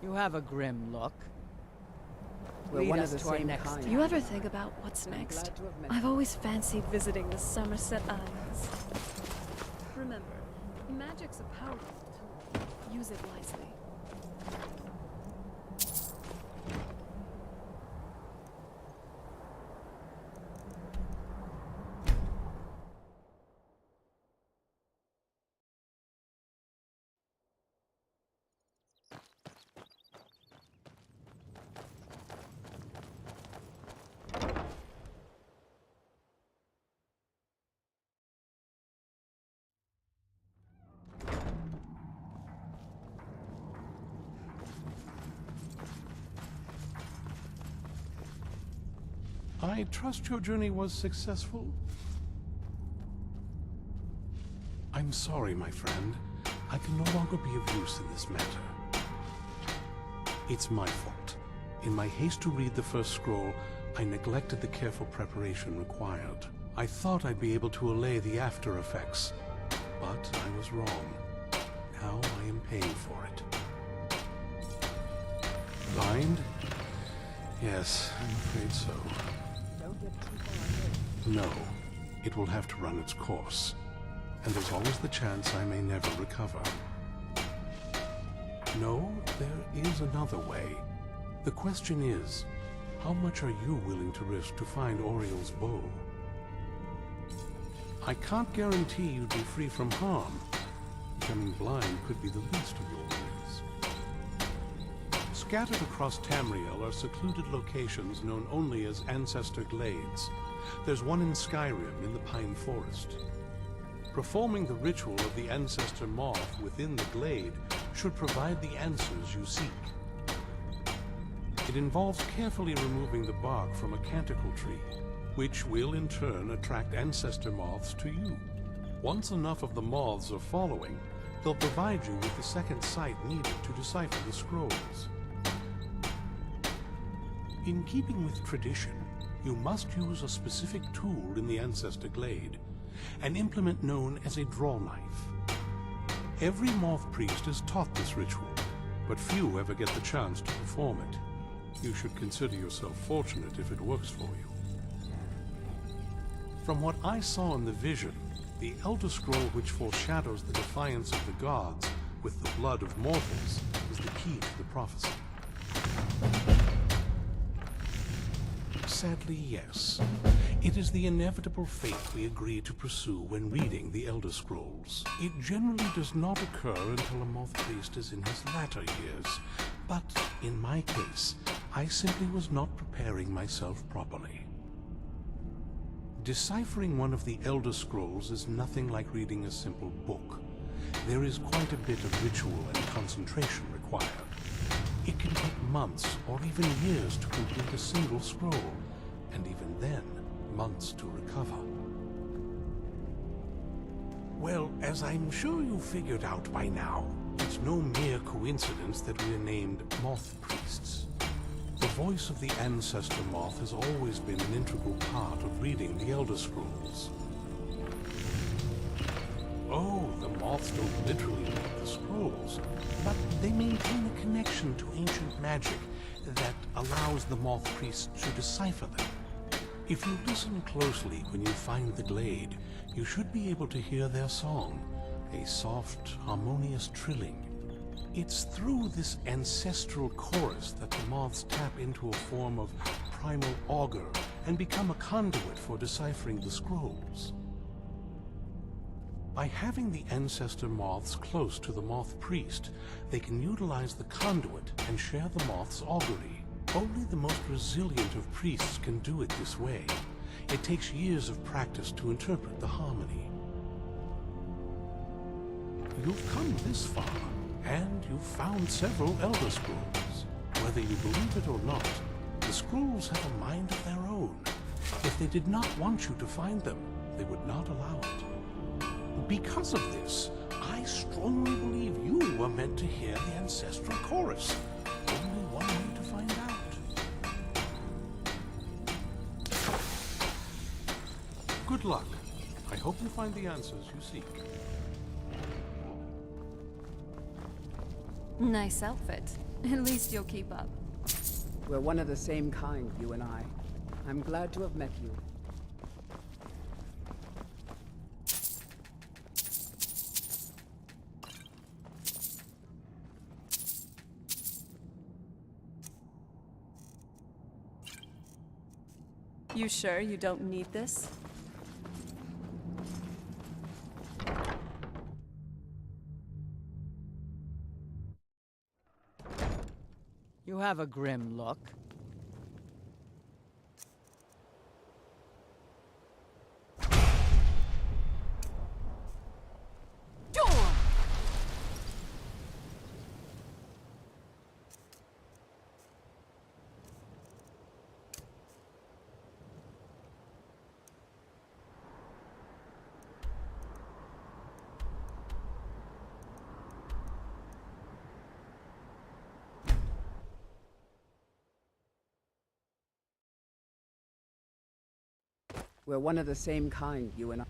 You have a grim look. We're one of the same kind. Do you ever think about what's next? I've always fancied visiting the Somerset Islands. Remember, magic's a powerful tool. Use it wisely. I trust your journey was successful? I'm sorry, my friend. I can no longer be of use in this matter. It's my fault. In my haste to read the first scroll, I neglected the careful preparation required. I thought I'd be able to allay the after effects, but I was wrong. Now I am paying for it. Blind? Yes, I'm afraid so. Don't get too far ahead. No, it will have to run its course. and there's always the chance I may never recover. No, there is another way. The question is, how much are you willing to risk to find Oriel's bow? I can't guarantee you'd be free from harm. Becoming blind could be the least of your worries. Scattered across Tamriel are secluded locations known only as Ancestor Glades. There's one in Skyrim in the Pine Forest. Performing the ritual of the Ancestor Moth within the glade should provide the answers you seek. It involves carefully removing the bark from a canticle tree, which will in turn attract ancestor moths to you. Once enough of the moths are following, they'll provide you with the second sight needed to decipher the scrolls. In keeping with tradition, you must use a specific tool in the Ancestor Glade, an implement known as a draw knife. Every moth priest is taught this ritual, but few ever get the chance to perform it. You should consider yourself fortunate if it works for you. From what I saw in the vision, the Elder Scroll which foreshadows the defiance of the gods with the blood of mortals is the key to the prophecy. Sadly, yes. It is the inevitable fate we agree to pursue when reading the Elder Scrolls. It generally does not occur until a moth priest is in his latter years, but in my case, I simply was not preparing myself properly. Deciphering one of the Elder Scrolls is nothing like reading a simple book. There is quite a bit of ritual and concentration required. It can take months or even years to complete a single scroll, and even then, months to recover. Well, as I'm sure you figured out by now, it's no mere coincidence that we're named Moth Priests. The voice of the Ancestor Moth has always been an integral part of reading the Elder Scrolls. Oh, the moths don't literally make the scrolls, but they maintain a connection to ancient magic that allows the moth priests to decipher them. If you listen closely when you find the glade, you should be able to hear their song, a soft, harmonious trilling. It's through this ancestral chorus that the moths tap into a form of primal augur and become a conduit for deciphering the scrolls. By having the ancestor moths close to the moth priest, they can utilize the conduit and share the moth's augury. Only the most resilient of priests can do it this way. It takes years of practice to interpret the harmony. You've come this far, and you've found several Elder Scrolls. Whether you believe it or not, the scrolls have a mind of their own. If they did not want you to find them, they would not allow it. Because of this, I strongly believe you were meant to hear the ancestral chorus. Only one way to find out. Good luck. I hope you find the answers you seek. Nice outfit. At least you'll keep up. We're one of the same kind, you and I. I'm glad to have met you. You sure you don't need this? You have a grim look. We're one of the same kind, you and I.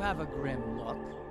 have a grim look.